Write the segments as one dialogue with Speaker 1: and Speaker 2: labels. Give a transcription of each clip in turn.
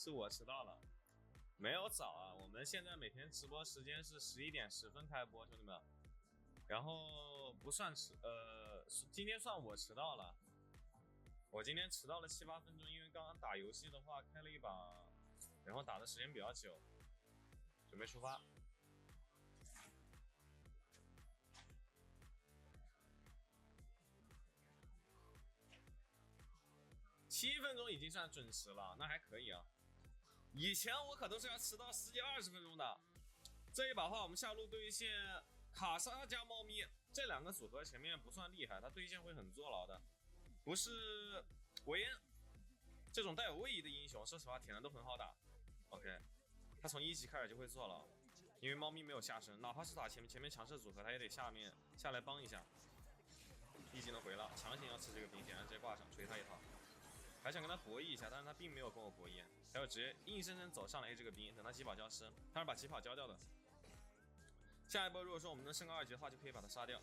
Speaker 1: 是我迟到了，没有早啊。我们现在每天直播时间是11点10分开播，兄弟们。然后不算今天算我迟到了。我今天迟到了7、8分钟，因为刚刚打游戏的话开了一把，然后打的时间比较久，准备出发。7分钟已经算准时了，那还可以啊。以前我可都是要迟到10几20分钟的。这一把话，我们下路对线卡莎加猫咪这两个组合前面不算厉害，他对线会很坐牢的。不是维恩这种带有位移的英雄，说实话铁男都很好打。OK， 他从1级开始就会坐牢，因为猫咪没有下身，哪怕是打前面强势组合，他也得下来帮一下。1级能回了，强行要吃这个兵线，直接挂上锤他一套。还想跟他博弈一下，但是他并没有跟我博弈，他就直接硬生生走上来 A 这个兵，等他疾跑交失，他是把疾跑交掉的。下一波如果说我们能升个2级的话，就可以把他杀掉。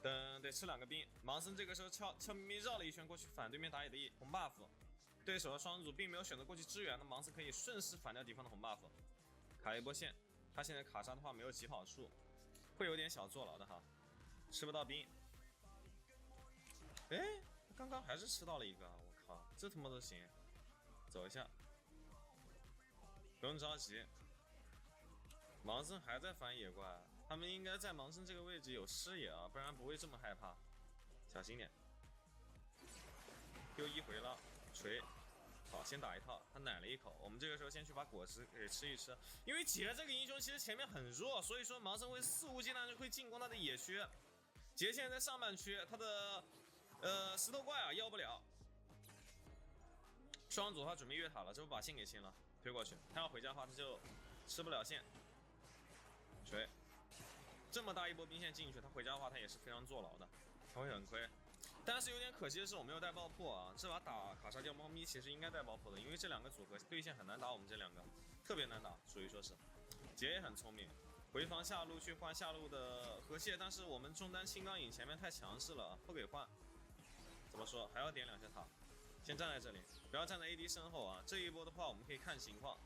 Speaker 1: 等得吃2个兵，盲僧这个时候悄咪咪绕了一圈过去反对面打野的红 buff， 对手的双主并没有选择过去支援，那盲僧可以顺势反掉敌方的红 buff， 卡一波线。他现在卡杀的话没有疾跑术，会有点小坐牢的哈，吃不到兵。哎，刚刚还是吃到了一个，我靠，这他妈都行。走一下，不用着急。盲僧还在反野怪，他们应该在盲僧这个位置有视野啊，不然不会这么害怕。小心点。Q1回了，锤，好，先打一套，他奶了一口。我们这个时候先去把果实给吃一吃，因为杰这个英雄其实前面很弱，所以说盲僧会肆无忌惮就会进攻他的野区。杰现在在上半区，他的石头怪啊要不了。双组他准备越塔了，这不把线给清了，推过去。他要回家的话，他就吃不了线。锤，这么大一波兵线进去，他回家的话，他也是非常坐牢的，他会很亏。但是有点可惜的是，我没有带爆破啊。这把打卡莎掉猫咪其实应该带爆破的，因为这两个组合对线很难打，我们这两个特别难打，属于说是。杰也很聪明，回防下路去换下路的河蟹，但是我们中单青钢影前面太强势了，不给换。怎么说？还要点2下塔，先站在这里，不要站在 AD 身后啊。这一波的话，我们可以看情况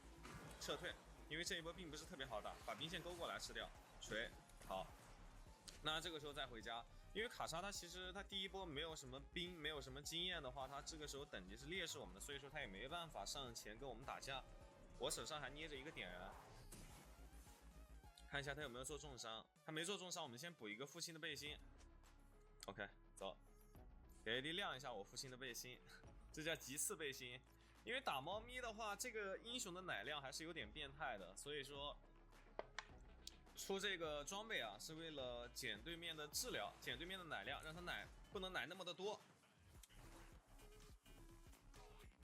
Speaker 1: 撤退。因为这一波并不是特别好打，把兵线勾过来吃掉，锤好。那这个时候再回家，因为卡莎他其实他第一波没有什么兵，没有什么经验的话，他这个时候等级是劣势我们的，所以说他也没办法上前跟我们打架。我手上还捏着一个点燃，看一下他有没有做重伤，他没做重伤，我们先补一个父亲的背心。OK， 走，给 AD 亮一下我父亲的背心，这叫极次背心。因为打猫咪的话，这个英雄的奶量还是有点变态的，所以说出这个装备啊，是为了减对面的治疗，减对面的奶量，让他奶不能奶那么的多。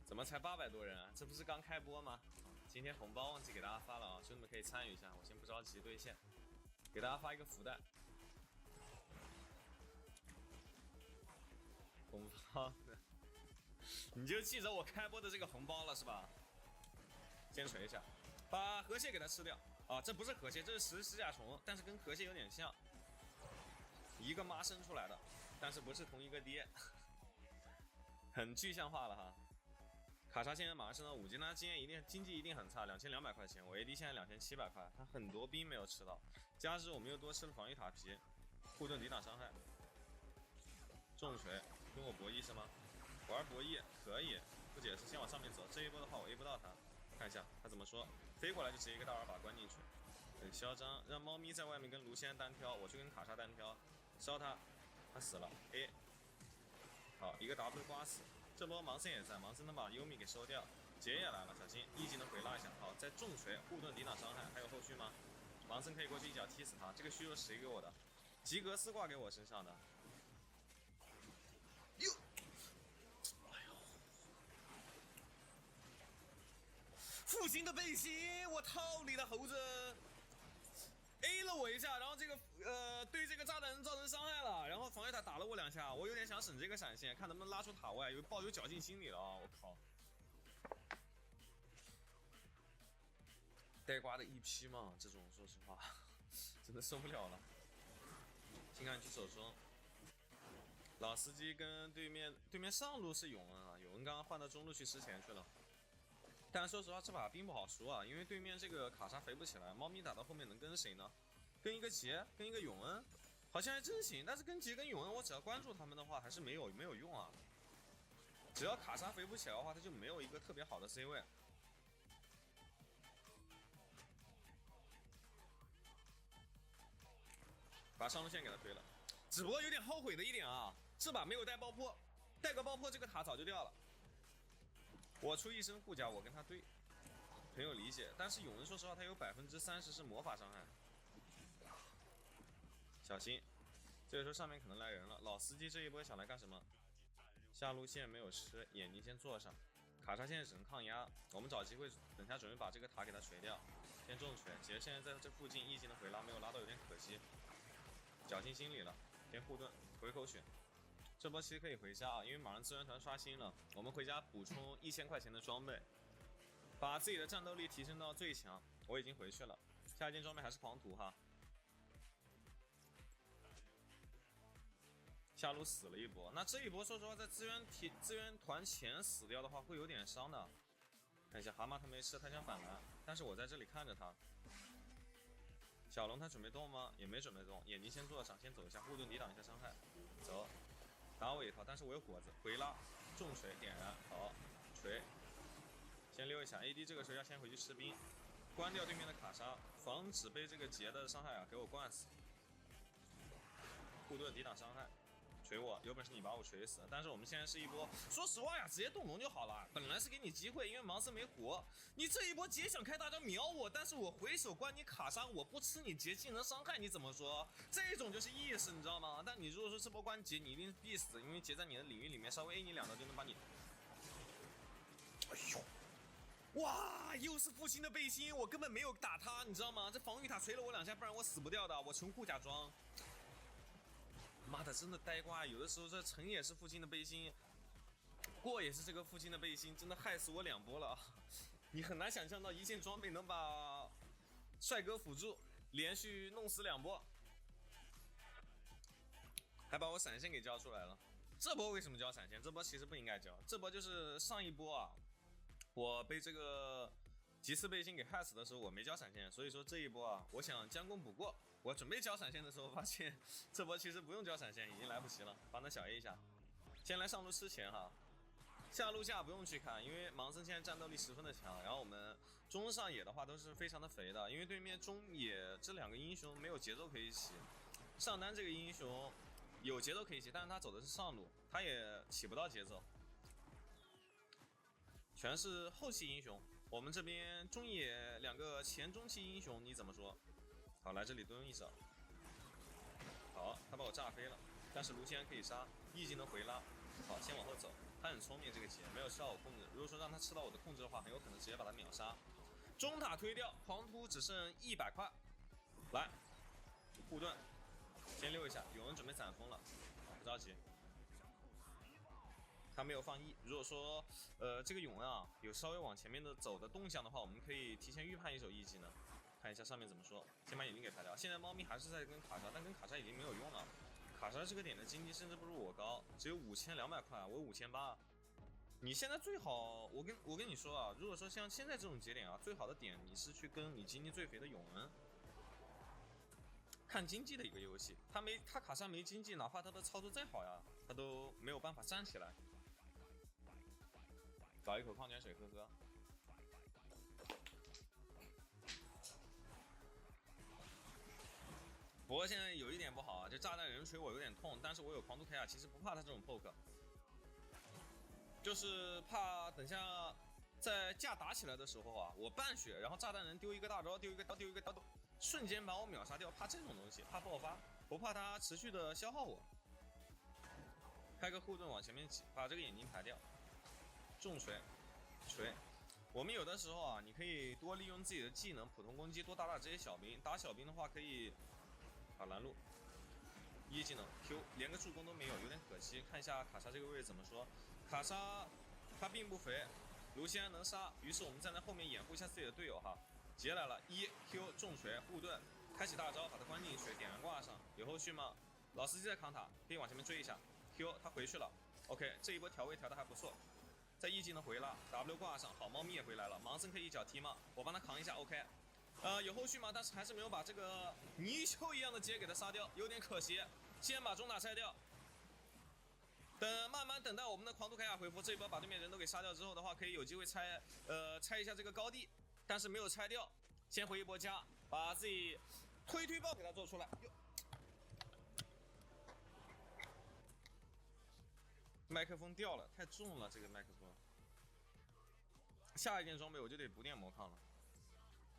Speaker 1: 怎么才800多人啊？这不是刚开播吗？今天红包忘记给大家发了啊，兄弟们可以参与一下，我先不着急兑现，给大家发一个福袋。红包。你就记着我开播的这个红包了是吧？先锤一下，把河蟹给它吃掉啊！这不是河蟹，这是石甲虫，但是跟河蟹有点像，一个妈生出来的，但是不是同一个爹，很具象化了哈。卡莎现在马上升到5级，那经济一定很差，2200块钱，我 AD 现在2700块，他很多兵没有吃到，加之我们又多吃了防御塔皮，护盾抵挡伤害，重锤跟我博弈是吗？玩博弈可以，不解释，先往上面走。这一波的话，我 A 不到他，看一下他怎么说。飞过来就直接一个大耳把关进去，很嚣张。让猫咪在外面跟卢仙单挑，我去跟卡莎单挑，烧他，他死了。A， 好，一个 W 刮死。这波盲僧也在，盲僧能把优米给收掉。杰也来了，小心1级能回拉一下。好，再重锤护盾抵挡伤害，还有后续吗？盲僧可以过去一脚踢死他。这个虚弱谁给我的？吉格斯挂给我身上的。哟。父亲的背心，我操你的猴子 ！A 了我一下，然后这个对这个炸弹人造成伤害了，然后防御塔打了我2下，我有点想省这个闪现，看能不能拉出塔外，抱有侥幸心理了啊！我靠，带瓜的一批嘛，这种说实话真的受不了了。先看去手中，老司机跟对面上路是永恩啊，永恩刚刚换到中路去吃钱去了。但说实话，这把并不好输啊，因为对面这个卡莎肥不起来，猫咪打到后面能跟谁呢？跟一个杰，跟一个永恩，好像还真行。但是跟杰跟永恩，我只要关注他们的话，还是没有用啊。只要卡莎肥不起来的话，他就没有一个特别好的 C 位。把上路线给他推了，只不过有点后悔的一点啊，这把没有带爆破，带个爆破这个塔早就掉了。我出一身护甲，我跟他对，很有理解。但是永恩说实话，他有30%是魔法伤害，小心。这个时候上面可能来人了，老司机这一波想来干什么？下路线没有吃，眼睛先做上。卡莎现在只能抗压，我们找机会，等下准备把这个塔给他锤掉，先重锤。杰现在在这附近一技能回拉没有拉到，有点可惜。侥幸心理了，先护盾回口血。这波其实可以回家啊，因为马上资源团刷新了，我们回家补充1000块钱的装备，把自己的战斗力提升到最强。我已经回去了，下一件装备还是狂徒哈。下路死了一波，那这一波说实话，在资源团前死掉的话，会有点伤的。看一下蛤蟆他没吃，他想反蓝，但是我在这里看着他。小龙他准备动吗？也没准备动，眼睛先做上，先走一下护盾抵挡一下伤害，走，打我一套，但是我有果子，回拉，重锤点燃，好，锤，先溜一下 ，AD 这个时候要先回去吃兵，关掉对面的卡莎，防止被这个杰的伤害啊给我灌死，护盾抵挡伤害。锤我，有本事你把我锤死！但是我们现在是一波，说实话呀，直接动龙就好了。本来是给你机会，因为盲僧没活，你这一波杰想开大招秒我，但是我回手关你卡莎，我不吃你杰技能伤害，你怎么说？这种就是意识，你知道吗？但你如果说这波关杰，你一定必死，因为杰在你的领域里面稍微 A 你2刀就能把你。哎呦！哇，又是父亲的背心，我根本没有打他，你知道吗？这防御塔锤了我2下，不然我死不掉的，我穷护甲装。妈的，真的呆瓜！有的时候这成也是父亲的背心，过也是这个父亲的背心，真的害死我2波了。你很难想象到一件装备能把帅哥辅助连续弄死2波，还把我闪现给交出来了。这波为什么交闪现？这波其实不应该交，这波就是上一波啊，我被这个吉斯背心给害死的时候，我没交闪现，所以说这一波啊，我想将功补过。我准备交闪现的时候，发现这波其实不用交闪现，已经来不及了。帮他小 A 一下，先来上路吃钱哈。下路下不用去看，因为盲僧现在战斗力十分的强。然后我们中上野的话都是非常的肥的，因为对面中野这2个英雄没有节奏可以起。上单这个英雄有节奏可以起，但是他走的是上路，他也起不到节奏，全是后期英雄。我们这边中野2个前中期英雄，你怎么说？好，来这里蹲一手。好，他把我炸飞了，但是卢锡安可以杀，E技能回拉。好，先往后走，他很聪明，这个杰没有吃到我控制。如果说让他吃到我的控制的话，很有可能直接把他秒杀。中塔推掉，狂突只剩100块。来，护盾，先溜一下。有人准备攒疯了，不着急。他没有放 E， 如果说这个永恩啊有稍微往前面的走的动向的话，我们可以提前预判一手 E技能。看一下上面怎么说，先把眼睛给排掉。现在猫咪还是在跟卡莎，但跟卡莎已经没有用了。卡莎这个点的经济甚至不如我高，只有5200块，我5800。你现在最好，我跟你说啊，如果说像现在这种节点啊，最好的点你是去跟你经济最肥的永恩，看经济的一个游戏。他卡莎没经济，哪怕他的操作再好呀，他都没有办法站起来。找一口矿泉水喝喝。不过现在有一点不好啊，这炸弹人锤我有点痛，但是我有狂徒铠甲，其实不怕他这种 poke， 就是怕等下在架打起来的时候啊，我半血，然后炸弹人丢一个大招，丢一个刀，瞬间把我秒杀掉，怕这种东西，怕爆发，不怕他持续的消耗我。开个护盾往前面挤，把这个眼睛排掉，重锤，锤。我们有的时候啊，你可以多利用自己的技能，普通攻击多打这些小兵，打小兵的话可以。好，拦路，1技能 Q 连个助攻都没有，有点可惜。看一下卡莎这个位置怎么说？卡莎他并不肥，卢锡安能杀，于是我们站在后面掩护一下自己的队友哈。杰来了，1Q 重锤护盾，开启大招把他关进去，点燃挂上，有后续吗？老司机在扛塔，可以往前面追一下。Q 他回去了 ，OK， 这一波调位调的还不错。在 E 技能回了 ，W 挂上，好，猫咪也回来了，盲僧可以一脚踢吗？我帮他扛一下 ，OK。有后续吗？但是还是没有把这个泥鳅一样的街给他杀掉，有点可惜。先把中塔拆掉，慢慢等待我们的狂徒凯亚回复。这一波把对面人都给杀掉之后的话，可以有机会拆一下这个高地，但是没有拆掉。先回一波家，把自己推爆给他做出来。麦克风掉了，太重了，这个麦克风。下一件装备我就得不电魔抗了。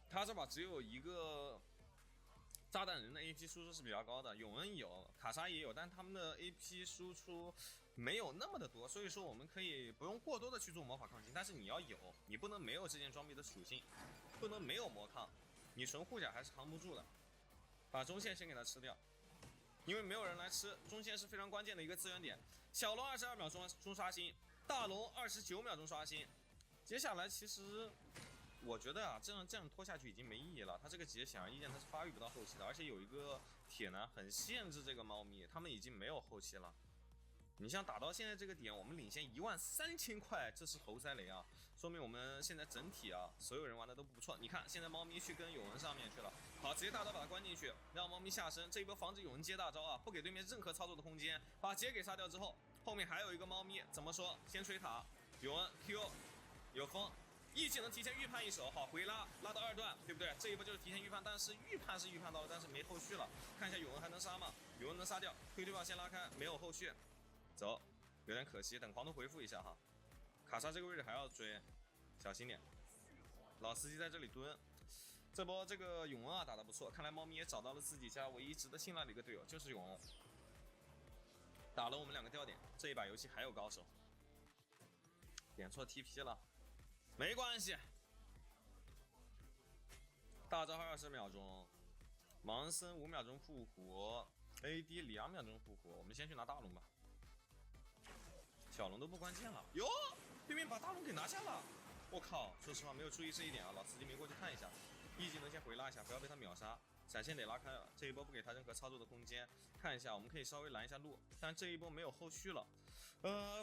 Speaker 1: 他这把只有一个炸弹人的 AP 输出是比较高的，永恩有，卡莎也有，但他们的 AP 输出没有那么的多，所以说我们可以不用过多的去做魔法抗性，但是你要有，你不能没有这件装备的属性，不能没有魔抗，你纯护甲还是扛不住的。把中线先给他吃掉，因为没有人来吃，中线是非常关键的一个资源点。小龙22秒钟刷新，大龙29秒钟刷新，接下来其实。我觉得啊，这样拖下去已经没意义了。他这个杰显而易见他是发育不到后期的，而且有一个铁男很限制这个猫咪，他们已经没有后期了。你像打到现在这个点，我们领先13000块，这是猴塞雷啊，说明我们现在整体啊，所有人玩的都不错。你看现在猫咪去跟永恩上面去了，好，直接大招把它关进去，让猫咪下身，这一波防止永恩接大招啊，不给对面任何操作的空间。把杰给杀掉之后，后面还有一个猫咪，怎么说？先锤塔，永恩 Q 有风。E 技能提前预判一手，好回拉到2段，对不对？这一波就是提前预判，但是预判是预判到了，但是没后续了。看一下永恩还能杀吗？永恩能杀掉，推爆先拉开，没有后续，走，有点可惜。等狂徒回复一下哈，卡莎这个位置还要追，小心点。老司机在这里蹲，这波这个永恩啊打得不错，看来猫咪也找到了自己家唯一值得信赖的一个队友，就是永恩。打了我们2个吊点，这一把游戏还有高手，点错 TP 了。没关系，大招20秒钟，盲僧5秒钟复活 ，AD 2秒钟复活。我们先去拿大龙吧，小龙都不关键了。哟，对面把大龙给拿下了。我靠，说实话没有注意这一点啊，老司机没过去看一下。E 技能先回拉一下，不要被他秒杀。闪现得拉开了，这一波不给他任何操作的空间。看一下，我们可以稍微拦一下路，但这一波没有后续了。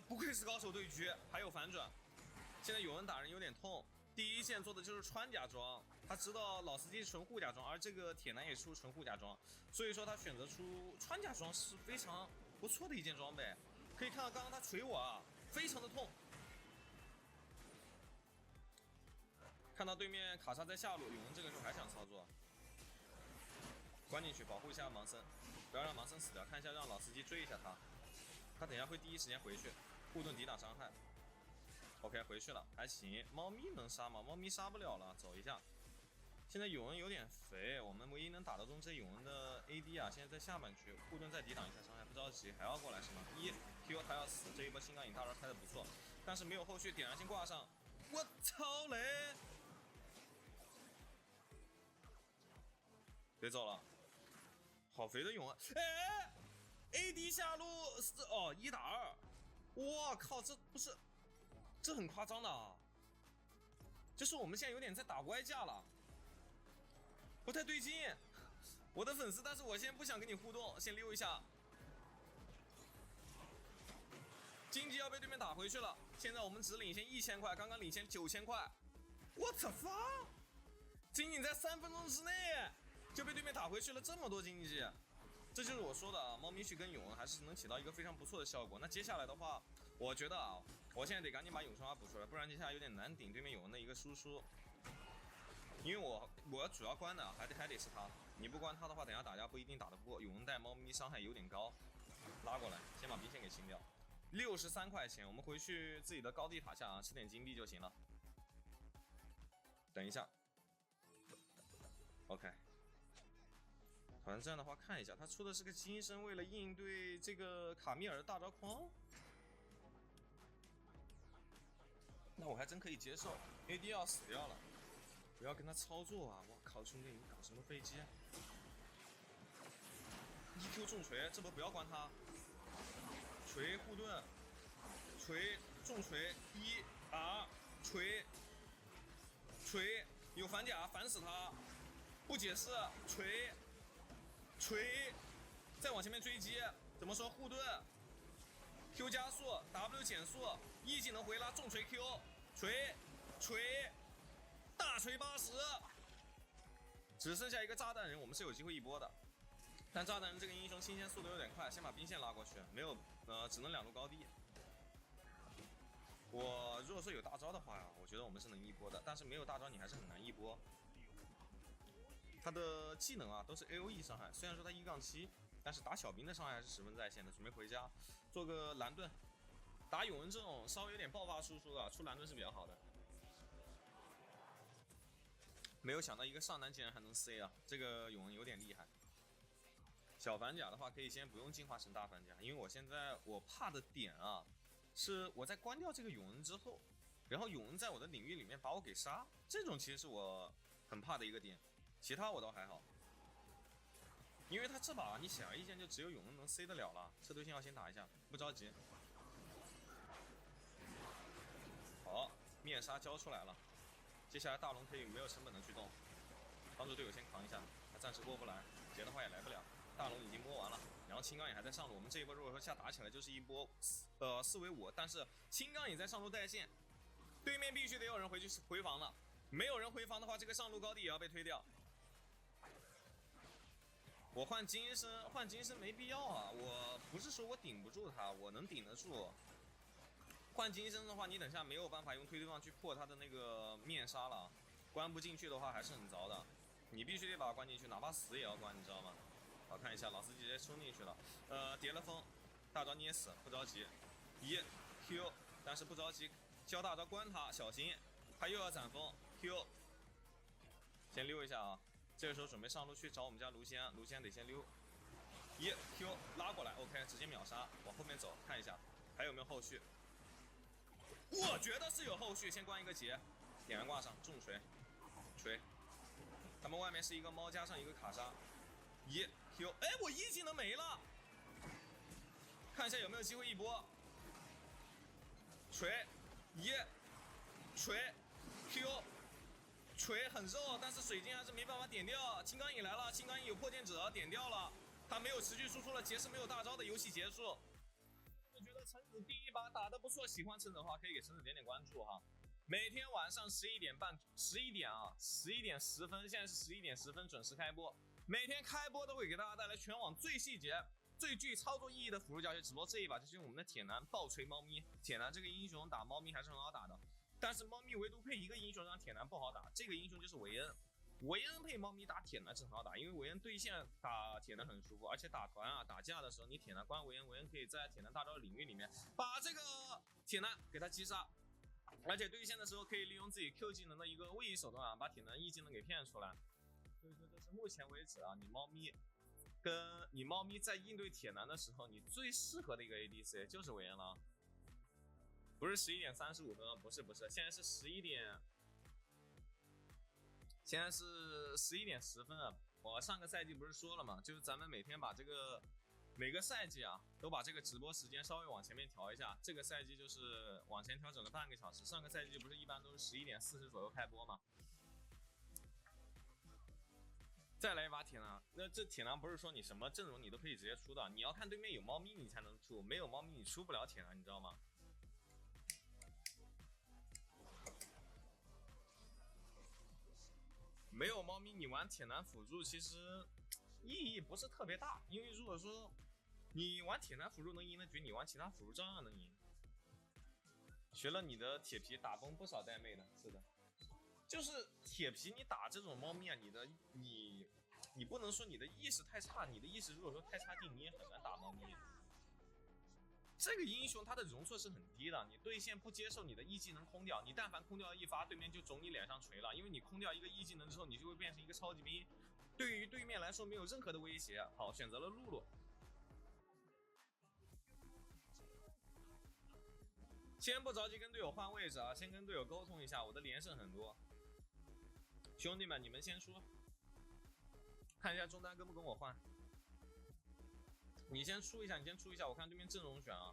Speaker 1: 不愧是高手对局，还有反转。现在永恩打人有点痛，第一线做的就是穿甲装，他知道老司机纯护甲装，而这个铁男也出纯护甲装，所以说他选择出穿甲装是非常不错的一件装备。可以看到刚刚他锤我啊，非常的痛。看到对面卡莎在下路，永恩这个时候还想操作，关进去保护一下盲僧，不要让盲僧死掉。看一下让老司机追一下他，他等一下会第一时间回去护盾抵挡伤害。OK 回去了，还行。猫咪能杀吗？猫咪杀不了了，走一下。现在永恩有点肥，我们唯一能打得动这永恩的 AD 啊，现在在下半区，护盾再抵挡一下伤害，不着急，还要过来是吗？Q 他要死，这一波心钢影大招开的不错，但是没有后续，点燃性挂上，我操雷！别走了，好肥的永恩，哎 ，AD 下路1打2，我靠，这不是。这很夸张的啊！就是我们现在有点在打歪架了，不太对劲。我的粉丝，但是我先不想跟你互动，先溜一下。经济要被对面打回去了，现在我们只领先1000块，刚刚领先9000块。What the fuck！ 仅仅在3分钟之内就被对面打回去了这么多经济，这就是我说的啊，猫咪去跟永恩还是能起到一个非常不错的效果。那接下来的话，我觉得啊，我现在得赶紧把永生花补出来，不然接下来有点难顶对面永恩的一个输出。因为我主要关的还得是他，你不关他的话，等下打架不一定打得过。永恩带猫咪伤害有点高，拉过来，先把兵线给清掉。63块钱，我们回去自己的高地塔下啊，吃点金币就行了。等一下 ，OK。好像这样的话，看一下他出的是个金身，为了应对这个卡米尔的大招框，那我还真可以接受。AD 要死掉了，不要跟他操作啊！我靠，兄弟，你搞什么飞机？EQ 重锤，这波不要关他，锤护盾，锤重锤1R，锤有反甲，反死他，不解释，锤，再往前面追击，怎么说护盾，Q 加速 ，W 减速，E 技能回拉，重锤 Q， 锤，大锤80，只剩下一个炸弹人，我们是有机会一波的。但炸弹人这个英雄清线速度有点快，先把兵线拉过去，没有只能2路高地。我如果说有大招的话呀，我觉得我们是能一波的，但是没有大招你还是很难一波。他的技能啊都是 AOE 伤害，虽然说他1-7，但是打小兵的伤害还是十分在线的。准备回家做个蓝盾，打永恩这种稍微有点爆发输出的，出蓝盾是比较好的。没有想到一个上单竟然还能 C 啊，这个永恩有点厉害。小反甲的话可以先不用进化成大反甲，因为我怕的点啊，是我在关掉这个永恩之后，然后永恩在我的领域里面把我给杀，这种其实是我很怕的一个点，其他我倒还好。因为他这把你显而易见就只有永恩能 C 得了了，车队线要先打一下，不着急。好，面纱交出来了，接下来大龙可以没有成本的去动，帮助队友先扛一下，他暂时过不来，劫的话也来不了。大龙已经摸完了，然后青钢也还在上路。我们这一波如果说下打起来，就是一波4v5，但是青钢也在上路带线，对面必须得有人回防了。没有人回防的话，这个上路高地也要被推掉。我换金身没必要啊！我不是说我顶不住他，我能顶得住。换金身的话，你等下没有办法用推对方去破他的那个面纱了，关不进去的话还是很糟的。你必须得把它关进去，哪怕死也要关，你知道吗？好，看一下，老司机直接冲进去了，叠了风，大招捏死，不着急，Q， 但是不着急，交大招关他，小心，他又要斩风 ，Q， 先溜一下啊，这个时候准备上路去找我们家卢仙，卢仙得先溜，Q 拉过来 ，OK， 直接秒杀，往后面走，看一下还有没有后续，我觉得是有后续，先关一个劫，点燃挂上，重锤，他们外面是一个猫加上一个卡莎。Q， 哎，我1技能没了，看一下有没有机会一波。锤，Q， 锤很肉，但是水晶还是没办法点掉。青钢影来了，青钢影有破剑者点掉了，他没有持续输出了，劫是没有大招的，游戏结束。我觉得橙子第一把打得不错，喜欢橙子的话可以给橙子点点关注哈。每天晚上11点10分，现在是11点10分准时开播。每天开播都会给大家带来全网最细节、最具操作意义的辅助教学。只不过这一把就是用我们的铁男爆锤猫咪。铁男这个英雄打猫咪还是很好打的，但是猫咪唯独配一个英雄让铁男不好打，这个英雄就是维恩。维恩配猫咪打铁男是很好打，因为维恩对线打铁男很舒服，而且打团啊打架的时候，你铁男关维恩，维恩可以在铁男大招领域里面把这个铁男给他击杀。而且对线的时候可以利用自己 Q 技能的一个位移手段啊，把铁男 E 技能给骗出来。所以说这是目前为止啊，你猫咪在应对铁男的时候，你最适合的一个 ADC 就是维恩了。不是11点35分，不是，现在是11点10分啊。我上个赛季不是说了吗？就是咱们每天把这个每个赛季啊，都把这个直播时间稍微往前面调一下。这个赛季就是往前调整了半个小时，上个赛季不是一般都是11点40左右开播吗？再来一把铁男，那这铁男不是说你什么阵容你都可以直接出的，你要看对面有猫咪你才能出，没有猫咪你出不了铁男，你知道吗？没有猫咪你玩铁男辅助其实意义不是特别大，因为如果说你玩铁男辅助能赢的局，你玩其他辅助照样能赢。学了你的铁皮打崩不少带妹的，是的。就是铁皮，你打这种猫咪啊，你不能说你的意识太差，你的意识如果说太差劲，你也很难打猫咪。这个英雄他的容错是很低的，你对线不接受你的 E 技能空掉，你但凡空掉一发，对面就肿你脸上锤了，因为你空掉一个 E 技能之后，你就会变成一个超级兵，对于对面来说没有任何的威胁。好，选择了露露。先不着急跟队友换位置啊，先跟队友沟通一下，我的连胜很多。兄弟们，你们先出，看一下中单跟不跟我换。你先出一下，我看对面阵容选啊。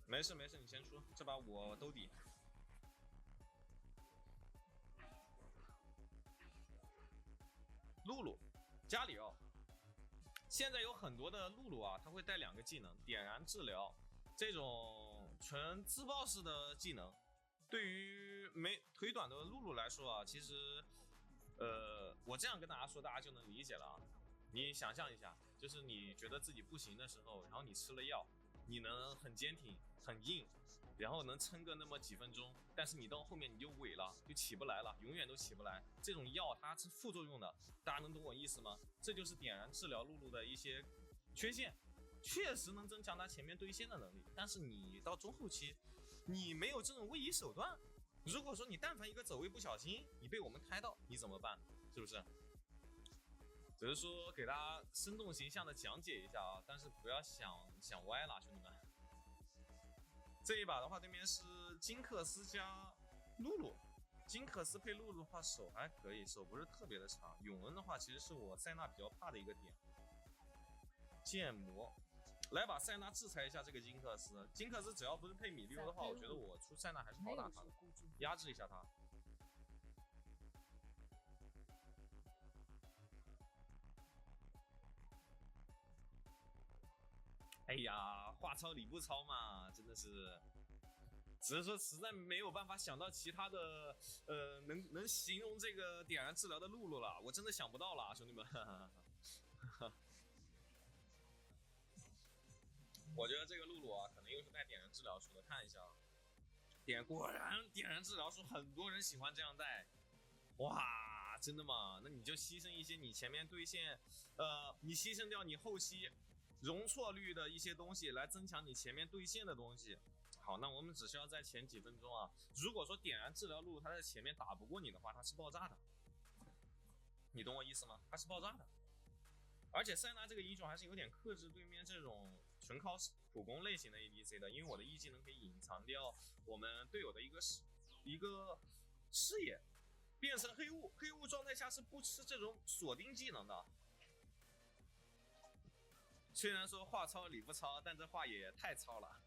Speaker 1: 没事，你先出，这把我兜底。露露，加里奥，现在有很多的露露啊，他会带2个技能，点燃治疗。这种纯自爆式的技能，对于没腿短的露露来说啊，其实，我这样跟大家说，大家就能理解了啊。你想象一下，就是你觉得自己不行的时候，然后你吃了药，你能很坚挺、很硬，然后能撑个那么几分钟，但是你到后面你就萎了，就起不来了，永远都起不来。这种药它是副作用的，大家能懂我意思吗？这就是点燃治疗露露的一些缺陷，确实能增强它前面对线的能力，但是你到中后期，你没有这种位移手段。如果说你但凡一个走位不小心，你被我们开到，你怎么办？是不是？只是说给大家生动形象的讲解一下啊，但是不要想歪了，兄弟们。这一把的话，对面是金克斯加露露，金克斯配露露的话，手还可以，手不是特别的长。永恩的话，其实是我塞纳比较怕的一个点。剑魔，来把塞纳制裁一下这个金克斯。金克斯只要不是配米溜的话，我觉得我出塞纳还是好打他的，压制一下他。哎呀，话糙理不糙嘛，真的是，只是说实在没有办法想到其他的，能形容这个点燃治疗的露露了，我真的想不到了，兄弟们。我觉得这个露露啊，可能又是带点燃治疗术的，看一下啊，果然点燃治疗术很多人喜欢这样带，哇，真的吗？那你就牺牲一些你前面对线，你牺牲掉你后期容错率的一些东西来增强你前面对线的东西。好，那我们只需要在前几分钟啊，如果说点燃治疗路它在前面打不过你的话，它是爆炸的，你懂我意思吗？它是爆炸的。而且塞纳这个英雄还是有点克制对面这种纯靠普攻类型的 ADC 的，因为我的 E 技能可以隐藏掉我们队友的一个视野，变成黑雾，黑雾状态下是不吃这种锁定技能的。虽然说话糙理不糙，但这话也太糙了。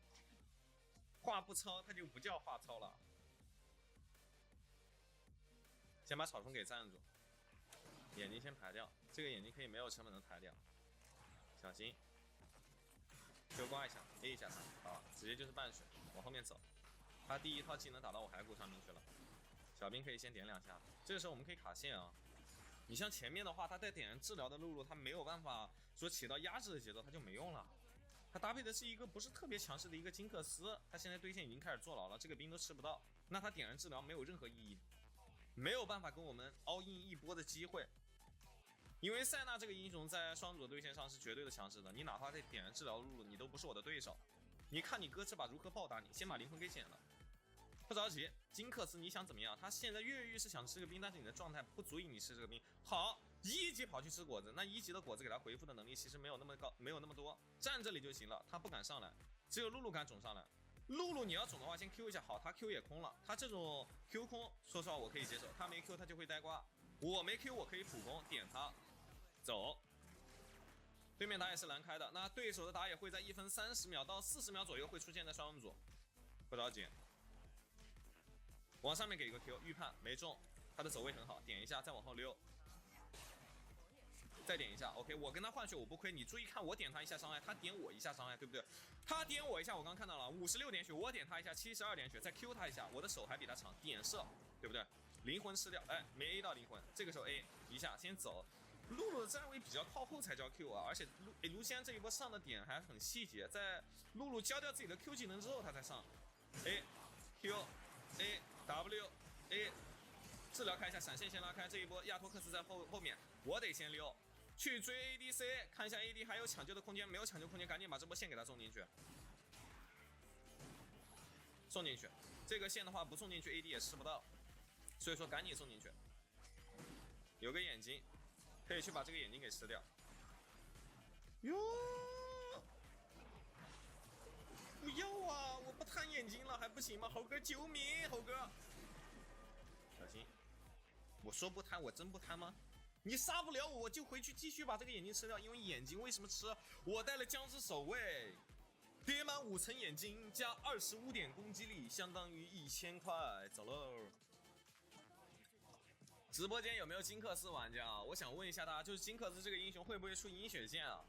Speaker 1: 话不糙，它就不叫话糙了。先把草丛给站住，眼睛先排掉，这个眼睛可以没有成本的抬掉，小心。Q 刮一下 ，A 一下他，啊，直接就是半血，往后面走。他第一套技能打到我骸骨上面去了，小兵可以先点2下，这个时候我们可以卡线啊。你像前面的话，他带点燃治疗的露露，他没有办法说起到压制的节奏，他就没用了。他搭配的是一个不是特别强势的一个金克斯，他现在对线已经开始坐牢了，这个兵都吃不到，那他点燃治疗没有任何意义，没有办法跟我们 all in 一波的机会。因为塞纳这个英雄在双主对线上是绝对的强势的，你哪怕在点燃治疗露露，你都不是我的对手。你看你哥这把如何报答你，先把灵魂给捡了。不着急，金克斯你想怎么样？他现在跃跃欲试想吃个兵，但是你的状态不足以你吃这个兵。好，1级跑去吃果子，那1级的果子给他回复的能力其实没有那么高，没有那么多，站这里就行了。他不敢上来，只有露露敢肿上来。露露你要肿的话，先 Q 一下，好，他 Q 也空了，他这种 Q 空，说实话我可以接受，他没 Q 他就会呆瓜，我没 Q 我可以普攻点他，走。对面打野是蓝开的，那对手的打野会在1分30秒到40秒左右会出现在双人组，不着急。往上面给一个 Q， 预判没中，他的走位很好，点一下再往后溜，再点一下 ，OK， 我跟他换血我不亏，你注意看我点他一下伤害，他点我一下伤害，对不对？他点我一下，我刚看到了56点血，我点他一下72点血，再 Q 他一下，我的手还比他长，点射，对不对？灵魂吃掉，哎，没 A 到灵魂，这个时候 A 一下先走。露露的站位比较靠后才叫 Q 啊，而且卢锡安这一波上的点还很细节，在露露交掉自己的 Q 技能之后他才上 A Q A W A 治疗开一下，闪现先拉开，这一波亚托克斯在后面，我得先溜去追 ADC， 看一下 AD 还有抢救的空间，没有抢救空间赶紧把这波线给他送进去，送进去，这个线的话不送进去 AD 也吃不到，所以说赶紧送进去，有个眼睛可以去把这个眼睛给吃掉。哟，不要啊！我不贪眼睛了还不行吗？猴哥救命！猴哥，小心！我说不贪，我真不贪吗？你杀不了我，我就回去继续把这个眼睛吃掉。因为眼睛为什么吃？我带了僵尸守卫，叠满5层眼睛加25点攻击力，相当于1000块。走喽！直播间有没有金克斯玩家？我想问一下大家，就是金克斯这个英雄会不会出银血剑啊？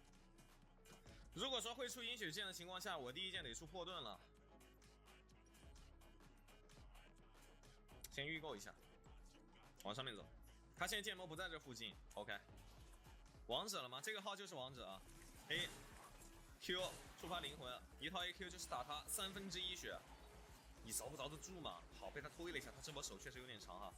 Speaker 1: 如果说会出饮血剑的情况下，我第一件得出破盾了。先预购一下，往上面走。他现在剑魔不在这附近 ，OK。王者了吗？这个号就是王者啊。A Q 触发灵魂，一套 AQ 就是打他1/3血。你遭不遭得住吗？好，被他推了一下，他这波手确实有点长哈。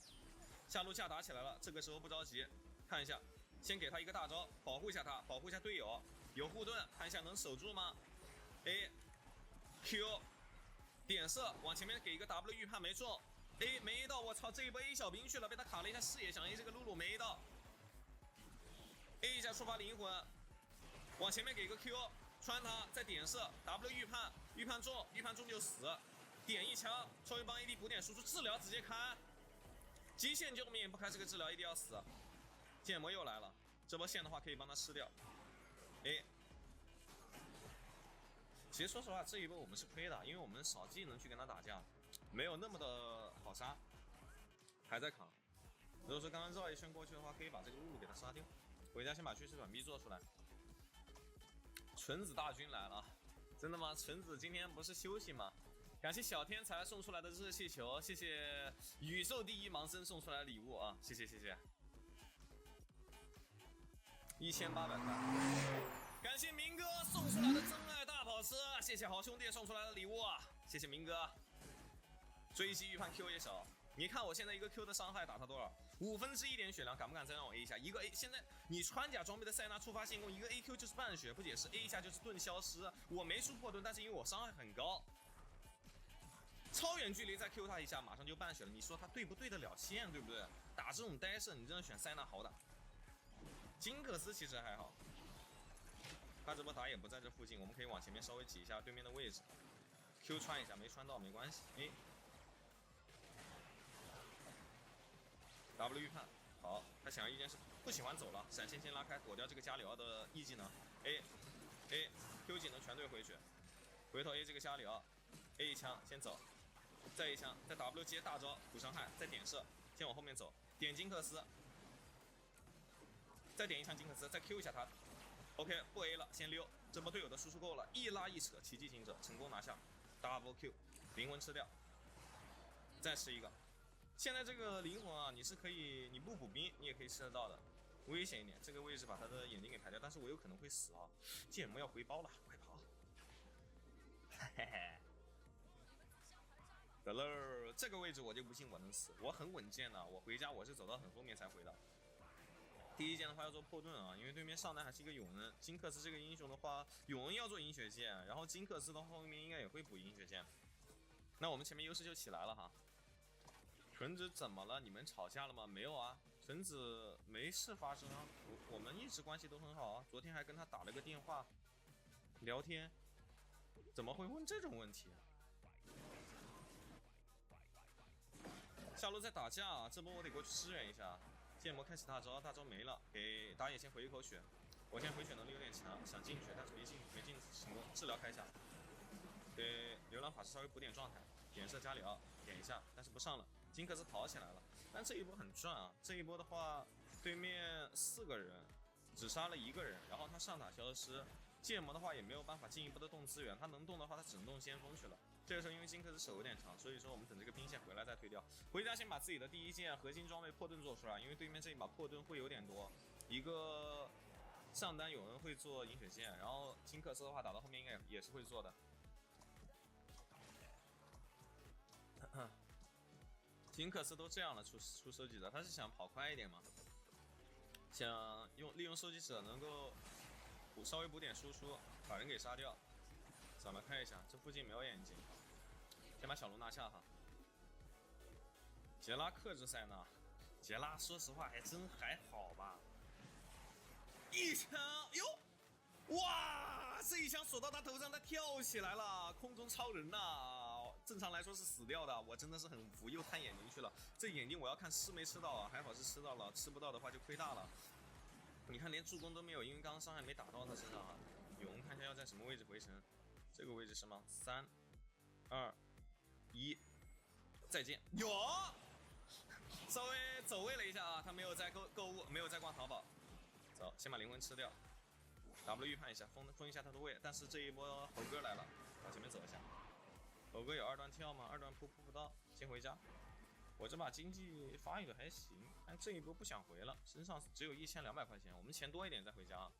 Speaker 1: 下路架打起来了，这个时候不着急，看一下，先给他一个大招，保护一下他，保护一下队友。有护盾，看一下能守住吗 ？A Q 点射，往前面给一个 W 预判没中 ，A 没 A 到，我操，这一波 A 小兵去了，被他卡了一下视野，想 A 这个露露没 A 到 ，A 一下触发灵魂，往前面给个 Q 穿他，再点射 W 预判，预判中就死，点一枪，稍微帮 AD 补点输出，治疗直接开，极限救命，不开这个治疗 AD 要死，剑魔又来了，这波线的话可以帮他吃掉。A， 其实说实话，这一波我们是亏的，因为我们少技能去跟他打架，没有那么的好杀，还在扛。如果说刚刚绕一圈过去的话，可以把这个露露给他杀掉。回家先把趋势短臂做出来。纯子大军来了，真的吗？纯子今天不是休息吗？感谢小天才送出来的热气球，谢谢宇宙第一盲僧送出来的礼物啊，谢谢谢谢。1800块，感谢明哥送出来的真爱大跑车，谢谢好兄弟送出来的礼物啊，谢谢明哥。追击预判 Q 也少，你看我现在一个 Q 的伤害打他多少？1/5点血量，敢不敢再让我 A 一下？一个 A， 现在你穿甲装备的塞纳触发进攻，一个 AQ 就是半血，不解释 A 一下就是盾消失。我没出破盾，但是因为我伤害很高，超远距离再 Q 他一下，马上就半血了。你说他对不对得了线，对不对？打这种呆射，你真的选塞纳好打。金克斯其实还好，他这波打也不在这附近，我们可以往前面稍微挤一下对面的位置。Q 穿一下，没穿到没关系。W 预判，好，他想要一件事，不喜欢走了，闪现先拉开，躲掉这个加里奥的 E 技能。Q 技能全队回血，回头 A 这个加里奥 ，A 一枪先走，再一枪，再 W 接大招补伤害，再点射，先往后面走，点金克斯。再点一枪金克斯，再 Q 一下他 ，OK 不 A 了，先溜。这波队友的输出够了，一拉一扯，奇迹行者成功拿下 ，Double Q， 灵魂吃掉，再吃一个。现在这个灵魂啊，你是可以，你不补兵，你也可以吃得到的，危险一点。这个位置把他的眼睛给排掉，但是我有可能会死啊！剑魔要回包了，快跑！嘿嘿。得了，这个位置我就不信我能死，我很稳健的，我回家我是走到很后面才回的。第一件的话要做破盾啊，因为对面上单还是一个永恩，金克斯这个英雄的话，永恩要做饮血剑，然后金克斯的后面应该也会补饮血剑，那我们前面优势就起来了哈。纯子怎么了？你们吵架了吗？没有啊，纯子没事发生啊，我们一直关系都很好啊，昨天还跟他打了个电话聊天，怎么会问这种问题啊？下路在打架啊，这波我得过去支援一下。剑魔开启大招，大招没了，给打野先回一口血。我现在回血能力有点强，想进去，但是没进成功。治疗开一下，给流浪法师稍微补点状态，点射加里奥，点一下，但是不上了。金克斯跑起来了，但这一波很赚啊！这一波的话，对面4个人，只杀了1个人，然后他上塔消失。剑魔的话也没有办法进一步的动资源，他能动的话，他只能动先锋去了。这个时候因为金克斯手有点长，所以说我们等这个兵线回来再推掉。回家先把自己的第一件核心装备破盾做出来，因为对面这一把破盾会有点多。一个上单有人会做饮血剑，然后金克斯的话打到后面应该也是会做的。金克斯都这样了，出收集者，他是想跑快一点吗？想利用收集者能够稍微补点输出，把人给杀掉。咱们看一下，这附近没有眼睛，先把小龙拿下哈。杰拉克制塞纳，杰拉说实话还真还好吧。一枪哟，哇！这一枪锁到他头上，他跳起来了，空中超人呐！正常来说是死掉的，我真的是很服，又探眼睛去了。这眼睛我要看吃没吃到啊，还好是吃到了，吃不到的话就亏大了。你看连助攻都没有，因为刚刚伤害没打到他身上啊。永看一下要在什么位置回城。这个位置是吗？3、2、1，再见。有，稍微走位了一下啊，他没有在购物，没有在逛淘宝。走，先把灵魂吃掉。W 预判一下，封一下他的位，但是这一波猴哥来了，往前面走一下。猴哥有2段跳吗？2段扑不到，先回家。我这把经济发育的还行，但这一波不想回了，身上只有1200块钱，我们钱多一点再回家。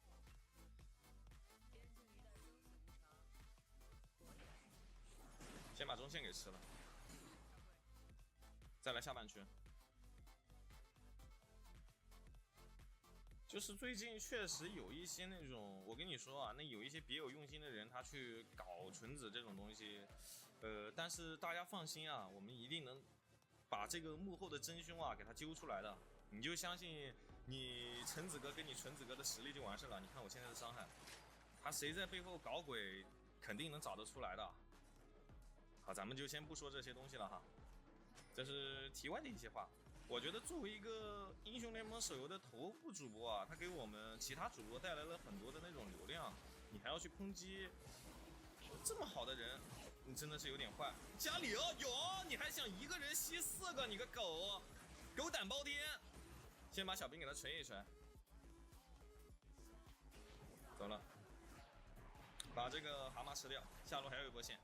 Speaker 1: 先把中线给吃了，再来下半区。就是最近确实有一些那种，我跟你说啊，那有一些别有用心的人，他去搞纯子这种东西，但是大家放心啊，我们一定能把这个幕后的真凶啊给他揪出来的。你就相信你橙子哥跟你纯子哥的实力就完事了。你看我现在的伤害，他谁在背后搞鬼，肯定能找得出来的。好，咱们就先不说这些东西了哈，这是题外的一些话。我觉得作为一个英雄联盟手游的头部主播啊，他给我们其他主播带来了很多的那种流量，你还要去抨击这么好的人，你真的是有点坏。家里哦有，你还想一个人吸4个，你个狗，狗胆包天！先把小兵给他锤一锤，走了，把这个蛤蟆吃掉，下路还有一波线。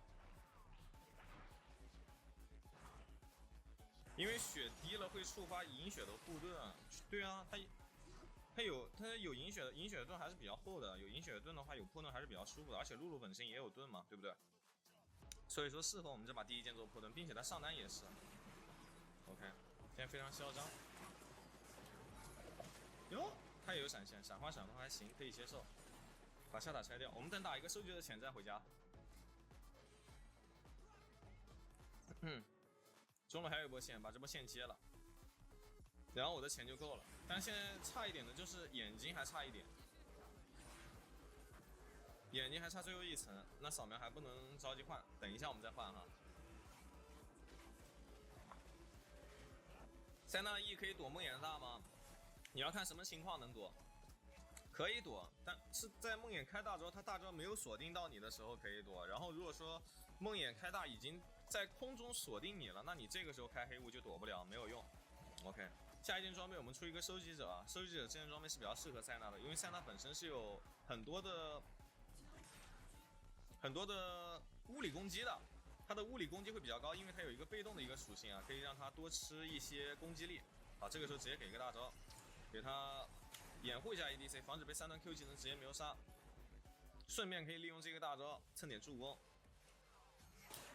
Speaker 1: 因为血低了会触发银血的护盾，对啊，它有银血盾还是比较厚的，有银血盾的话有破盾还是比较舒服的，而且露露本身也有盾嘛，对不对？所以说适合我们这把第一件做破盾，并且它上单也是。OK， 现在非常嚣张。哟，他也有闪现，闪的话还行，可以接受。把下塔拆掉，我们等打一个收集的钱再回家。中路还有一波线，把这波线接了，然后我的钱就够了。但现在差一点的就是眼睛还差一点，眼睛还差最后一层，那扫描还不能着急换，等一下我们再换哈。塞纳 E 可以躲梦魇大吗？你要看什么情况能躲，可以躲，但是在梦魇开大之后，它大招没有锁定到你的时候可以躲。然后如果说梦魇开大已经在空中锁定你了，那你这个时候开黑雾就躲不了，没有用。OK， 下一件装备我们出一个收集者啊，收集者这件装备是比较适合塞纳的，因为塞纳本身是有很多的物理攻击的，它的物理攻击会比较高，因为它有一个被动的一个属性啊，可以让它多吃一些攻击力。好，这个时候直接给一个大招，给它掩护一下 ADC， 防止被3段 Q 技能直接秒杀，顺便可以利用这个大招蹭点助攻。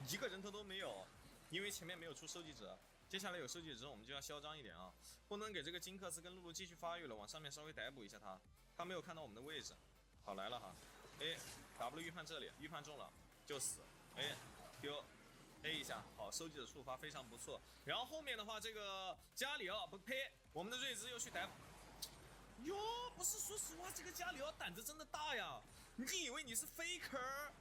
Speaker 1: 一个人头都没有，因为前面没有出收集者，接下来有收集者之后我们就要嚣张一点啊，不能给这个金克斯跟露露继续发育了，往上面稍微逮捕一下他，他没有看到我们的位置。好，来了哈 ，A W 预判这里，预判中了就死 ，A Q A 一下，好，收集者触发非常不错。然后后面的话，这个加里奥不呸，我们的瑞兹又去逮捕。哟，不是，说实话，这个加里奥胆子真的大呀！你以为你是 faker？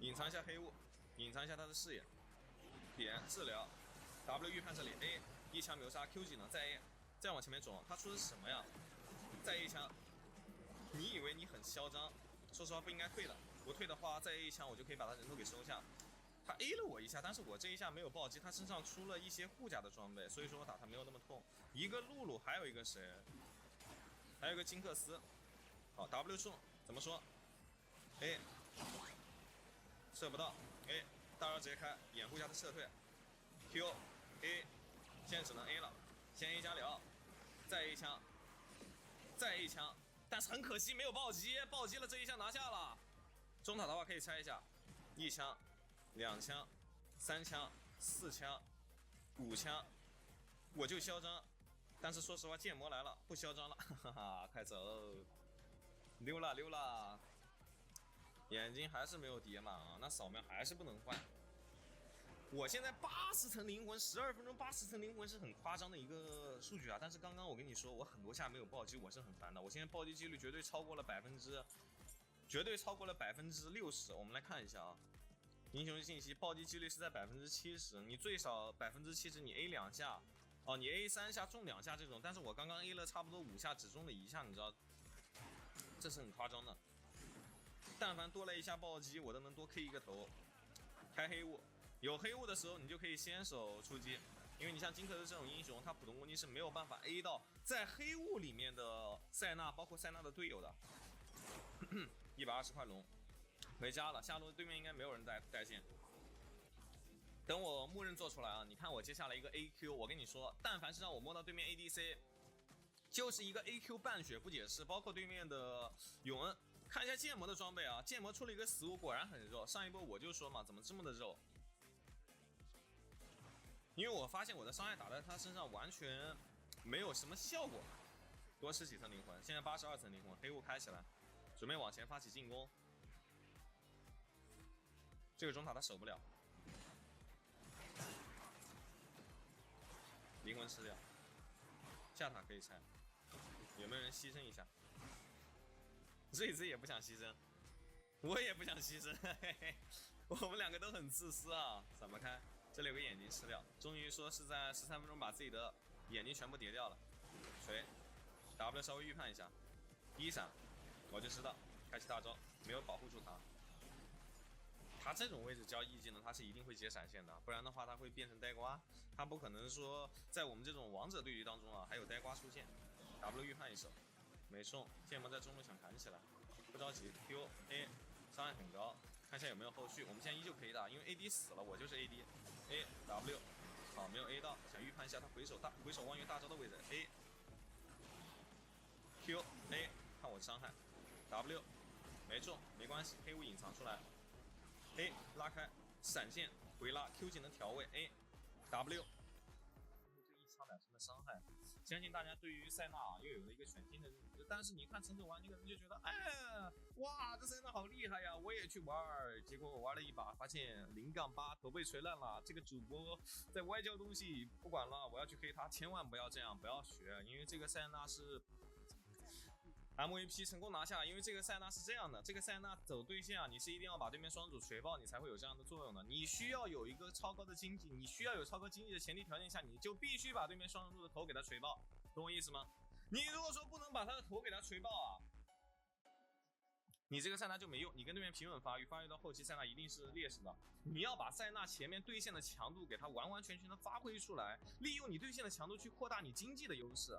Speaker 1: 隐藏一下黑雾，隐藏一下他的视野，点治疗 ，W 预判这里 A 一枪秒杀 Q 技能再 A， 再往前面走，他出的是什么呀？再 A 一枪，你以为你很嚣张？说实话不应该退的，不退的话再 A 一枪我就可以把他人头给收下。他 A 了我一下，但是我这一下没有暴击，他身上出了一些护甲的装备，所以说我打他没有那么痛。一个露露，还有一个谁？还有一个金克斯。好 ，W 中怎么说 ？A 射不到 ，A 大招直接开，掩护一下他撤退。Q A 现在只能 A 了，先 A 加疗，再 A 枪，再 A 枪，但是很可惜没有暴击，暴击了这一枪拿下了。中塔的话可以拆一下，一枪。2枪、3枪、4枪、5枪，我就嚣张。但是说实话，剑魔来了，不嚣张了，哈哈，快走，溜了溜了。眼睛还是没有叠满啊，那扫描还是不能换。我现在80层灵魂，12分钟80层灵魂是很夸张的一个数据啊。但是刚刚我跟你说，我很多下没有暴击，我是很烦的。我现在暴击几率绝对超过了60%。我们来看一下啊。英雄信息暴击几率是在70%，你最少70%，你 A 2下，哦，你 A 3下中2下这种，但是我刚刚 A 了差不多5下，只中了1下，你知道，这是很夸张的。但凡多来一下暴击，我都能多 K 一个头。开黑雾，有黑雾的时候，你就可以先手出击，因为你像金克斯这种英雄，他普通攻击是没有办法 A 到在黑雾里面的塞纳，包括塞纳的队友的。120块龙，回家了。下路对面应该没有人带线。等我默认做出来啊！你看我接下来一个 AQ， 我跟你说，但凡是让我摸到对面 ADC， 就是一个 AQ 半血不解释，包括对面的永恩。看一下剑魔的装备啊，剑魔出了一个死物，果然很肉。上一波我就说嘛，怎么这么的肉？因为我发现我的伤害打在他身上完全没有什么效果。多吃几层灵魂，现在82层灵魂，黑雾开起来，准备往前发起进攻。这个中塔他守不了。灵魂吃掉，下塔可以拆，有没有人牺牲一下？瑞兹也不想牺牲，我也不想牺牲，嘿嘿，我们两个都很自私啊！闪不开，这里有个眼睛吃掉，终于说是在13分钟把自己的眼睛全部叠掉了。锤 ，W 稍微预判一下，第一闪我就知道，开启大招没有保护住他。他这种位置交 E 技能，他是一定会接闪现的，不然的话他会变成呆瓜，他不可能说在我们这种王者对局当中啊，还有呆瓜出现。W 预判一手，没中，剑魔在中路想砍起来，不着急 ，Q A 伤害很高，看一下有没有后续。我们现在依旧可以打，因为 AD 死了，我就是 AD。A W， 好，没有 A 到，想预判一下他回手望月大招的位置。A Q A 看我伤害 ，W 没中，没关系，黑雾隐藏出来。A 拉开，闪现回拉 ，Q 技能调位 A W， 这一枪2成的伤害，相信大家对于塞纳又有了一个全新的认知。但是你看陈总玩这个人就觉得，哎，哇，这塞纳好厉害呀，我也去玩。结果我玩了一把，发现0-8头被锤烂了。这个主播在歪教东西，不管了，我要去黑他，千万不要这样，不要学，因为这个塞纳是。MVP 成功拿下，因为这个塞纳是这样的，这个塞纳走对线啊，你是一定要把对面双主锤爆，你才会有这样的作用的。你需要有一个超高的经济，你需要有超高经济的前提条件下，你就必须把对面双人路的头给他锤爆，懂我意思吗？你如果说不能把他的头给他锤爆啊，你这个塞纳就没用，你跟对面平稳发育到后期，塞纳一定是劣势的。你要把塞纳前面对线的强度给他完完全全的发挥出来，利用你对线的强度去扩大你经济的优势。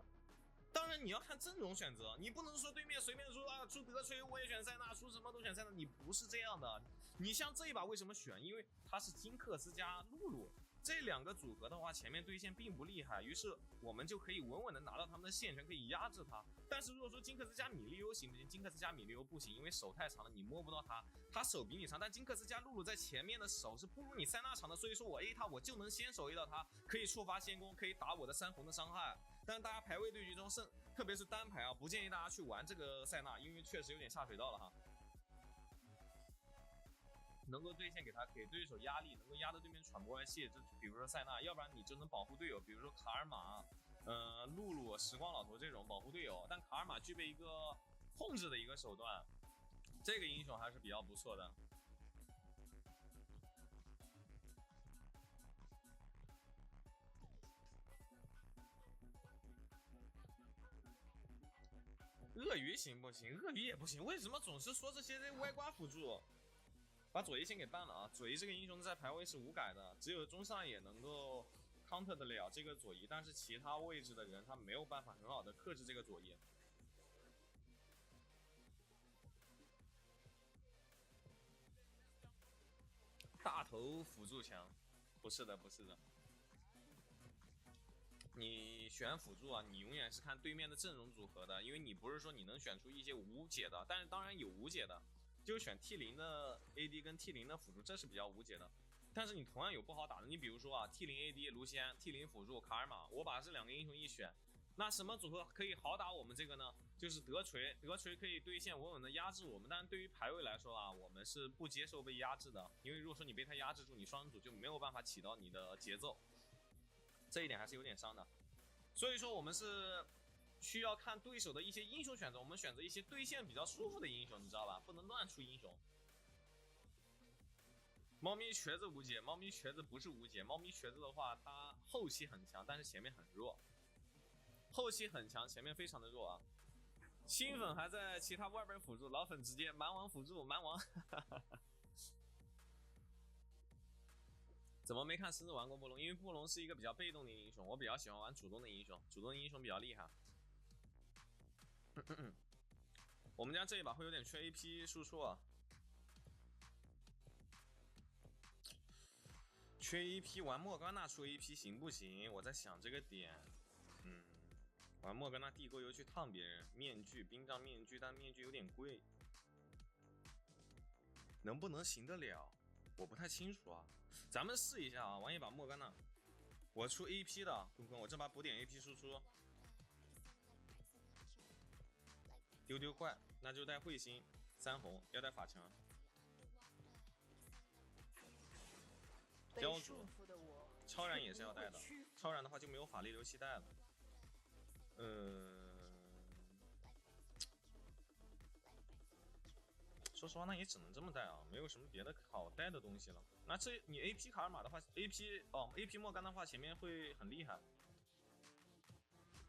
Speaker 1: 当然你要看阵容选择，你不能说对面随便说啊，出德锤我也选塞纳，出什么都选塞纳，你不是这样的。你像这一把为什么选？因为它是金克斯加露露这两个组合的话，前面对线并不厉害，于是我们就可以稳稳的拿到他们的线权，可以压制他。但是如果说金克斯加米利欧行不行？金克斯加米利欧不行，因为手太长了，你摸不到他，他手比你长。但金克斯加露露在前面的手是不如你塞纳长的，所以说我 A 他我就能先手 A 到他，可以触发先攻，可以打我的3红的伤害。但是大家排位对局中特别是单排啊，不建议大家去玩这个塞纳，因为确实有点下水道了哈。能够对线给对手压力，能够压得对面喘不过来气，就比如说塞纳，要不然你就能保护队友，比如说卡尔玛、露露、时光老头这种保护队友。但卡尔玛具备一个控制的一个手段，这个英雄还是比较不错的。鳄鱼行不行？鳄鱼也不行，为什么总是说这些歪瓜辅助？把左一先给办了啊！左一这个英雄在排位是无改的，只有中上野能够 counter 得了这个左一，但是其他位置的人他没有办法很好的克制这个左一。大头辅助强，不是的，不是的。你选辅助啊，你永远是看对面的阵容组合的，因为你不是说你能选出一些无解的，但是当然有无解的。就是选 T0 的 AD 跟 T0 的辅助，这是比较无解的。但是你同样有不好打的，你比如说啊 ，T0 AD 卢锡安 ，T0 辅助卡尔玛，我把这2个英雄一选，那什么组合可以好打我们这个呢？就是德锤，德锤可以对线稳稳的压制我们。但是对于排位来说啊，我们是不接受被压制的，因为如果说你被他压制住，你双人组就没有办法起到你的节奏，这一点还是有点伤的。所以说我们是。需要看对手的一些英雄选择，我们选择一些对线比较舒服的英雄，你知道吧？不能乱出英雄。猫咪瘸子无解，猫咪瘸子不是无解，猫咪瘸子的话，它后期很强，但是前面很弱。后期很强，前面非常的弱啊。新粉还在其他外边辅助，老粉直接蛮王辅助，蛮王。怎么没看狮子玩过布隆？因为布隆是一个比较被动的英雄，我比较喜欢玩主动的英雄，主动的英雄比较厉害。我们家这一把会有点缺 AP 输出啊，缺 AP 玩莫甘娜出 AP 行不行？我在想这个点。玩莫甘娜地沟油去烫别人，面具冰杖面具，但面具有点贵，能不能行得了？我不太清楚啊，咱们试一下啊，玩一把莫甘娜，我出 AP 的，坤坤，我这把补点 AP 输出。丢丢怪，那就带彗星3红，要带法强。胶主，超然也是要带的，超然的话就没有法力流期带了。说实话，那也只能这么带啊，没有什么别的好带的东西了。那这你 AP 卡尔玛的话 ，AP 莫甘的话，前面会很厉害。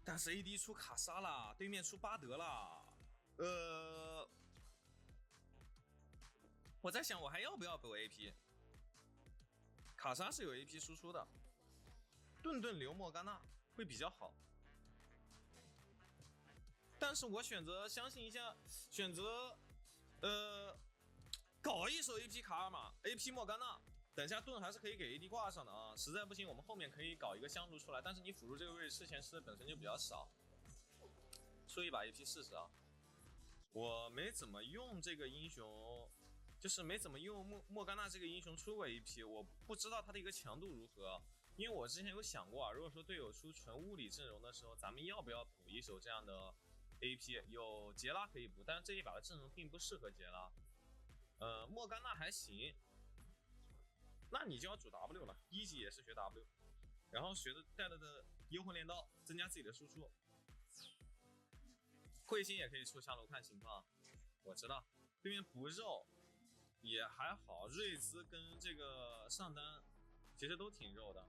Speaker 1: 但是 AD 出卡莎啦，对面出巴德啦。我在想我还要不要补 AP？ 卡莎是有 AP 输出的，顿顿留莫甘娜会比较好。但是我选择相信一下，选择搞一手 AP 卡尔玛 ，AP 莫甘娜。等一下盾还是可以给 AD 挂上的啊，实在不行我们后面可以搞一个香炉出来，但是你辅助这个位置吃前吃的本身就比较少，出一把 AP 试试啊。我没怎么用这个英雄，就是没怎么用莫甘娜这个英雄出过 AP， 我不知道它的一个强度如何。因为我之前有想过啊，如果说队友出纯物理阵容的时候，咱们要不要补一手这样的 AP？ 有杰拉可以补，但是这一把的阵容并不适合杰拉。莫甘娜还行，那你就要主 W 了，一级也是学 W， 然后学的带了的幽魂镰刀，增加自己的输出。彗星也可以出香炉，看情况。我知道对面不肉也还好，瑞兹跟这个上单其实都挺肉的，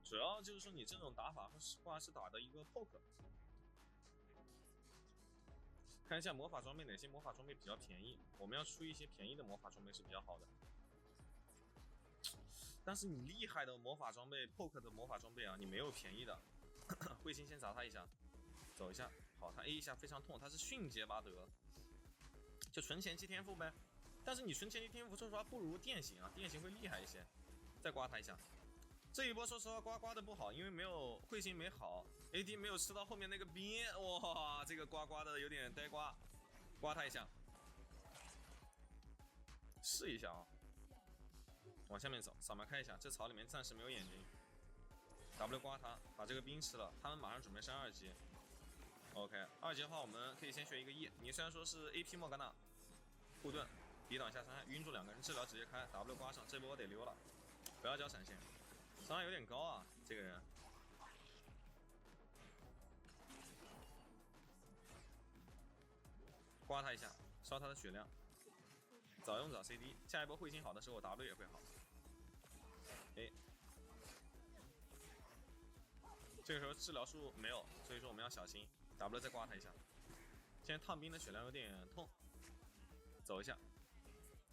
Speaker 1: 主要就是说你这种打法话是打的一个 poke。看一下魔法装备，哪些魔法装备比较便宜，我们要出一些便宜的魔法装备是比较好的。但是你厉害的魔法装备 poke 的魔法装备啊，你没有便宜的。彗星先砸他一下，走一下，好，他 A 一下非常痛，他是迅捷巴德，就纯前期天赋呗。但是你纯前期天赋说实话不如电刑啊，电刑会厉害一些。再刮他一下，这一波说实话刮的不好，因为没有彗星没好 ，AD 没有吃到后面那个兵，哇，这个刮的有点呆瓜，刮他一下，试一下啊，往下面走，扫描开一下，这草里面暂时没有眼睛 ，W 刮他，把这个兵吃了，他们马上准备上2级 ，OK， 2级的话我们可以先学一个 E， 你虽然说是 AP 莫甘娜，护盾，抵挡下伤害，晕住2个人，治疗直接开 ，W 刮上，这波我得溜了，不要交闪现。伤害有点高啊，这个人。刮他一下，烧他的血量。早用早 CD， 下一波彗星好的时候 W 也会好。哎，这个时候治疗术没有，所以说我们要小心。W 再刮他一下。现在烫兵的血量有点痛，走一下。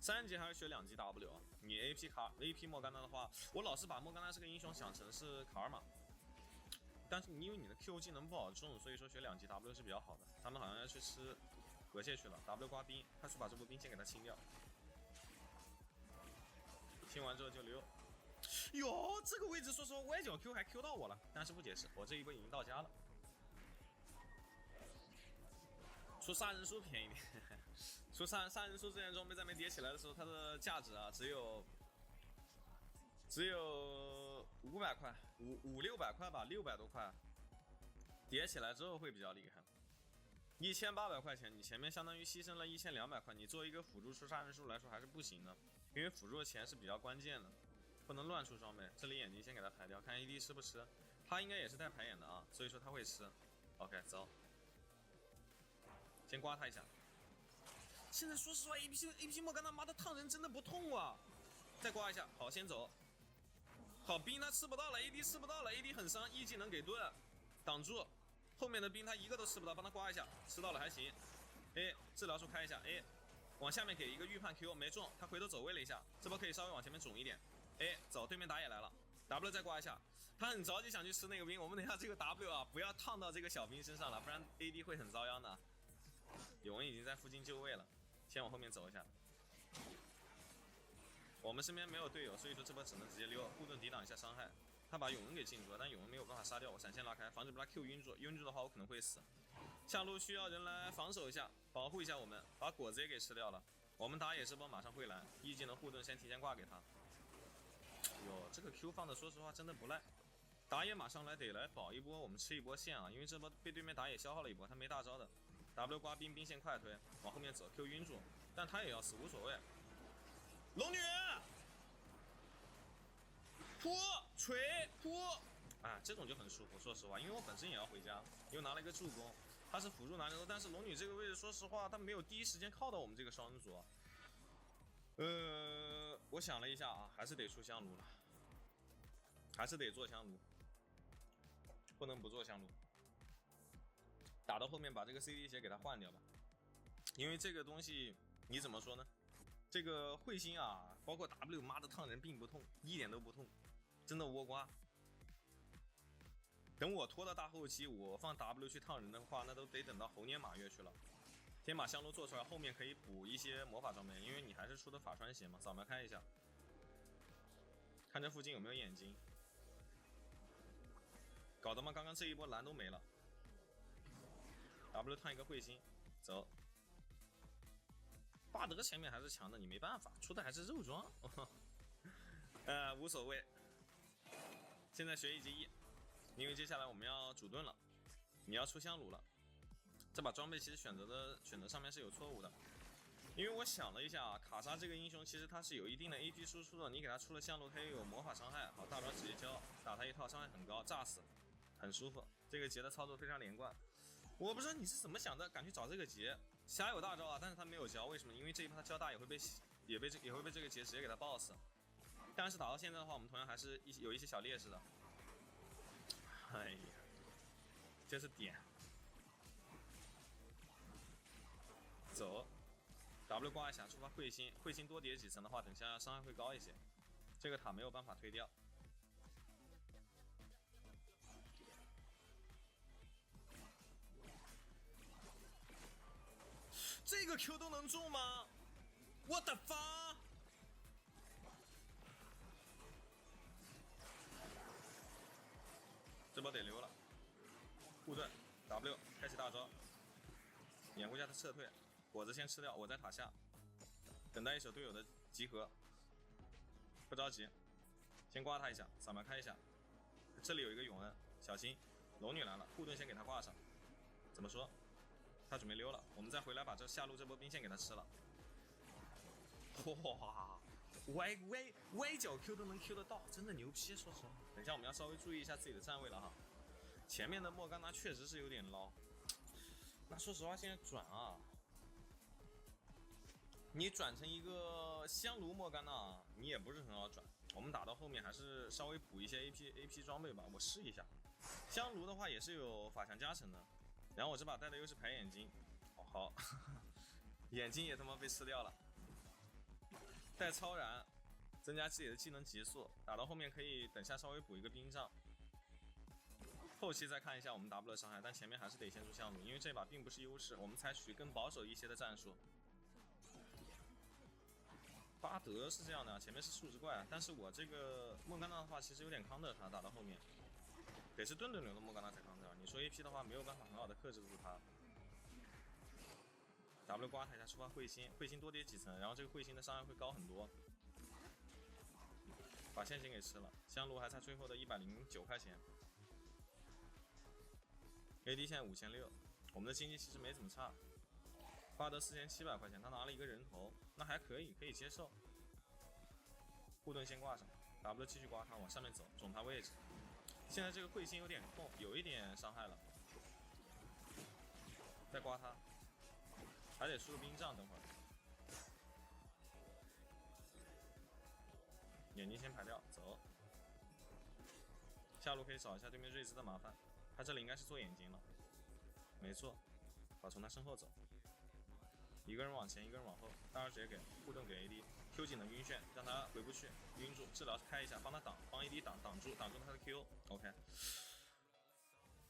Speaker 1: 3级还是学2级 W 啊？你 AP 莫甘娜的话，我老是把莫甘娜这个英雄想成是卡尔玛，但是因为你的 Q 技能不好中，所以说学2级 W 是比较好的。他们好像要去吃河蟹去了 ，W 刮兵，快速把这波兵先给他清掉。清完之后就溜。哟，这个位置说实话歪角 Q 还 Q 到我了，但是不解释，我这一波已经到家了。出杀人书便宜点，出杀人书这件装备在没叠起来的时候，它的价值啊只有500块，500-600块吧，600多块。叠起来之后会比较厉害。1800块钱，你前面相当于牺牲了1200块，你作为一个辅助出杀人书来说还是不行的，因为辅助的钱是比较关键的，不能乱出装备。这里眼睛先给他排掉，看 AD 吃不吃，他应该也是带排眼的啊，所以说他会吃。OK， 走。先刮他一下。现在说实话 ，AP 莫甘娜妈的烫人真的不痛啊！再刮一下，好，先走。好，兵他吃不到了 ，AD 吃不到了 ，AD 很伤，1技能给盾，挡住。后面的兵他一个都吃不到，帮他刮一下，吃到了还行。哎，治疗术开一下，哎，往下面给一个预判 Q 没中，他回头走位了一下，这波可以稍微往前面肿一点。哎，走，对面打野来了 ，W 再刮一下，他很着急想去吃那个兵，我们等一下这个 W 啊，不要烫到这个小兵身上了，不然 AD 会很遭殃的。永恩已经在附近就位了，先往后面走一下。我们身边没有队友，所以说这波只能直接溜，护盾抵挡一下伤害。他把永恩给禁住了，但永恩没有办法杀掉我，闪现拉开，防止被他 Q 晕住。晕住的话，我可能会死。下路需要人来防守一下，保护一下我们，把果子也给吃掉了。我们打野这波马上会来，一技能护盾先提前挂给他。哟，这个 Q 放的说实话真的不赖。打野马上来得来保一波，我们吃一波线啊，因为这波被对面打野消耗了一波，他没大招的。W 刮兵，兵线快推，往后面走 ，Q 晕住，但他也要死，无所谓。龙女，扑锤扑，啊，这种就很舒服。说实话，因为我本身也要回家，又拿了一个助攻，他是辅助拿着，但是龙女这个位置，说实话，他没有第一时间靠到我们这个双人组。我想了一下啊，还是得出香炉了，还是得做香炉，不能不做香炉。打到后面把这个 CD 鞋给它换掉吧，因为这个东西你怎么说呢？这个彗星啊，包括 W， 妈的烫人并不痛，一点都不痛，真的倭瓜。等我拖到大后期，我放 W 去烫人的话，那都得等到猴年马月去了。先把香炉做出来，后面可以补一些魔法装备，因为你还是出的法穿鞋嘛。扫描开一下，看这附近有没有眼睛。搞得嘛，刚刚这一波蓝都没了。W 烫一个彗星，走。巴德前面还是强的，你没办法，出的还是肉装。无所谓。现在学一级1，因为接下来我们要主盾了，你要出香炉了。这把装备其实选择上面是有错误的，因为我想了一下啊，卡莎这个英雄其实他是有一定的 AP 输出的，你给他出了香炉，他也有魔法伤害，好，大招直接交，打他一套伤害很高，炸死，很舒服。这个节的操作非常连贯。我不知道你是怎么想的，敢去找这个节，瞎有大招啊，但是他没有交，为什么？因为这一波他交大也会被这个节直接给他爆死。但是打到现在的话，我们同样还是有一些小劣势的。哎呀，这是点。走 ，W 挂一下，触发彗星，彗星多叠几层的话，等下伤害会高一些。这个塔没有办法推掉。这个 Q 都能中吗？我的发！这波得溜了，护盾 W 开启大招，掩护一下他撤退。果子先吃掉，我在塔下，等待一手队友的集合。不着急，先刮他一下，扫描开一下。这里有一个永恩，小心，龙女来了，护盾先给他挂上。怎么说？他准备溜了，我们再回来把这下路这波兵线给他吃了。哇，歪角 Q 都能 Q 得到，真的牛批！说实话，等一下我们要稍微注意一下自己的站位了哈。前面的莫甘娜确实是有点捞。那说实话，现在转啊，你转成一个香炉莫甘娜，你也不是很好转。我们打到后面还是稍微补一些 AP 装备吧，我试一下。香炉的话也是有法强加成的。然后我这把带的又是排眼睛，哦好，眼睛也他妈被吃掉了。带超燃，增加自己的技能极速，打到后面可以等下稍微补一个冰杖。后期再看一下我们 W 的伤害，但前面还是得先出香炉，因为这把并不是优势，我们采取更保守一些的战术。巴德是这样的，前面是数值怪，但是我这个莫甘娜的话其实有点 counter 他，打到后面。得是顿顿流的莫甘娜才扛掉，你说 AP 的话没有办法很好的克制住他。W 刮他一下，触发彗星，彗星多叠几层，然后这个彗星的伤害会高很多。把线型给吃了，香炉还差最后的109块钱。AD 现在5600，我们的经济其实没怎么差。巴德4700块钱，他拿了一个人头，那还可以，可以接受。护盾先挂上 ，W 继续刮他，往上面走，种他位置。现在这个彗星有点控，有一点伤害了，再刮他，还得输冰杖。等会儿，眼睛先排掉，走。下路可以找一下对面瑞兹的麻烦，他这里应该是做眼睛了，没错，好，从他身后走，一个人往前，一个人往后，大招直接给护盾给 AD。Q 技能晕眩，让他回不去，晕住，治疗开一下，帮他挡，帮 AD 挡住他的 Q。OK，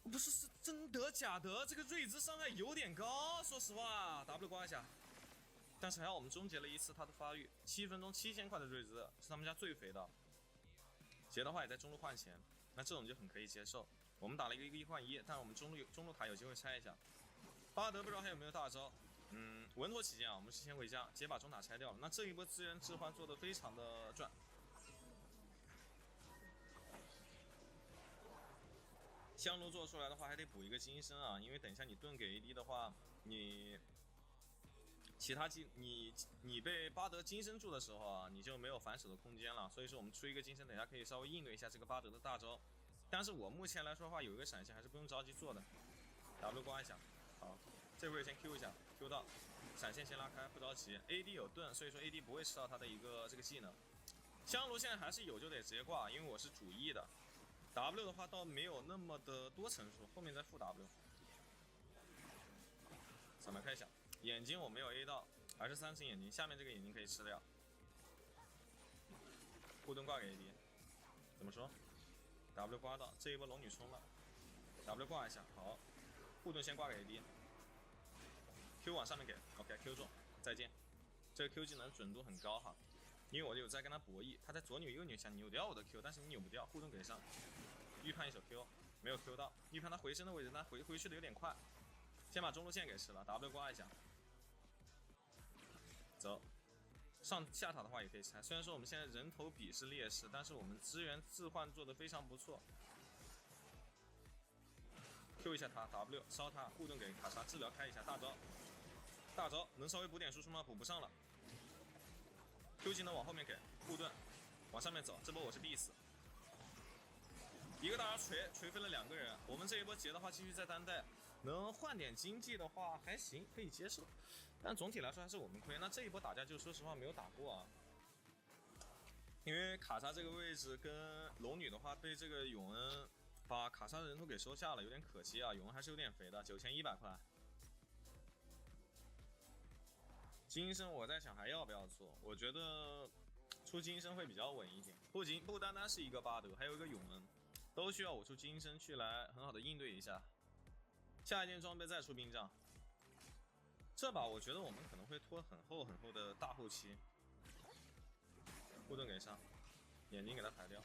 Speaker 1: 不是真的假的？这个瑞兹伤害有点高，说实话。W 刮一下，但是还好我们终结了一次他的发育。7分钟7000块的瑞兹是他们家最肥的。劫的话也在中路换钱，那这种就很可以接受。我们打了一个1换1，但是我们中路塔有机会拆一下。巴德不知道还有没有大招。稳妥起见啊，我们是先回家，直接把中塔拆掉了。那这一波资源置换做的非常的赚。香炉做出来的话，还得补一个金身啊，因为等一下你盾给 AD 的话，你其他你被巴德金身住的时候啊，你就没有反手的空间了。所以说我们出一个金身，等一下可以稍微应对一下这个巴德的大招。但是我目前来说的话，有一个闪现还是不用着急做的。W 刮一下，好，这会先 Q 一下 ，Q 到，闪现先拉开，不着急。AD 有盾，所以说 AD 不会吃到他的一个这个技能。香炉现在还是有，就得直接挂，因为我是主 E 的。W 的话倒没有那么的多层数，后面再附 W。咱们看一下，眼睛我没有 A 到，还是3层眼睛，下面这个眼睛可以吃掉。护盾挂给 AD， 怎么说 ？W 刮到，这一波龙女冲了 ，W 挂一下，好，护盾先挂给 AD，Q 往上面给 ，OK Q 中，再见。这个 Q 技能准度很高哈。因为我有在跟他博弈，他在左扭右扭想扭掉我的 Q， 但是你扭不掉，护盾给上，预判一手 Q， 没有 Q 到，预判他回身的位置，他回去的有点快，先把中路线给吃了 ，W 刮一下，走，上下塔的话也可以拆，虽然说我们现在人头比是劣势，但是我们资源置换做的非常不错 ，Q 一下他 W 烧他，护盾给卡莎治疗开一下大招能稍微补点输出吗？补不上了。Q 技能往后面给护盾，往上面走，这波我是必死。一个大招锤飞了2个人，我们这一波劫的话继续在单带，能换点经济的话还行，可以接受。但总体来说还是我们亏。那这一波打架就说实话没有打过啊，因为卡莎这个位置跟龙女的话被这个永恩把卡莎的人头给收下了，有点可惜啊。永恩还是有点肥的，9100块。金身我在想还要不要做，我觉得出金身会比较稳一点。不单单是一个巴德，还有一个永恩，都需要我出金身去来很好的应对一下。下一件装备再出兵杖，这把我觉得我们可能会拖很厚的大后期。护盾给上，眼睛给他抬掉。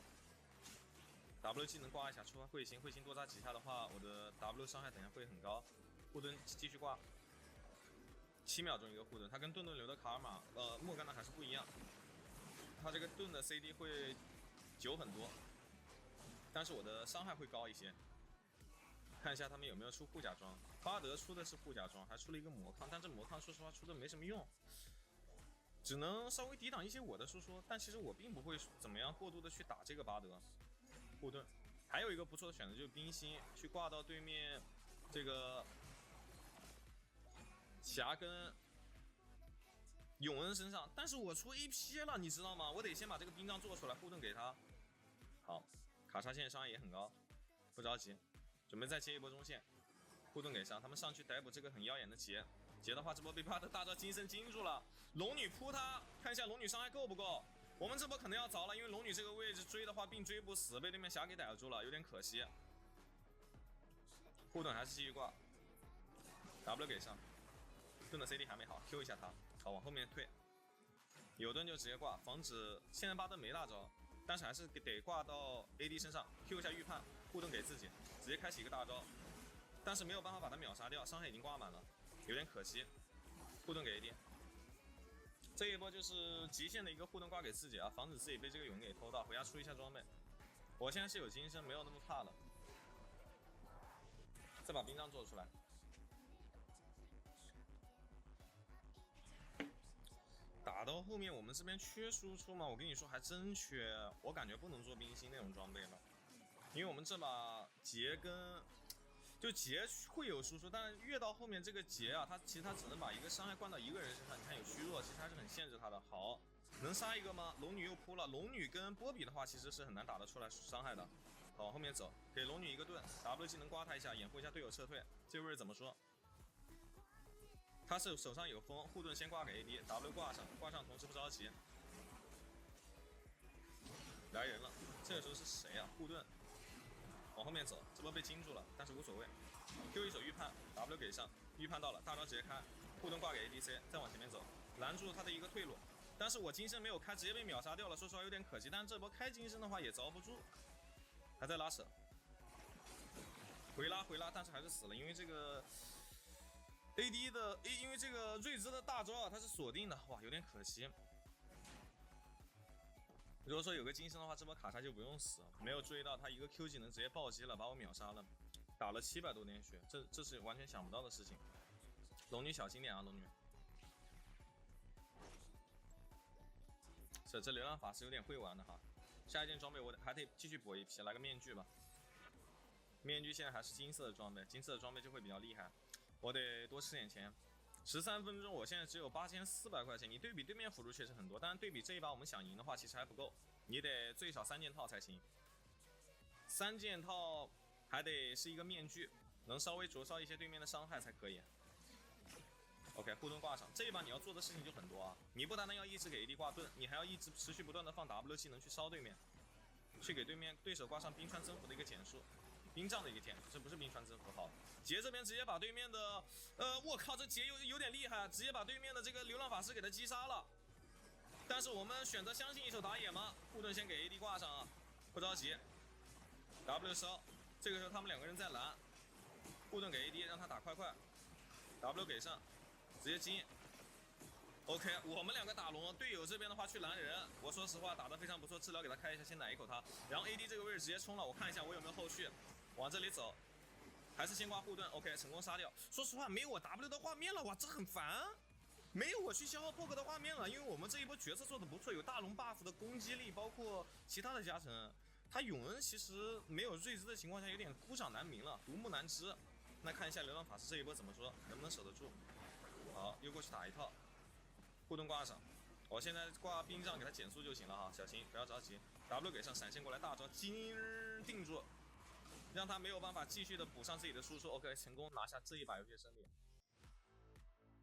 Speaker 1: W 技能挂一下，触发彗星多扎几下的话，我的 W 伤害等下会很高。护盾继续挂。7秒钟一个护盾，它跟盾流的卡尔玛莫甘娜还是不一样，它这个盾的 CD 会久很多，但是我的伤害会高一些。看一下他们有没有出护甲装，巴德出的是护甲装，还出了一个魔抗，但这魔抗说实话出的没什么用，只能稍微抵挡一些我的输出，但其实我并不会怎么样过度的去打这个巴德。护盾还有一个不错的选择就是冰心，去挂到对面这个霞跟永恩身上，但是我出 AP 了，你知道吗？我得先把这个冰杖做出来，护盾给他。好，卡莎现在伤害也很高，不着急，准备再接一波中线，护盾给上，他们上去逮捕这个很耀眼的劫的话，这波被巴德大招金身惊住了，龙女扑他，看一下龙女伤害够不够。我们这波可能要着了，因为龙女这个位置追的话并追不死，被对面霞给逮住了，有点可惜。护盾还是继续挂 ，W 给上。盾的 CD 还没好 ，Q 一下他，好往后面退，有盾就直接挂，防止现在巴德没大招，但是还是得挂到 AD 身上 ，Q 一下预判，护盾给自己，直接开启一个大招，但是没有办法把他秒杀掉，伤害已经挂满了，有点可惜，护盾给 AD， 这一波就是极限的一个护盾挂给自己啊，防止自己被这个永恩给偷到，回家出一下装备，我现在是有金身，没有那么怕了，再把冰杖做出来。打到后面我们这边缺输出嘛，我跟你说还真缺，我感觉不能做冰心那种装备了，因为我们这把劫跟就劫会有输出，但是越到后面这个劫啊，其实它只能把一个伤害灌到一个人身上，你看有虚弱，其实还是很限制他的。好，能杀一个吗？龙女又扑了，龙女跟波比的话其实是很难打得出来伤害的。好，往后面走，给龙女一个盾 ，W 技能刮他一下，掩护一下队友撤退，这位置怎么说？他是手上有风，护盾先挂给 AD，W 挂上同时不着急。来人了，这个时候是谁啊？护盾。往后面走，这波被惊住了，但是无所谓。Q 一手预判 ，W 给上，预判到了，大招直接开，护盾挂给 ADC，再往前面走，拦住他的一个退路。但是我金身没有开，直接被秒杀掉了，说实话有点可惜。但是这波开金身的话也遭不住，还在拉扯，回拉，但是还是死了，因为这个 AD 的因为这个瑞兹的大招啊，它是锁定的，哇，有点可惜。如果说有个金身的话，这波卡莎就不用死，没有注意到他一个 Q 技能直接暴击了，把我秒杀了，打了700多点血，这是完全想不到的事情。龙女小心点啊，龙女。这流浪法师有点会玩的哈。下一件装备我还得继续搏一批，来个面具吧。面具现在还是金色的装备，金色的装备就会比较厉害。我得多吃点钱。13分钟，我现在只有8400块钱。你对比对面辅助确实很多，但是对比这一把我们想赢的话，其实还不够。你得最少3件套才行。3件套还得是一个面具，能稍微灼烧一些对面的伤害才可以。OK， 护盾挂上，这一把你要做的事情就很多啊！你不单单要一直给 AD 挂盾，你还要一直持续不断的放 W 技能去烧对面，去给对手挂上冰川增幅的一个减速，冰杖的一个减速，这不是冰川增幅。好，杰这边直接把对面的，我靠，这杰有点厉害，直接把对面的这个流浪法师给他击杀了。但是我们选择相信一手打野吗？护盾先给 AD 挂上啊，不着急 ，W 烧，这个时候他们2个人在拦，护盾给 AD 让他打快 ，W 给上。直接金 ，OK， 我们2个打龙，队友这边的话去拦人，我说实话打得非常不错，治疗给他开一下，先奶一口他，然后 AD 这个位置直接冲了，我看一下我有没有后续，往这里走，还是先挂护盾 ，OK， 成功杀掉。说实话，没有我 W 的画面了，哇，这很烦，没有我去消耗 POK 的画面了，因为我们这一波角色做的不错，有大龙 buff 的攻击力，包括其他的加成。他永恩其实没有瑞兹的情况下，有点孤掌难鸣了，独木难支。那看一下流浪法师这一波怎么说，能不能守得住？好，又过去打一套，护盾挂上。我现在挂冰杖给他减速就行了哈，小心不要着急。W 给上，闪现过来大招，定住，让他没有办法继续的补上自己的输出。OK， 成功拿下这一把游戏胜利。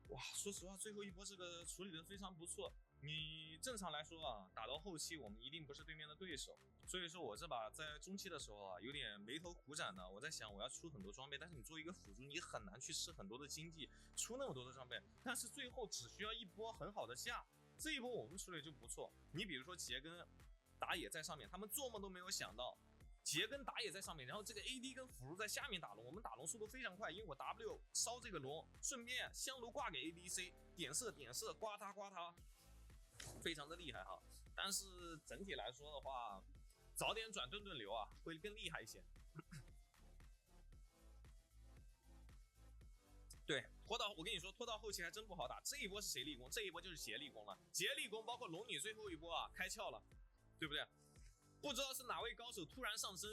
Speaker 1: 哇，说实话，最后一波这个处理的非常不错。你正常来说啊，打到后期我们一定不是对面的对手，所以说我这把在中期的时候啊，有点眉头苦展的。我在想我要出很多装备，但是你作为一个辅助，你很难去吃很多的经济，出那么多的装备。但是最后只需要一波很好的下，这一波我们处理就不错。你比如说杰跟打野在上面，他们做梦都没有想到。杰跟打野在上面，然后这个 AD 跟辅助在下面打龙，我们打龙速度非常快，因为我 W 烧这个龙，顺便香炉挂给 ADC， 点射，刮他，非常的厉害哈。但是整体来说的话，早点转盾流啊，会更厉害一些。对，我跟你说，拖到后期还真不好打。这一波是谁立功？这一波就是杰立功了。杰立功包括龙女最后一波啊，开窍了，对不对？不知道是哪位高手突然上身，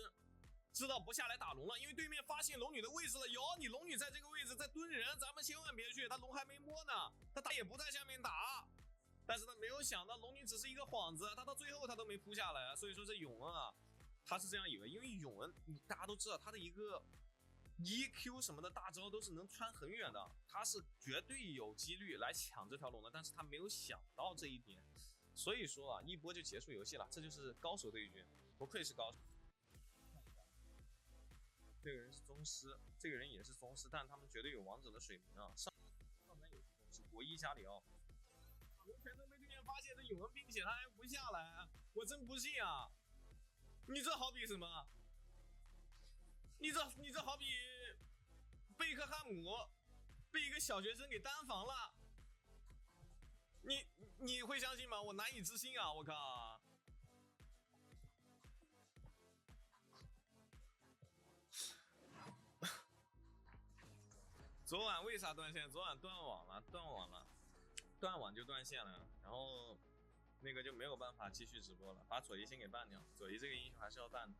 Speaker 1: 知道不下来打龙了，因为对面发现龙女的位置了。有你龙女在这个位置在蹲人，咱们千万别去，他龙还没摸呢，他打野不在下面打。但是他没有想到龙女只是一个幌子，他到最后他都没扑下来，所以说这永恩啊，他是这样以为，因为永恩大家都知道他的一个 EQ 什么的大招都是能穿很远的，他是绝对有几率来抢这条龙的，但是他没有想到这一点。所以说啊，一波就结束游戏了，这就是高手对决，不愧是高手。这个人是宗师，这个人也是宗师，但他们绝对有王者的水平啊。上单也是宗师，国一加里奥，龙全都被对面发现的永恩，并且他还不下来，我真不信啊！你这好比什么？你这好比贝克汉姆被一个小学生给单防了。你会相信吗？我难以置信啊！我靠！昨晚为啥断线？昨晚断网了，断网就断线了，然后那个就没有办法继续直播了，把左一先给办掉。左一这个英雄还是要办的。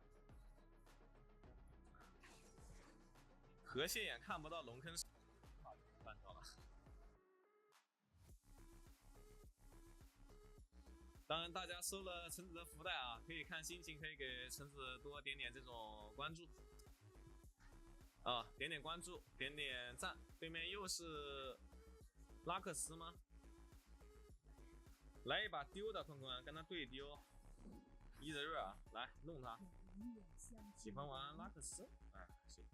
Speaker 1: 河蟹眼看不到龙坑，办掉了。当然，大家收了橙子的福袋啊，可以看心情，可以给橙子多点点这种关注啊，点点关注，点点赞。对面又是拉克斯吗？来一把丢的，坤坤跟他对丢，伊泽瑞尔来弄他。喜欢玩拉克斯，哎，行，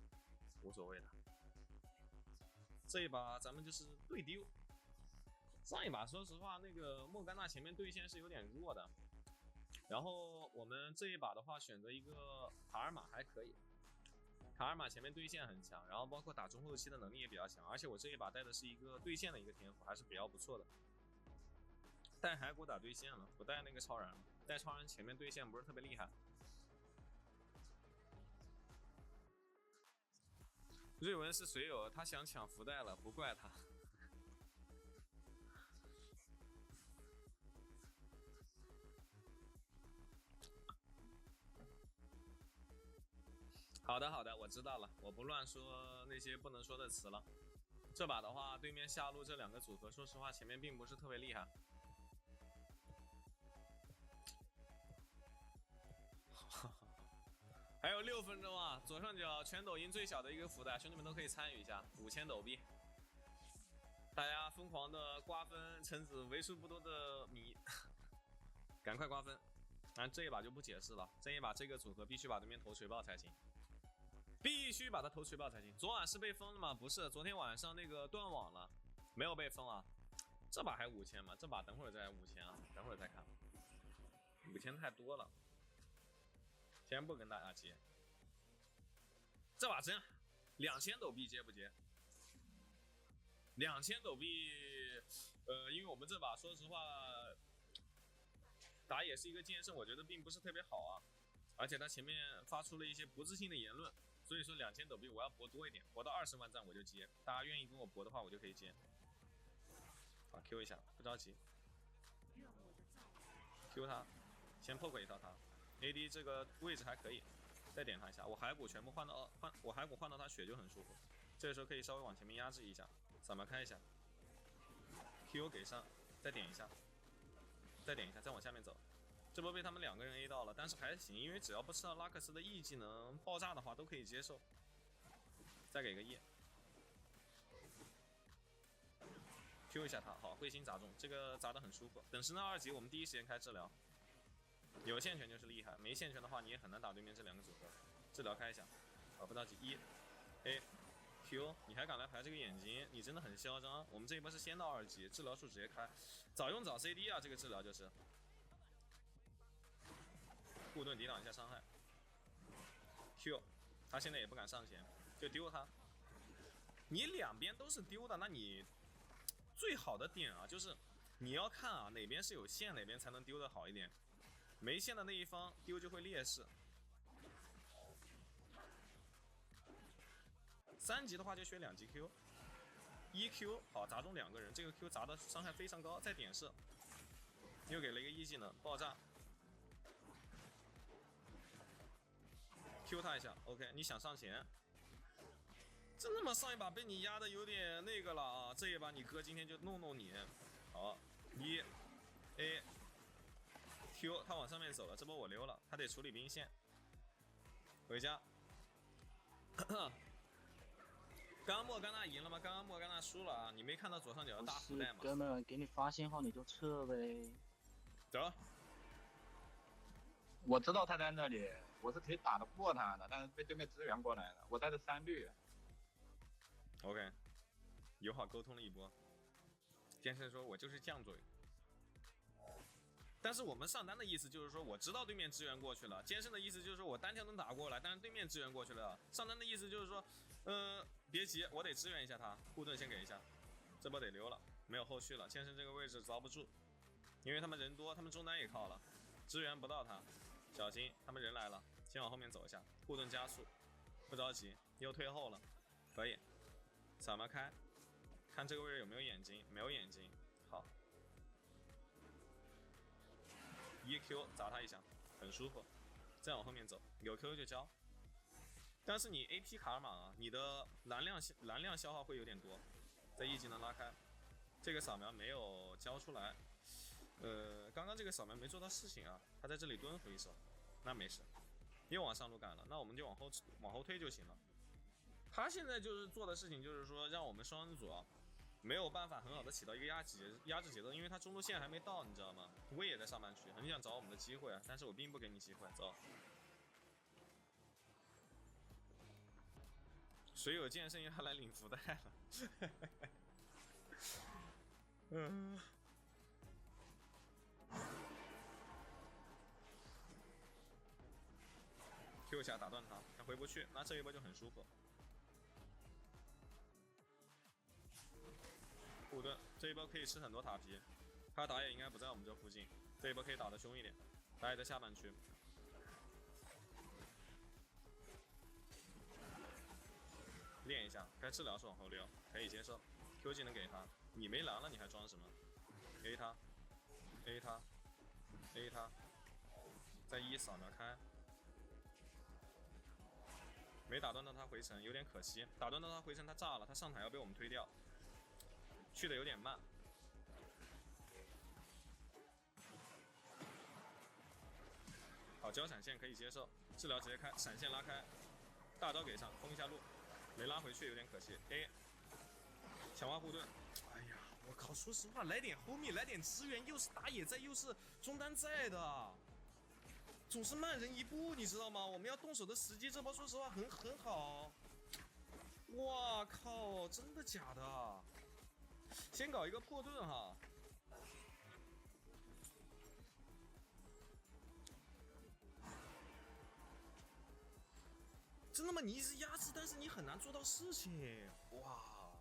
Speaker 1: 无所谓的。这一把咱们就是对丢。上一把说实话，那个莫甘娜前面对线是有点弱的，然后我们这一把的话选择一个卡尔玛还可以。卡尔玛前面对线很强，然后包括打中后期的能力也比较强，而且我这一把带的是一个对线的一个天赋，还是比较不错的。带骸骨打对线了，不带那个超人了，带超人前面对线不是特别厉害。瑞文是水友，他想抢福袋了，不怪他。好的好的，我知道了，我不乱说那些不能说的词了。这把的话，对面下路这两个组合，说实话前面并不是特别厉害。还有6分钟啊！左上角全抖音最小的一个福袋，兄弟们都可以参与一下，5000抖币。大家疯狂的瓜分橙子为数不多的米，赶快瓜分！当然这一把就不解释了，这一把这个组合必须把对面头锤爆才行，必须把他头锤爆才行。昨晚是被封了吗？不是，昨天晚上那个断网了，没有被封啊。这把还5000吗？这把等会儿再5000啊，等会儿再看。5000太多了。先不跟大家接，这把真2000抖币接不接？2000抖币，因为我们这把说实话打也是一个剑圣，我觉得并不是特别好啊，而且他前面发出了一些不自信的言论，所以说2000抖币我要博多一点，博到20万赞我就接，大家愿意跟我博的话我就可以接。啊 ，Q 一下，不着急 ，Q 他，先破溃一套他。AD 这个位置还可以，再点他一下，我骸骨全部换到我骸骨换到他血就很舒服。这个时候可以稍微往前面压制一下，扫描开一下 ，Q 给上，再点一下，再点一下，再往下面走。这波被他们2个人 A 到了，但是还行，因为只要不吃到拉克斯的 E 技能爆炸的话都可以接受。再给个 E。Q 一下他，好，彗星砸中，这个砸得很舒服。等神到2级，我们第一时间开治疗。有线权就是厉害，没线权的话你也很难打对面这2个组合。治疗开一下，好，不着急，1，A，Q， 你还敢来排这个眼睛，你真的很嚣张。我们这一波是先到2级，治疗术直接开，早用早 CD 啊，这个治疗就是。护盾抵挡一下伤害 ，Q， 他现在也不敢上前，就丢他。你两边都是丢的，那你最好的点啊，就是你要看啊哪边是有线，哪边才能丢的好一点。没线的那一方丢就会劣势。3级的话就选2级 Q，1Q 好砸中2个人，这个 Q 砸的伤害非常高，再点射，又给了一个 E 技能爆炸 ，Q 他一下 ，OK， 你想上前，真他妈上一把被你压的有点那个了啊，这一把你哥今天就弄弄你，好，1，A。Q 他往上面走了，这波我溜了，他得处理兵线，回家。刚刚莫甘娜赢了吗？刚刚莫甘娜输了啊！你没看到左上角的大福袋吗？
Speaker 2: 哥们，给你发信号你就撤呗。
Speaker 1: 走。
Speaker 3: 我知道他在那里，我是可以打得过他的，但是被对面支援过来了，我带着3绿。
Speaker 1: OK， 友好沟通了一波。剑圣说：“我就是犟嘴。”但是我们上单的意思就是说，我知道对面支援过去了。剑圣的意思就是说我单挑能打过来，但是对面支援过去了。上单的意思就是说，别急，我得支援一下他，护盾先给一下，这波得溜了，没有后续了。剑圣这个位置遭不住，因为他们人多，他们中单也靠了，支援不到他，小心他们人来了，先往后面走一下，护盾加速，不着急，又退后了，可以，扫描开，看这个位置有没有眼睛，没有眼睛，好。1Q 砸他一下，很舒服。再往后面走，有 Q 就交。但是你 AP 卡尔玛啊，你的蓝量消耗会有点多。在E技能拉开，这个扫描没有交出来。刚刚这个扫描没做到事情啊，他在这里蹲回手，那没事。又往上路赶了，那我们就往后推就行了。他现在就是做的事情就是说，让我们双人组啊。没有办法很好的起到一个压制节奏，因为他中路线还没到，你知道吗？我也在上半区，很想找我们的机会啊，但是我并不给你机会。走，水友剑圣要来领福袋了。嗯。Q 一下打断他，他回不去，那这一波就很舒服。护盾这一波可以吃很多塔皮，他打野应该不在我们这附近，这一波可以打得凶一点，打野在下半区。练一下，该治疗是往后溜，可以接受。Q 技能给他，你没蓝了你还装什么 ？A 他 ，A 他 ，A 他，再一扫描开。没打断到他回城，有点可惜。打断到他回城，他炸了，他上塔要被我们推掉，去的有点慢。好，交闪现可以接受，治疗直接开，闪现拉开，大招给上，封一下路，没拉回去有点可惜。A， 强化护盾。哎呀，我靠！说实话，来点后面来点支援，又是打野在，又是中单在的。总是慢人一步，你知道吗？我们要动手的时机，这波说实话很好。哇靠！真的假的？先搞一个破盾哈。真的吗？你一直压制，但是你很难做到事情。哇！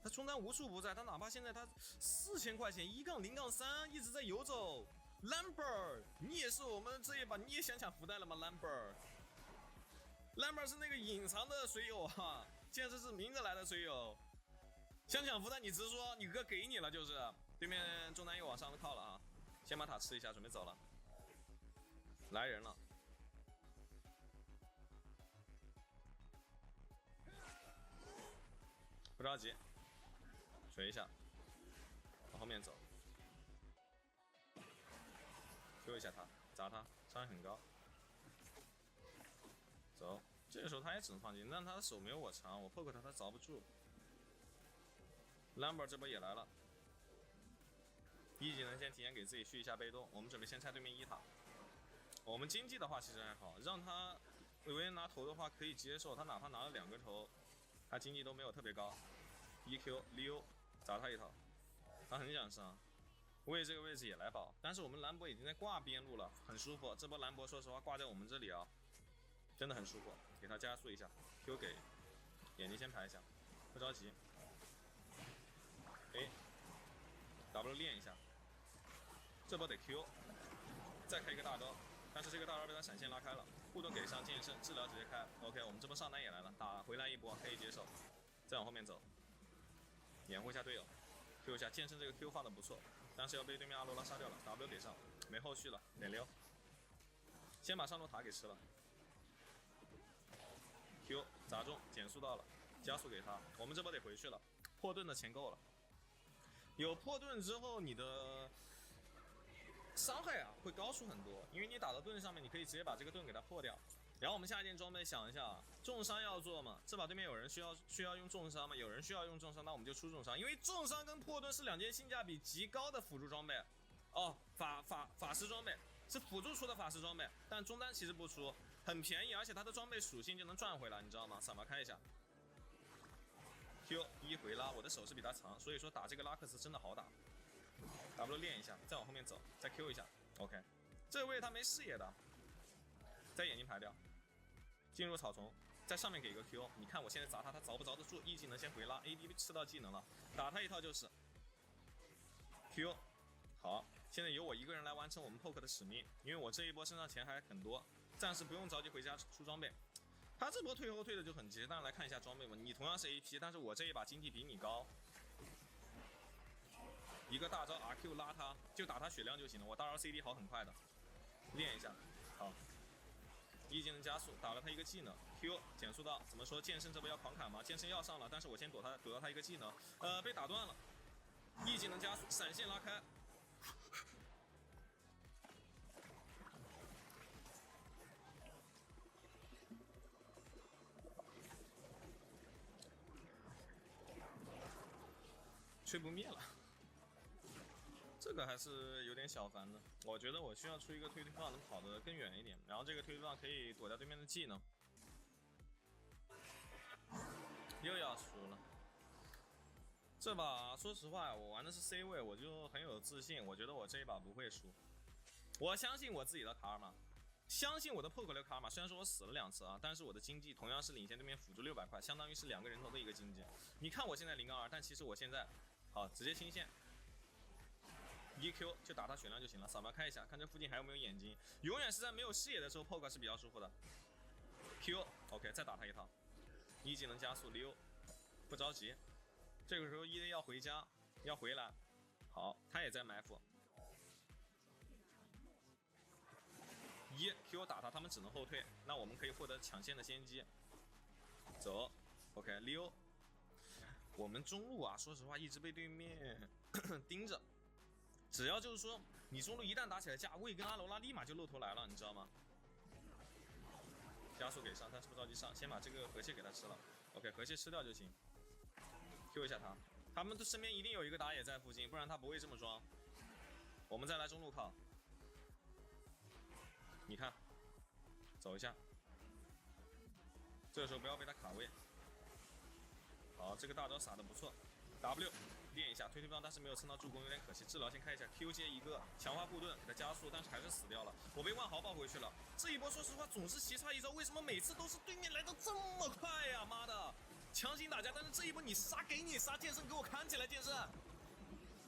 Speaker 1: 他中单无处不在，他哪怕现在他4000块钱1-0-3一直在游走。Lambert， 你也是我们这一把，你也想抢福袋了吗 ？Lambert 是那个隐藏的水友啊，现在这是明着来的水友。想抢福袋你直说，你哥给你了就是。对面中单又往上靠了啊，先把塔吃一下，准备走了。来人了。不着急，锤一下，往后面走。Q 一下他，砸他，伤害很高。走，这个时候他也只能放弃，但他的手没有我长，我 poke 他，他凿不住。Lambert 这波也来了，一技能先提前给自己续一下被动。我们准备先拆对面一塔。我们经济的话其实还好，让他韦恩拿头的话可以接受，他哪怕拿了2个头，他经济都没有特别高。EQ Leo 砸他一套，他很想伤。为这个位置也来保，但是我们兰博已经在挂边路了，很舒服。这波兰博说实话挂在我们这里啊，真的很舒服。给他加速一下 ，Q 给，眼睛先排一下，不着急。W 练一下，这波得 Q， 再开一个大招，但是这个大招被他闪现拉开了，护盾给上剑圣，治疗直接开。OK， 我们这波上单也来了，打回来一波可以接受，再往后面走，掩护一下队友 ，Q 一下剑圣这个 Q 放的不错。但是要被对面阿罗拉杀掉了 ，W 给上，没后续了，得溜。先把上路塔给吃了 ，Q 砸中，减速到了，加速给他。我们这波得回去了，破盾的钱够了。有破盾之后，你的伤害啊会高出很多，因为你打到盾上面，你可以直接把这个盾给它破掉。然后我们下一件装备想一下啊，重伤要做吗？这把对面有人需要用重伤吗？有人需要用重伤，那我们就出重伤，因为重伤跟破盾是2件性价比极高的辅助装备。哦，法师装备是辅助出的法师装备，但中单其实不出，很便宜，而且它的装备属性就能赚回来，你知道吗？扫描开一下 ，Q 一回拉，我的手是比他长，所以说打这个拉克斯真的好打。W 练一下，再往后面走，再 Q 一下 ，OK。这个位他没视野的，再眼睛排掉。进入草丛，在上面给一个 Q， 你看我现在砸他，他凿不凿得住？一技能先回拉 ，AD 吃到技能了，打他一套就是 Q。好，现在由我一个人来完成我们 poke 的使命，因为我这一波身上钱还很多，暂时不用着急回家出装备。他这波退后退的就很急，当然来看一下装备嘛，你同样是 AP， 但是我这一把经济比你高。一个大招 RQ 拉他，就打他血量就行了，我大招 CD 好很快的，练一下，好。一技能加速，打了他一个技能 ，Q 减速到，怎么说？剑圣这波要狂砍吗？剑圣要上了，但是我先躲到他一个技能，被打断了。一技能加速，闪现拉开。吹不灭了，这个还是有点小烦的。我觉得我需要出一个推放能跑得更远一点，然后这个推放可以躲掉对面的技能。这把说实话，我玩的是 C 位，我就很有自信，我觉得我这一把不会输。我相信我自己的卡尔玛，相信我的破口流卡尔玛。虽然说我死了2次啊，但是我的经济同样是领先对面辅助600块，相当于是2个人头的一个经济。你看我现在0-2，但其实我现在好直接清线。EQ 就打他血量就行了，扫描开一下，看这附近还有没有眼睛。永远是在没有视野的时候 ，poke 是比较舒服的。Q OK， 再打他一套，1技能加速溜，不着急。这个时候EA要回家，要回来，好，他也在埋伏。Q 打他，他们只能后退，那我们可以获得抢线的先机。走 ，OK 溜。我们中路啊，说实话一直被对面盯着。只要就是说，你中路一旦打起来架，魏跟阿罗拉立马就露头来了，你知道吗？加速给上，但是不着急上，先把这个河蟹给他吃了。OK， 河蟹吃掉就行。Q 一下他，他们的身边一定有一个打野在附近，不然他不会这么装。我们再来中路靠，你看，走一下，这个时候不要被他卡位。好，这个大招撒的不错 ，W。练一下推方，但是没有蹭到助攻，有点可惜。治疗先开一下 ，Q 接一个强化护盾，给他加速，但是还是死掉了。我被万豪抱回去了。这一波说实话总是棋差一招，为什么每次都是对面来的这么快呀？妈的，强行打架，但是这一波你杀给你杀，剑圣给我扛起来，剑圣。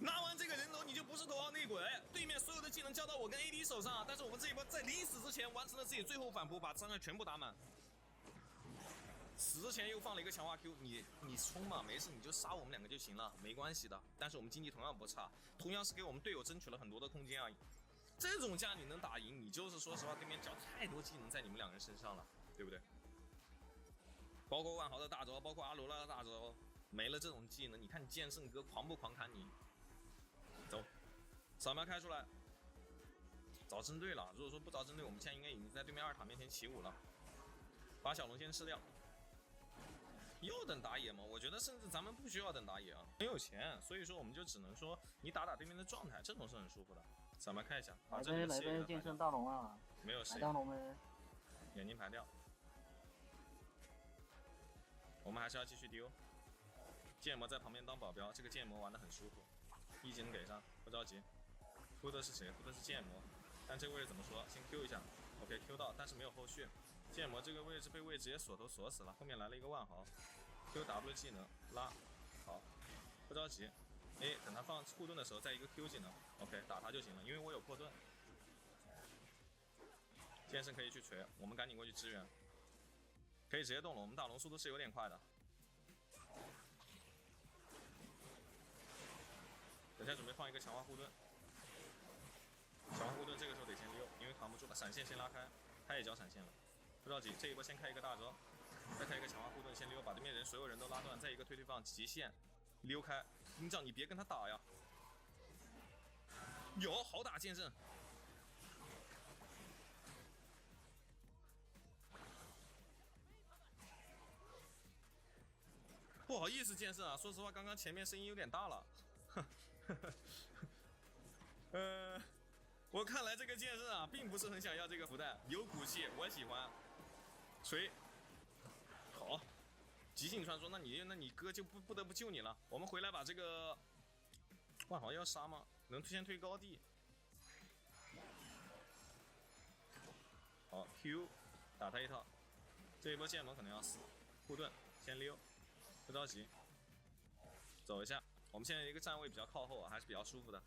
Speaker 1: 拿完这个人头你就不是头号内鬼，对面所有的技能交到我跟 AD 手上，但是我们这一波在临死之前完成了自己最后反扑，把伤害全部打满。死之前又放了一个强化 Q， 你冲嘛，没事你就杀我们2个就行了，没关系的。但是我们经济同样不差，同样是给我们队友争取了很多的空间而已。这种架你能打赢，你就是说实话，对面交太多技能在你们2人身上了，对不对？包括万豪的大招，包括阿罗拉的大招，没了这种技能，你看你剑圣哥狂不狂砍你？走，扫描开出来，找针对了。如果说不找针对，我们现在应该已经在对面2塔面前起舞了。把小龙先吃掉。要等打野吗？我觉得甚至咱们不需要等打野啊，很有钱，所以说我们就只能说你打对面的状态，这种是很舒服的。扫描看一下，
Speaker 2: 来呗来呗，剑圣大龙啊！
Speaker 1: 没有谁。
Speaker 2: 大龙呗，
Speaker 1: 眼睛排掉。我们还是要继续丢。剑魔在旁边当保镖，这个剑魔玩得很舒服，1技能给上，不着急。扑的是谁？扑的是剑魔，但这个位置怎么说？先 Q 一下 ，OK Q 到，但是没有后续。剑魔这个位置被位直接锁头锁死了，后面来了一个万豪 ，QW 技能拉，好，不着急，等他放护盾的时候再一个 Q 技能 ，OK 打他就行了，因为我有破盾。剑圣可以去锤，我们赶紧过去支援，可以直接动了，我们大龙速度是有点快的。等下准备放一个强化护盾，强化护盾这个时候得先溜，因为扛不住了，闪现先拉开，他也交闪现了。不着急，这一波先开一个大招，再开一个强化护盾，先溜，把对面人所有人都拉断，再一个推放极限，溜开。营长，你别跟他打呀！有好打剑圣，不好意思剑圣啊，说实话刚刚前面声音有点大了。我看来这个剑圣啊，并不是很想要这个福袋，有骨气，我喜欢。锤，好，极尽传说，那你哥就不得不救你了。我们回来把这个万豪要杀吗？能先推高地。好 ，Q 打他一套，这一波剑魔可能要死，护盾先溜，不着急，走一下。我们现在一个站位比较靠后啊，还是比较舒服的。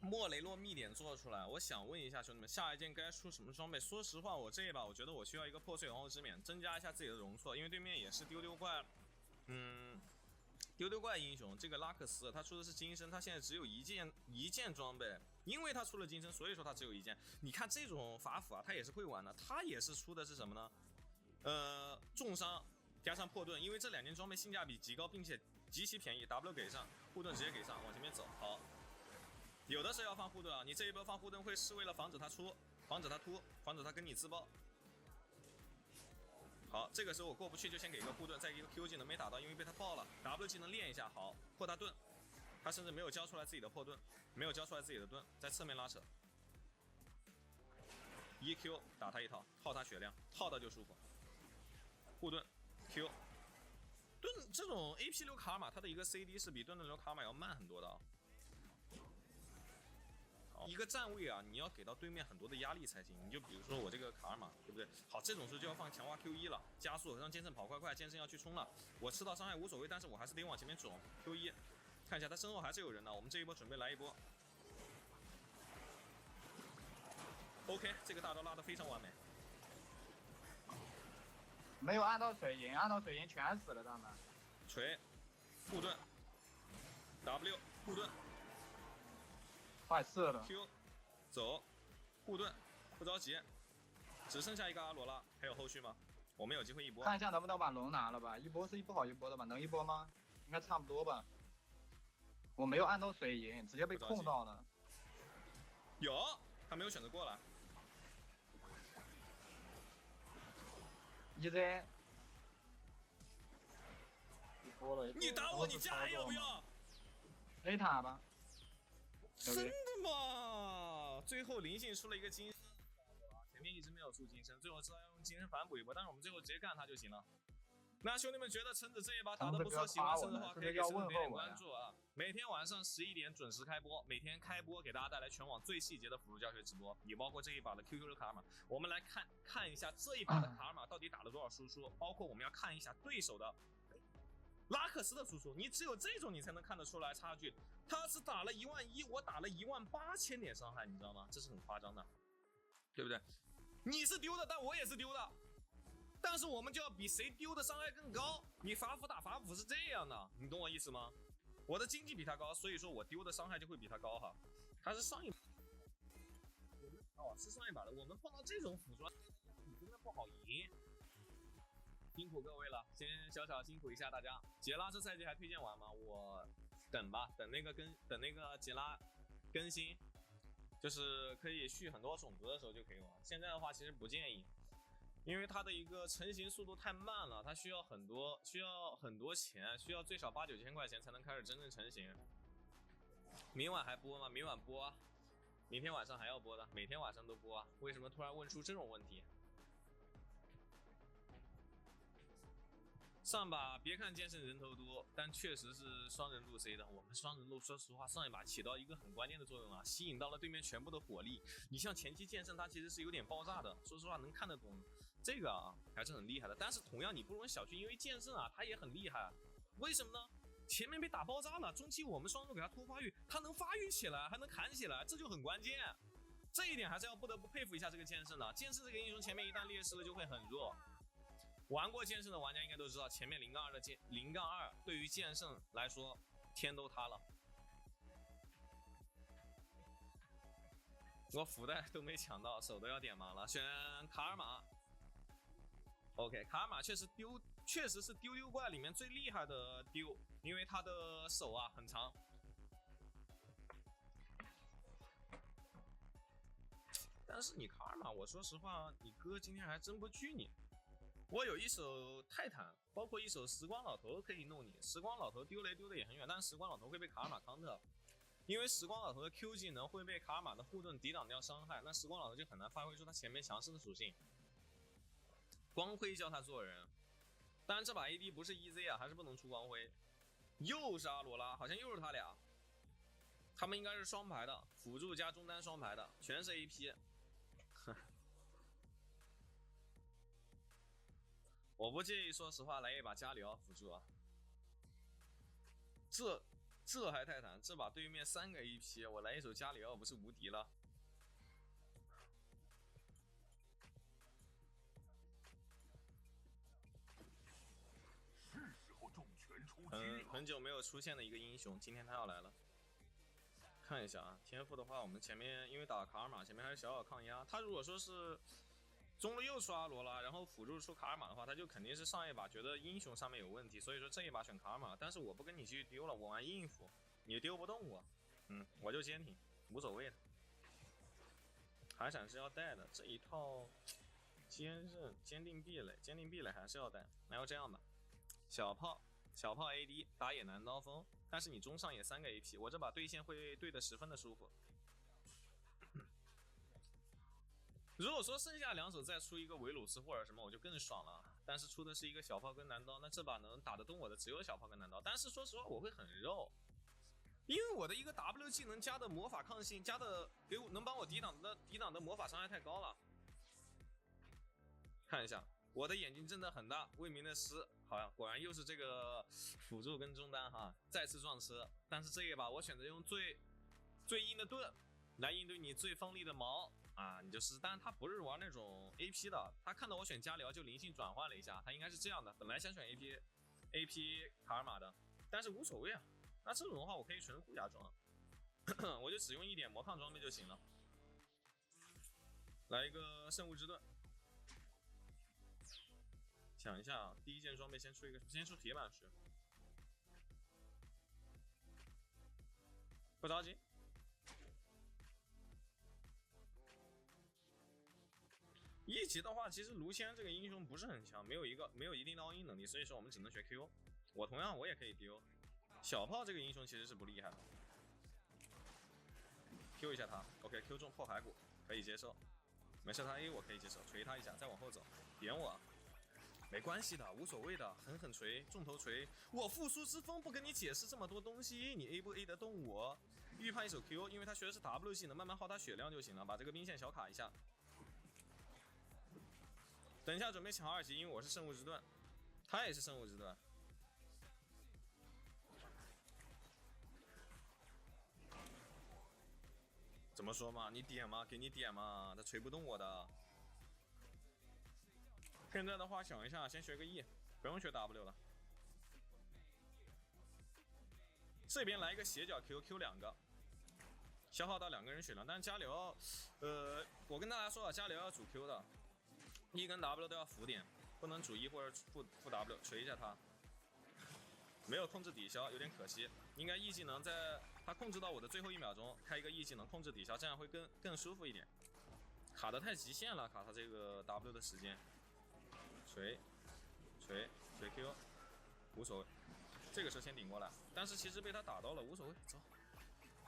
Speaker 1: 莫雷洛密点做出来，我想问一下兄弟们，下一件该出什么装备？说实话，我这一把我觉得我需要一个破碎皇后之冕，增加一下自己的容错，因为对面也是丢怪，丢怪英雄。这个拉克斯他出的是金身，他现在只有一件装备，因为他出了金身，所以说他只有1件。你看这种法辅啊，他也是会玩的，他也是出的是什么呢？重伤加上破盾，因为这2件装备性价比极高，并且极其便宜 ，W 给上，护盾直接给上，往前面走，好。有的是要放护盾啊，你这一波放护盾会是为了防止他出，防止他突，防止他跟你自爆。好，这个时候我过不去就先给一个护盾，再一个 Q 技能没打到，因为被他爆了。W 技能练一下，好，破他盾，他甚至没有交出来自己的破盾，没有交出来自己的盾，在侧面拉扯。EQ 打他一套，套他血量，套的就舒服。护盾 Q 盾这种 AP 流卡尔玛，它的一个 CD 是比盾的流卡尔玛要慢很多的。一个站位啊，你要给到对面很多的压力才行。你就比如说我这个卡尔玛，对不对？好，这种时候就要放强化 Q1 了，加速让剑圣跑快，剑圣要去冲了。我吃到伤害无所谓，但是我还是得往前面走。Q1，看一下他身后还是有人的，我们这一波准备来一波。OK， 这个大招拉得非常完美。
Speaker 3: 没有按到水银，按到水银全死了他们。
Speaker 1: 锤，护盾 ，W 护盾。
Speaker 3: 快射了
Speaker 1: Q， 走，护盾，不着急，只剩下一个阿罗拉，还有后续吗？我们有机会一波。
Speaker 3: 看一下能不能把龙拿了吧，一波是一波好一波的吧？能一波吗？应该差不多吧。我没有按到水银，直接被控到了。
Speaker 1: 有，他没有选择过来。
Speaker 3: EZ，
Speaker 2: 一波了，
Speaker 1: 你打我，你加要不要
Speaker 3: ？A 塔吧。
Speaker 1: 真的吗？最后灵性出了一个金身，前面一直没有出金身，最后是要用金身反补一波，但是我们最后直接干他就行了。那兄弟们觉得橙子这一把打得不错，喜欢橙子的话可以给橙子点点关注啊！每天晚上11点准时开播，每天开播给大家带来全网最细节的辅助教学直播，也包括这一把的 QQ 的卡尔玛。我们来看一下这一把的卡尔玛到底打了多少输出，包括我们要看一下对手的拉克斯的输出，你只有这种你才能看得出来差距。他是打了11000，我打了18000点伤害，你知道吗？这是很夸张的，对不对？你是丢的，但我也是丢的，但是我们就要比谁丢的伤害更高。你法辅打法辅是这样的，你懂我意思吗？我的经济比他高，所以说我丢的伤害就会比他高哈。他是上一把，是上一把的，我们碰到这种辅助，你真的不好赢。辛苦各位了，先小小辛苦一下大家。杰拉这赛季还推荐玩吗？我等吧，等那个杰拉更新，就是可以续很多种子的时候就可以玩。现在的话其实不建议，因为它的一个成型速度太慢了，它需要很多钱，需要最少8、9千块钱才能开始真正成型。明晚还播吗？明晚播啊，明天晚上还要播的，每天晚上都播啊。为什么突然问出这种问题？上把别看剑圣人头多，但确实是双人路 C 的。我们双人路说实话，上一把起到一个很关键的作用啊，吸引到了对面全部的火力。你像前期剑圣，他其实是有点爆炸的，说实话能看得懂这个啊，还是很厉害的。但是同样你不容小觑，因为剑圣啊，他也很厉害。为什么呢？前面被打爆炸了，中期我们双人给他拖发育，他能发育起来，还能砍起来，这就很关键。这一点还是要不得不佩服一下这个剑圣的。剑圣这个英雄前面一旦劣势了，就会很弱。玩过剑圣的玩家应该都知道，前面0-2的0-2对于剑圣来说天都塌了。我福袋都没抢到，手都要点麻了，选卡尔玛。OK， 卡尔玛确实是丢怪里面最厉害的丢，因为他的手啊很长。但是你卡尔玛，我说实话，你哥今天还真不惧你。我有一手泰坦，包括一手时光老头可以弄你。时光老头丢雷丢的也很远，但是时光老头会被卡尔玛counter，因为时光老头的 Q 技能会被卡尔玛的护盾抵挡掉伤害，那时光老头就很难发挥出他前面强势的属性。光辉教他做人，当然这把 AD 不是 EZ 啊，还是不能出光辉。又是阿罗拉，好像又是他俩，他们应该是双排的，辅助加中单双排的，全是 AP。我不介意，说实话，来一把加里奥辅助啊。这还泰坦，这把对面3个 AP， 我来一手加里奥不是无敌了。很久没有出现的一个英雄，今天他要来了。看一下啊，天赋的话，我们前面因为打卡尔玛，前面还是小小抗压。他如果说是中路又出阿罗拉，然后辅助出卡尔玛的话，他就肯定是上一把觉得英雄上面有问题，所以说这一把选卡尔玛。但是我不跟你继续丢了，我玩应付，你丢不动我，我就坚挺，无所谓的。海闪是要带的，这一套坚定壁垒还是要带。那要这样吧，小炮 AD 打野男刀锋，但是你中上野3个 AP， 我这把对线会对的十分的舒服。如果说剩下2手再出一个维鲁斯或者什么，我就更爽了。但是出的是一个小炮跟蓝刀，那这把能打得动我的只有小炮跟蓝刀。但是说实话，我会很肉，因为我的一个 W 技能加的魔法抗性加的给我能帮我抵挡的魔法伤害太高了。看一下，我的眼睛真的很大，为民的师，好像果然又是这个辅助跟中单哈，再次撞车。但是这一把我选择用最硬的盾来应对你最锋利的矛。啊，你就是，但是他不是玩那种 AP 的，他看到我选加疗就灵性转换了一下，他应该是这样的，本来想选 AP 卡尔玛的，但是无所谓啊。那这种的话，我可以纯护甲装，我就只用一点魔抗装备就行了。来一个圣物之盾，想一下啊，第一件装备先出一个，先出铁板石，不着急。1级的话，其实卢仙这个英雄不是很强，没有一定的 all in 能力，所以说我们只能学 Q。同样我也可以丢。小炮这个英雄其实是不厉害的 ，Q 一下他 ，OK，Q 中破骸骨可以接受，没事他 A 我可以接受，锤他一下再往后走，点我，没关系的，无所谓的，狠狠锤，重头锤，我复苏之风不跟你解释这么多东西，你 A 不 A 得动我？预判一手 Q， 因为他学的是 W 技能，慢慢耗他血量就行了，把这个兵线小卡一下。等一下准备抢2级，因为我是圣物之盾，他也是圣物之盾。怎么说嘛？你点嘛，给你点嘛，他锤不动我的。现在的话想一下，先学个 E， 不用学 W 了。这边来一个斜角 Q 2个，消耗到2个人血量，但是加流，我跟大家说啊，加流要主 Q 的。E 跟 W 都要浮点，不能主 E 或者负 W， 锤一下他。没有控制抵消，有点可惜。应该 E 技能在他控制到我的最后1秒钟开一个 E 技能控制抵消，这样会更舒服一点。卡得太极限了，卡他这个 W 的时间。锤 Q， 无所谓。这个时候先顶过来，但是其实被他打到了，无所谓。走，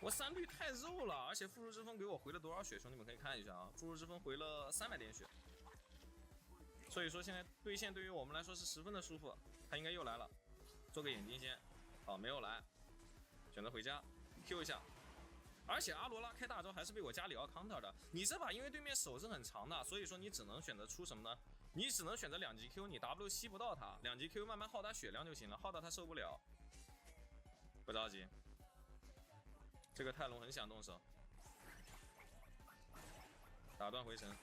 Speaker 1: 我3率太肉了，而且复数之风给我回了多少血？兄弟们可以看一下啊，复数之风回了300点血。所以说现在对线对于我们来说是十分的舒服，他应该又来了，做个眼睛先，好没有来，选择回家 Q 一下，而且阿罗拉开大招还是被我家里奥 counter 的，你这把因为对面手是很长的，所以说你只能选择出什么呢？你只能选择2级 Q， 你 W 吸不到他，2级 Q 慢慢耗他血量就行了，耗到他受不了，不着急，这个泰隆很想动手，打断回神。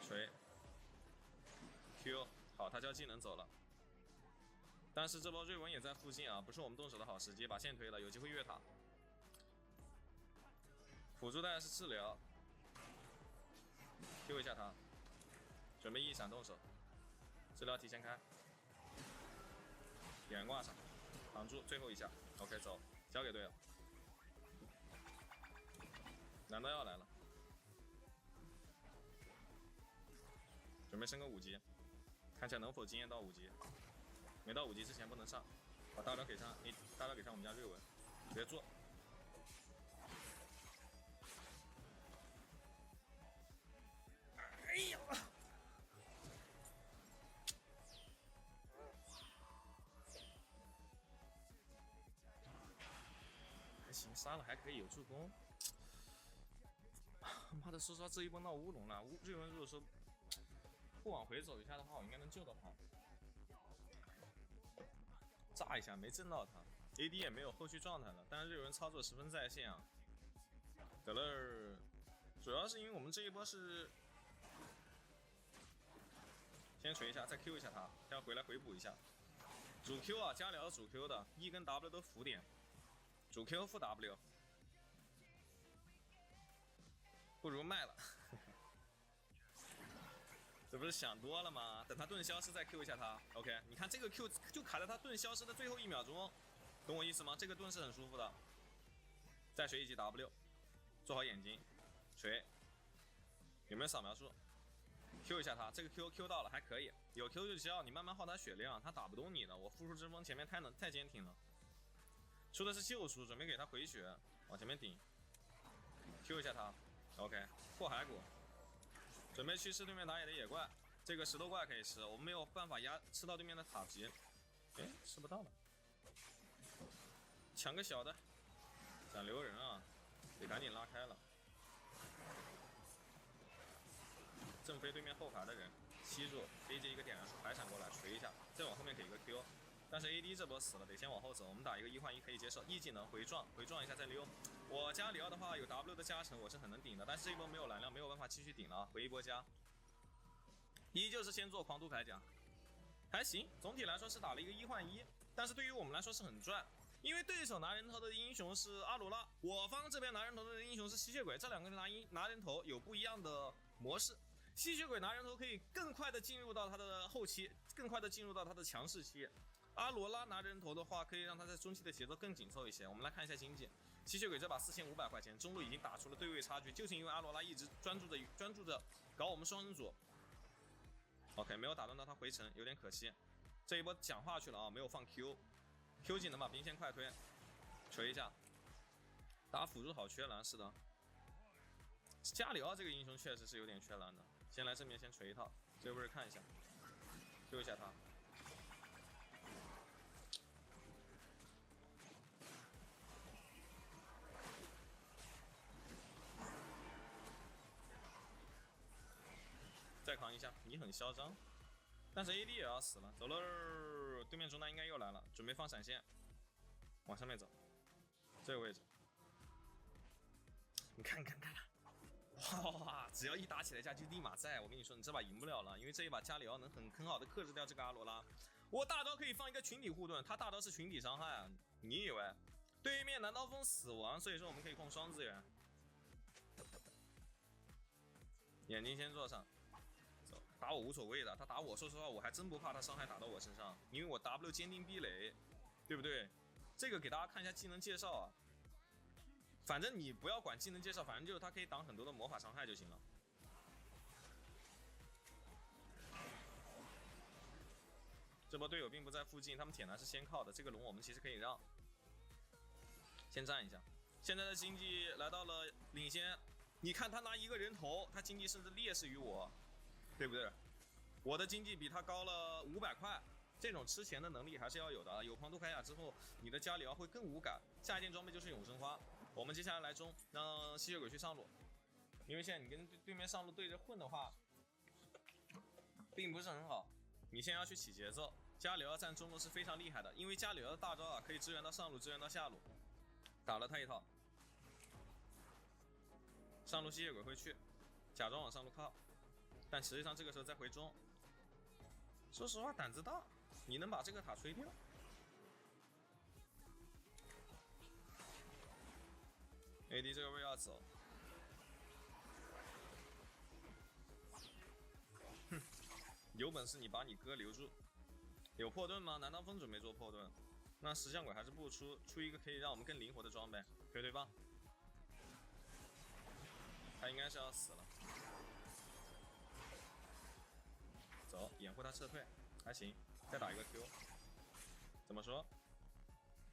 Speaker 1: 锤 Q 好，他交技能走了，但是这波瑞文也在附近啊，不是我们动手的好时机，把线推了，有机会越塔。辅助带是治疗 ，Q 一下他，准备一闪动手，治疗提前开，点挂上，挡住最后一下 ，OK 走，交给队友。蓝刀要来了。准备升个5级，看起来能否经验到5级。没到5级之前不能上，把大招给上，你大招给上我们家瑞文，直接做。哎呀！还行，杀了还可以有助攻。妈的，说实话这一波闹乌龙了，瑞文如果说不往回走一下的话，我应该能救到他。炸一下没震到他 ，AD 也没有后续状态了，但是瑞文操作十分在线啊。得了，主要是因为我们这一波是先锤一下，再 Q 一下他，他要回来回补一下。主 Q 啊，加疗主 Q 的 E 跟 W 都浮点，主 Q 负 W， 不如卖了。这不是想多了吗？等他盾消失再 Q 一下他 ，OK？ 你看这个 Q 就卡在他盾消失的最后1秒钟，懂我意思吗？这个盾是很舒服的。再学1级 W， 做好眼睛，锤，有没有扫描术 ？Q 一下他，这个 Q 到了还可以，有 Q 就消，你慢慢耗他血量，他打不动你的。我复数之风前面太坚挺了，出的是救赎，准备给他回血，往前面顶。，Q 一下他 ，OK， 破骸骨，准备去吃对面打野的野怪，这个石头怪可以吃，我们没有办法吃到对面的塔皮，哎，吃不到了，抢个小的，想留人啊，得赶紧拉开了。正飞对面后排的人，吸住 AJ 一个点燃术排闪过来锤一下，再往后面给一个 Q。但是 AD 这波死了，得先往后走。我们打一个1换1可以接受，E 技能回撞一下再溜。我加里奥的话有 W 的加成，我是很能顶的，但是这一波没有蓝量，没有办法继续顶了啊，回一波加。依旧是先做狂毒铠甲，还行，总体来说是打了一个1换1，但是对于我们来说是很赚。因为对手拿人头的英雄是阿罗拉，我方这边拿人头的英雄是吸血鬼，这两个人拿人头有不一样的模式。吸血鬼拿人头可以更快的进入到他的后期，更快的进入到他的强势期。阿罗拉拿人头的话，可以让他在中期的节奏更紧凑一些。我们来看一下经济，吸血鬼这把4500块钱，中路已经打出了对位差距，就是因为阿罗拉一直专注着搞我们双人组。OK， 没有打断到他回城，有点可惜。这一波讲话去了啊，没有放 Q 技能把兵线快推，锤一下。打辅助好缺蓝，是的。加里奥这个英雄确实是有点缺蓝的，先来正面先锤一套，这波看一下 ，Q 一下他。再扛一下，你很嚣张，但是 AD 也要死了，走喽！对面中单应该又来了，准备放闪现，往上面走，这个位置，你看，哇！只要一打起来架就立马在，我跟你说，你这把赢不了了，因为这一把加里奥能很好的克制掉这个阿罗拉。我大招可以放一个群体护盾，他大招是群体伤害啊，你以为？对面南刀锋死亡，所以说我们可以控双资源。眼睛先做上。打我无所谓的，他打我，说实话我还真不怕他伤害打到我身上，因为我 W 坚定壁垒，对不对？这个给大家看一下技能介绍啊，反正你不要管技能介绍，反正就是他可以挡很多的魔法伤害就行了。这波队友并不在附近，他们铁男是先靠的，这个龙我们其实可以让，先站一下。现在的经济来到了领先，你看他拿一个人头，他经济甚至劣势于我。对不对？我的经济比他高了500块，这种吃钱的能力还是要有的。有狂毒铠甲之后，你的加里奥会更无感。下一件装备就是永生花。我们接下来来中，让吸血鬼去上路，因为现在你跟对面上路对着混的话，并不是很好。你现在要去起节奏。加里奥站中路是非常厉害的，因为加里奥的大招啊可以支援到上路，支援到下路，打了他一套。上路吸血鬼会去，假装往上路靠。但实际上这个时候再回中，说实话胆子大，你能把这个塔吹掉。AD 这个位要走，哼，有本事你把你哥留住。有破盾吗？南刀锋准备做破盾，那石像鬼还是不出一个可以让我们更灵活的装备，推推棒。他应该是要死了。走，掩护他撤退，还行。再打一个 Q， 怎么说？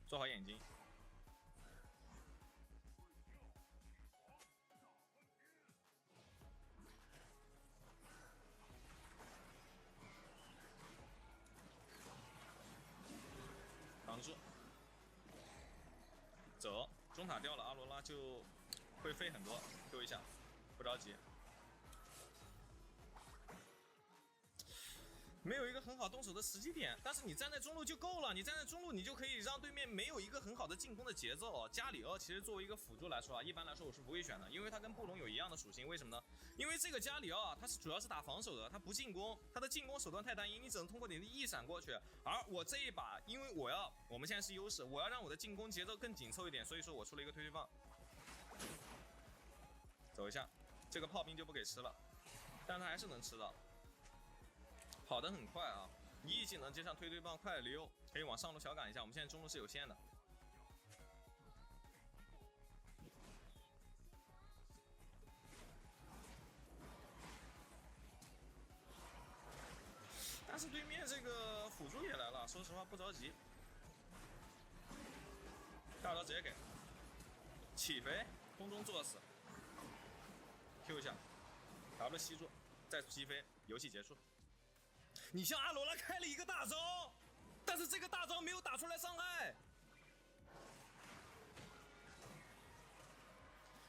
Speaker 1: 做好眼睛。挡住。走，中塔掉了，阿罗拉就会费很多。Q 一下，不着急。没有一个很好动手的时机点，但是你站在中路就够了。你站在中路，你就可以让对面没有一个很好的进攻的节奏。加里奥其实作为一个辅助来说啊，一般来说我是不会选的，因为他跟布隆有一样的属性。为什么呢？因为这个加里奥啊，他是主要是打防守的，他不进攻，他的进攻手段太单一，你只能通过你的E闪过去。而我这一把，因为我们现在是优势，我要让我的进攻节奏更紧凑一点，所以说我出了一个推推棒，走一下，这个炮兵就不给吃了，但他还是能吃到。跑得很快啊！E技能接上推推棒，快溜，可以往上路小赶一下。我们现在中路是有限的。但是对面这个辅助也来了，说实话不着急。大招直接给，起飞，空中作死。，Q 一下 ，W 吸住，再击飞，游戏结束。你向阿罗拉开了一个大招，但是这个大招没有打出来伤害，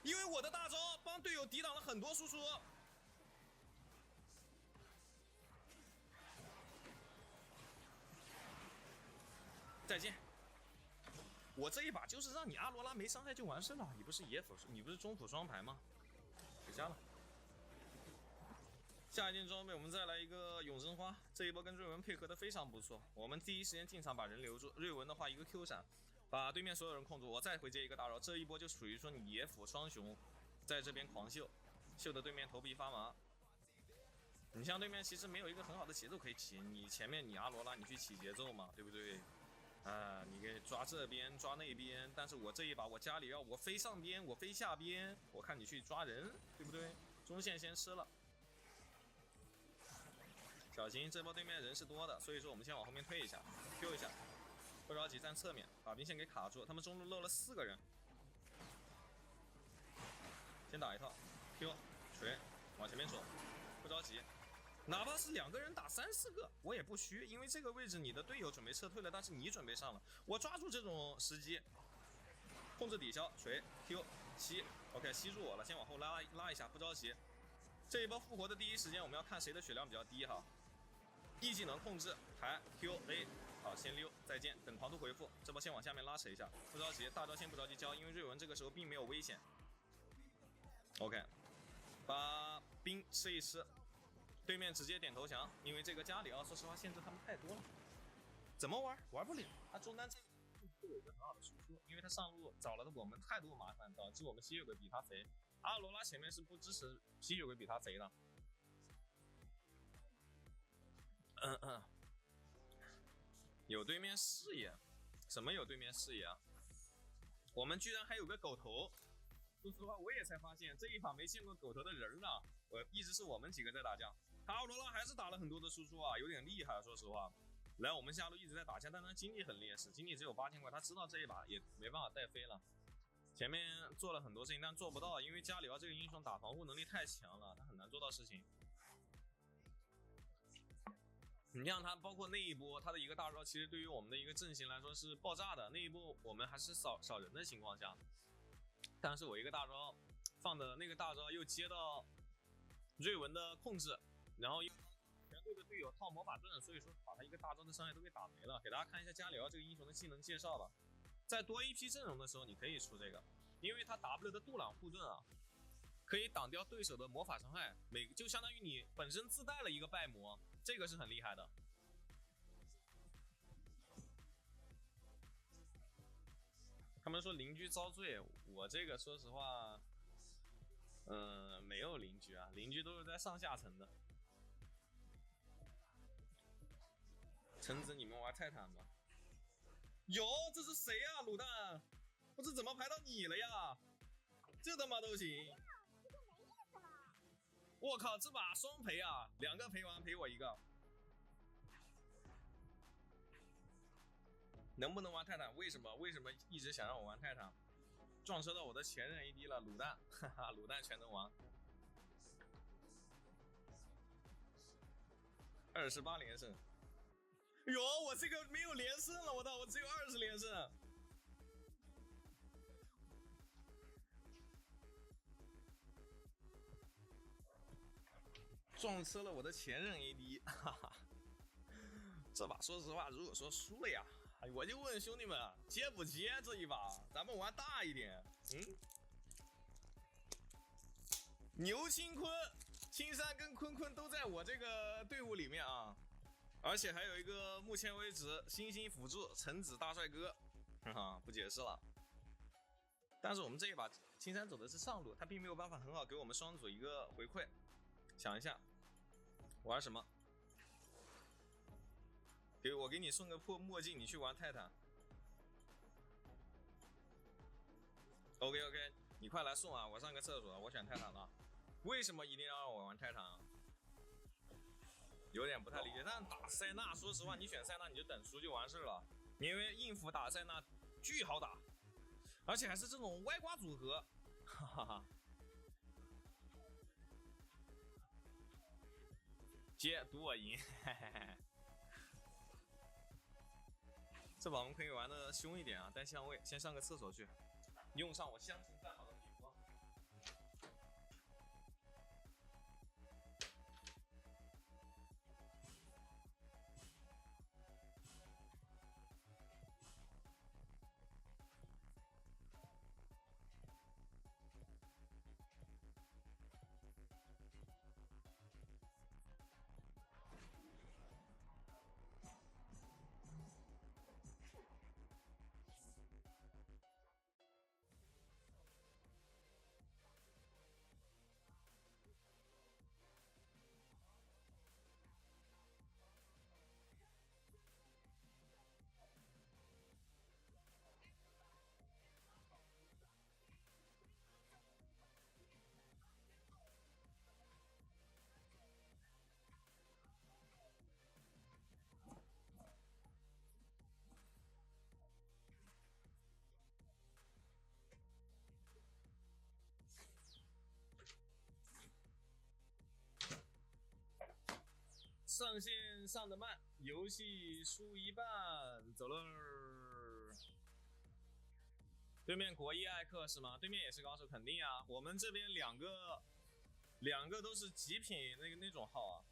Speaker 1: 因为我的大招帮队友抵挡了很多输出。再见。我这一把就是让你阿罗拉没伤害就完事了，你不是野辅，你不是中辅双排吗？回家了。下一件装备我们再来一个永生花，这一波跟瑞文配合的非常不错，我们第一时间进场把人留住，瑞文的话一个 Q 闪，把对面所有人控住，我再回接一个大招，这一波就属于说你野辅双雄在这边狂秀，秀的对面头皮发麻。你像对面其实没有一个很好的节奏可以起，你前面你阿罗拉你去起节奏嘛，对不对？你给抓这边抓那边，但是我这一把我家里要我飞上边我飞下边，我看你去抓人，对不对？中线先吃了，小心这波对面人是多的，所以说我们先往后面退一下 ，Q 一下，不着急站侧面，把兵线给卡住，他们中路漏了4个人，先打一套 ，Q 锤往前面走，不着急。哪怕是2个人打3、4个，我也不虚，因为这个位置你的队友准备撤退了，但是你准备上了，我抓住这种时机，控制抵消，锤 Q 吸 ，OK 吸住我了，先往后拉一下，不着急。这一波复活的第一时间，我们要看谁的血量比较低哈。E 技能控制抬 Q A， 好先溜，再见，等狂徒回复，这波先往下面拉扯一下，不着急，大招先不着急交，因为瑞文这个时候并没有危险。OK， 把兵吃一吃。对面直接点投降，因为这个加里奥说实话限制他们太多了，怎么玩玩不了。他中单这有一个很好的输出，因为他上路找了我们太多麻烦，导致我们吸血鬼比他肥。阿罗拉前面是不支持吸血鬼比他肥的。有对面视野，什么有对面视野啊？我们居然还有个狗头。说实话，我也才发现这一把没见过狗头的人啊！一直是我们几个在打架。阿罗拉还是打了很多的输出啊，有点厉害。说实话，来我们下路一直在打架，但他经济很劣势，经济只有8000块，他知道这一把也没办法带飞了。前面做了很多事情，但做不到，因为加里奥这个英雄打防护能力太强了，他很难做到事情。你像他，包括那一波他的一个大招，其实对于我们的一个阵型来说是爆炸的。那一波我们还是少人的情况下，但是我一个大招放的那个大招又接到瑞文的控制，然后又全队的队友套魔法盾，所以说把他一个大招的伤害都给打没了。给大家看一下加里奥这个英雄的技能介绍吧。在多 AP 阵容的时候，你可以出这个，因为他 W 的杜朗护盾啊，可以挡掉对手的魔法伤害，就相当于你本身自带了一个败魔，这个是很厉害的。他们说邻居遭罪，我这个说实话，没有邻居啊，邻居都是在上下层的。橙子，你们玩泰坦吗？有，这是谁呀？卤蛋，我这怎么排到你了呀？这他妈都行！我靠，这把双赔啊，2个赔完赔我1个。能不能玩泰坦？为什么一直想让我玩泰坦？撞车到我的前任 AD 了，卤蛋，哈哈，卤蛋全能玩。28连胜。哟，我这个没有连胜了，我只有20连胜。撞车了我的前任 AD， 哈哈。这把说实话，如果说输了呀，我就问兄弟们接不接这一把？咱们玩大一点。牛青坤、青山跟坤坤都在我这个队伍里面啊，而且还有一个目前为止星星辅助橙子大帅哥，不解释了。但是我们这一把青山走的是上路，他并没有办法很好给我们双组一个回馈。想一下，玩什么？我给你送个破墨镜，你去玩泰坦。OK， 你快来送啊！我上个厕所，我选泰坦了。为什么一定要让我玩泰坦啊？有点不太理解。但打塞纳，说实话，你选塞纳你就等输就完事了，因为应付打塞纳巨好打，而且还是这种歪瓜组合，哈哈哈。接赌我赢，这把我们可以玩的凶一点啊，带相位，先上个厕所去，用上我相亲战好的皮肤。上线上的慢，游戏输一半，走喽。对面国一艾克是吗？对面也是高手，肯定啊。我们这边两个都是极品那种号啊，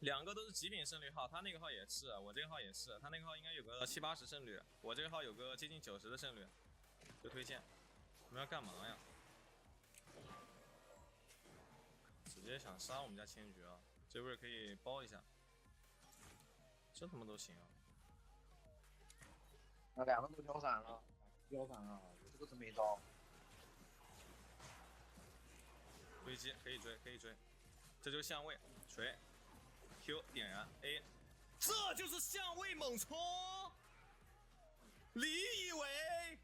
Speaker 1: 两个都是极品胜率号。他那个号也是，我这个号也是，他那个号应该有个70、80胜率，我这个号有个接近90的胜率，就推荐。你们要干嘛呀？直接想杀我们家千珏啊！这位可以包一下，这他妈都行啊！
Speaker 3: 那两个都交闪了，我这个是没招。
Speaker 1: 追击可以追，可以追，这就是相位锤 ，Q 点燃 A， 这就是相位猛冲！你以为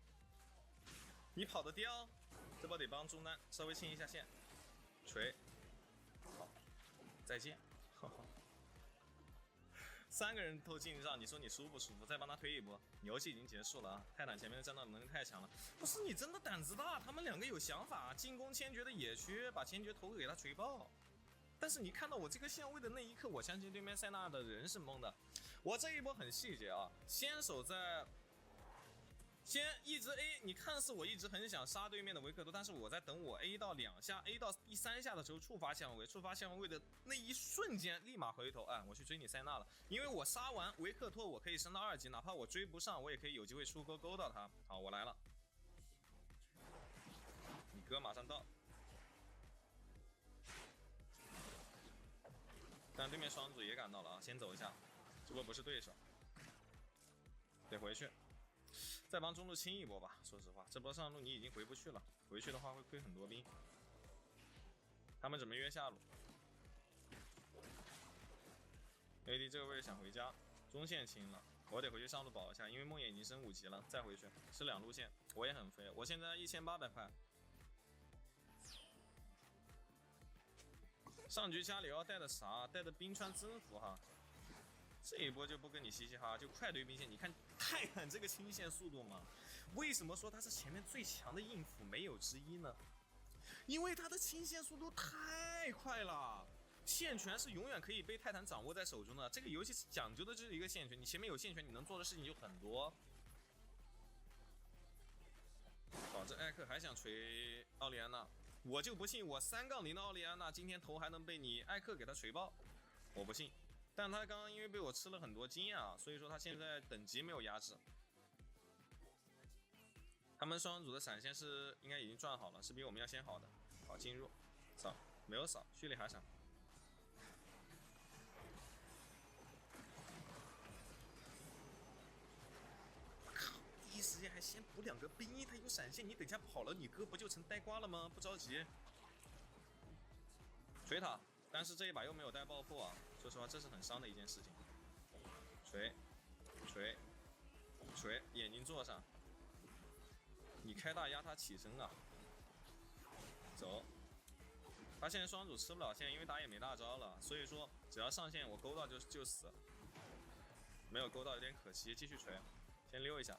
Speaker 1: 你跑得掉？这波得帮中单稍微清一下线，锤。好，再见。3个人都进账，你说你舒不舒服？再帮他推一波，游戏已经结束了啊！泰坦前面的战斗能力太强了，不是你真的胆子大，他们两个有想法，进攻千珏的野区，把千珏头给他锤爆。但是你看到我这个相位的那一刻，我相信对面塞纳的人是懵的。我这一波很细节啊，先手在。先一直 A， 你看似我一直很想杀对面的维克多，但是我在等我 A 到2下 ，A 到第3下的时候触发相位，触发相位的那一瞬间，立马回头，哎，我去追你塞纳了，因为我杀完维克托，我可以升到2级，哪怕我追不上，我也可以有机会出钩勾到他。好，我来了，你哥马上到，但对面双主也赶到了啊，先走一下，这波不是对手，得回去。再帮中路清一波吧，说实话，这波上路你已经回不去了，回去的话会亏很多兵。他们准备约下路 ，AD 这个位置想回家，中线清了，我得回去上路保一下，因为梦魇已经升5级了，再回去是2路线，我也很肥，我现在1800块。上局加里奥带的啥？带的冰川征服哈。这一波就不跟你嘻嘻哈哈，就快对兵线。你看泰坦这个清线速度嘛，为什么说它是前面最强的硬辅没有之一呢？因为它的清线速度太快了，线权是永远可以被泰坦掌握在手中的。这个游戏讲究的就是一个线权，你前面有线权，你能做的事情就很多。好，这艾克还想锤奥利安娜，我就不信我3-0的奥利安娜今天头还能被你艾克给他锤爆，我不信。但他刚刚因为被我吃了很多经验啊，所以说他现在等级没有压制。他们双组的闪现是应该已经转好了，是比我们要先好的。好，进入，扫，没有扫，蓄力还闪。靠，第一时间还先补2个兵，他有闪现，你等下跑了，你哥不就成呆瓜了吗？不着急，锤塔。但是这一把又没有带爆破啊，说实话这是很伤的一件事情。锤，眼睛坐上，你开大压他起身啊，走。他现在双主吃不了线，因为打野没大招了，所以说只要上线我勾到就死，没有勾到有点可惜，继续锤，先溜一下，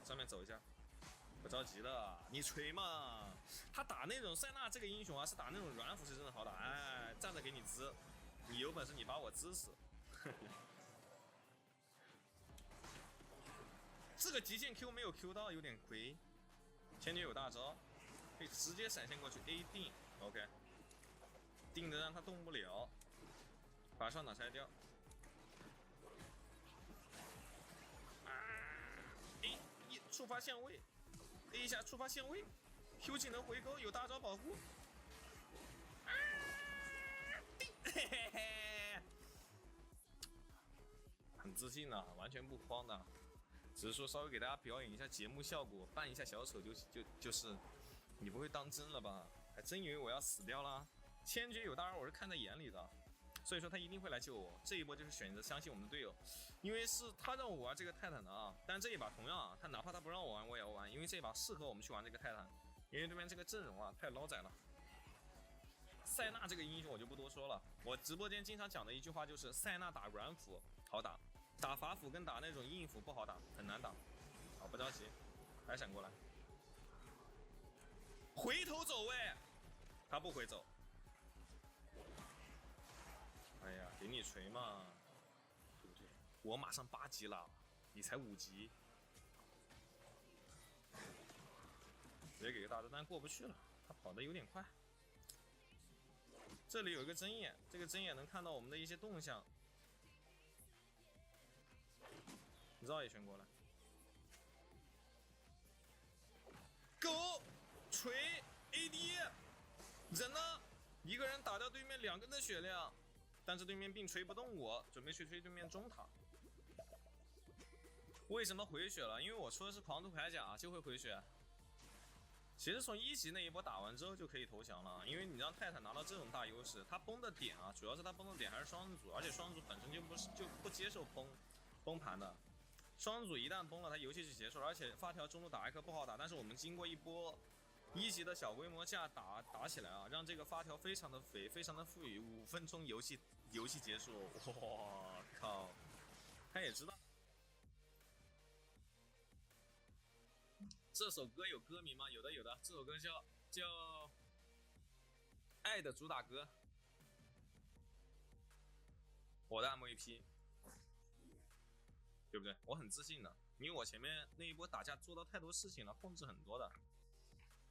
Speaker 1: 上面走一下，不着急的，你锤嘛。他打那种塞纳这个英雄啊，是打那种软辅是真的好打，哎，站着给你滋，你有本事你把我滋死。这个极限 Q 没有 Q 到，有点亏。千珏有大招，可以直接闪现过去 A 定 ，OK， 定的让他动不了，把上塔拆掉。A 一触发限位 ，A 一下触发限位 ，Q 技能回勾，有大招保护。定，嘿嘿嘿，很自信的，完全不慌的。只是说稍微给大家表演一下节目效果，扮一下小丑就是，你不会当真了吧？还真以为我要死掉了？千珏有大招我是看在眼里的，所以说他一定会来救我。这一波就是选择相信我们的队友，因为是他让我玩这个泰坦的啊。但这一把同样啊，他哪怕他不让我玩我也要玩，因为这一把适合我们去玩这个泰坦，因为对面这个阵容啊太捞仔了。塞纳这个英雄我就不多说了，我直播间经常讲的一句话就是塞纳打软辅好打。打法辅跟打那种硬辅不好打，很难打。好，不着急，还闪过来，回头走位，他不回走。哎呀，给你锤嘛，对不对？我马上8级了，你才5级，直接给个大招，但过不去了，他跑得有点快。这里有一个针眼，这个针眼能看到我们的一些动向。绕一圈过来，狗锤 AD， 人呢？一个人打掉对面2个人的血量，但是对面并锤不动我，准备去推对面中塔。为什么回血了？因为我出的是狂徒铠甲，就会回血。其实从1级那一波打完之后就可以投降了，因为你让泰坦拿到这种大优势，他崩的点啊，主要是他崩的点还是双人组，而且双人组本身就不接受崩盘的。双人组一旦崩了，他游戏就结束了，而且发条中路打艾克不好打，但是我们经过一波1级的小规模架打起来啊，让这个发条非常的肥，非常的富裕，5分钟游戏结束，哇靠！他也知道这首歌有歌名吗？有的，这首歌叫《爱的主打歌》，我的 MVP。对不对？我很自信的，因为我前面那一波打架做到太多事情了，控制很多的，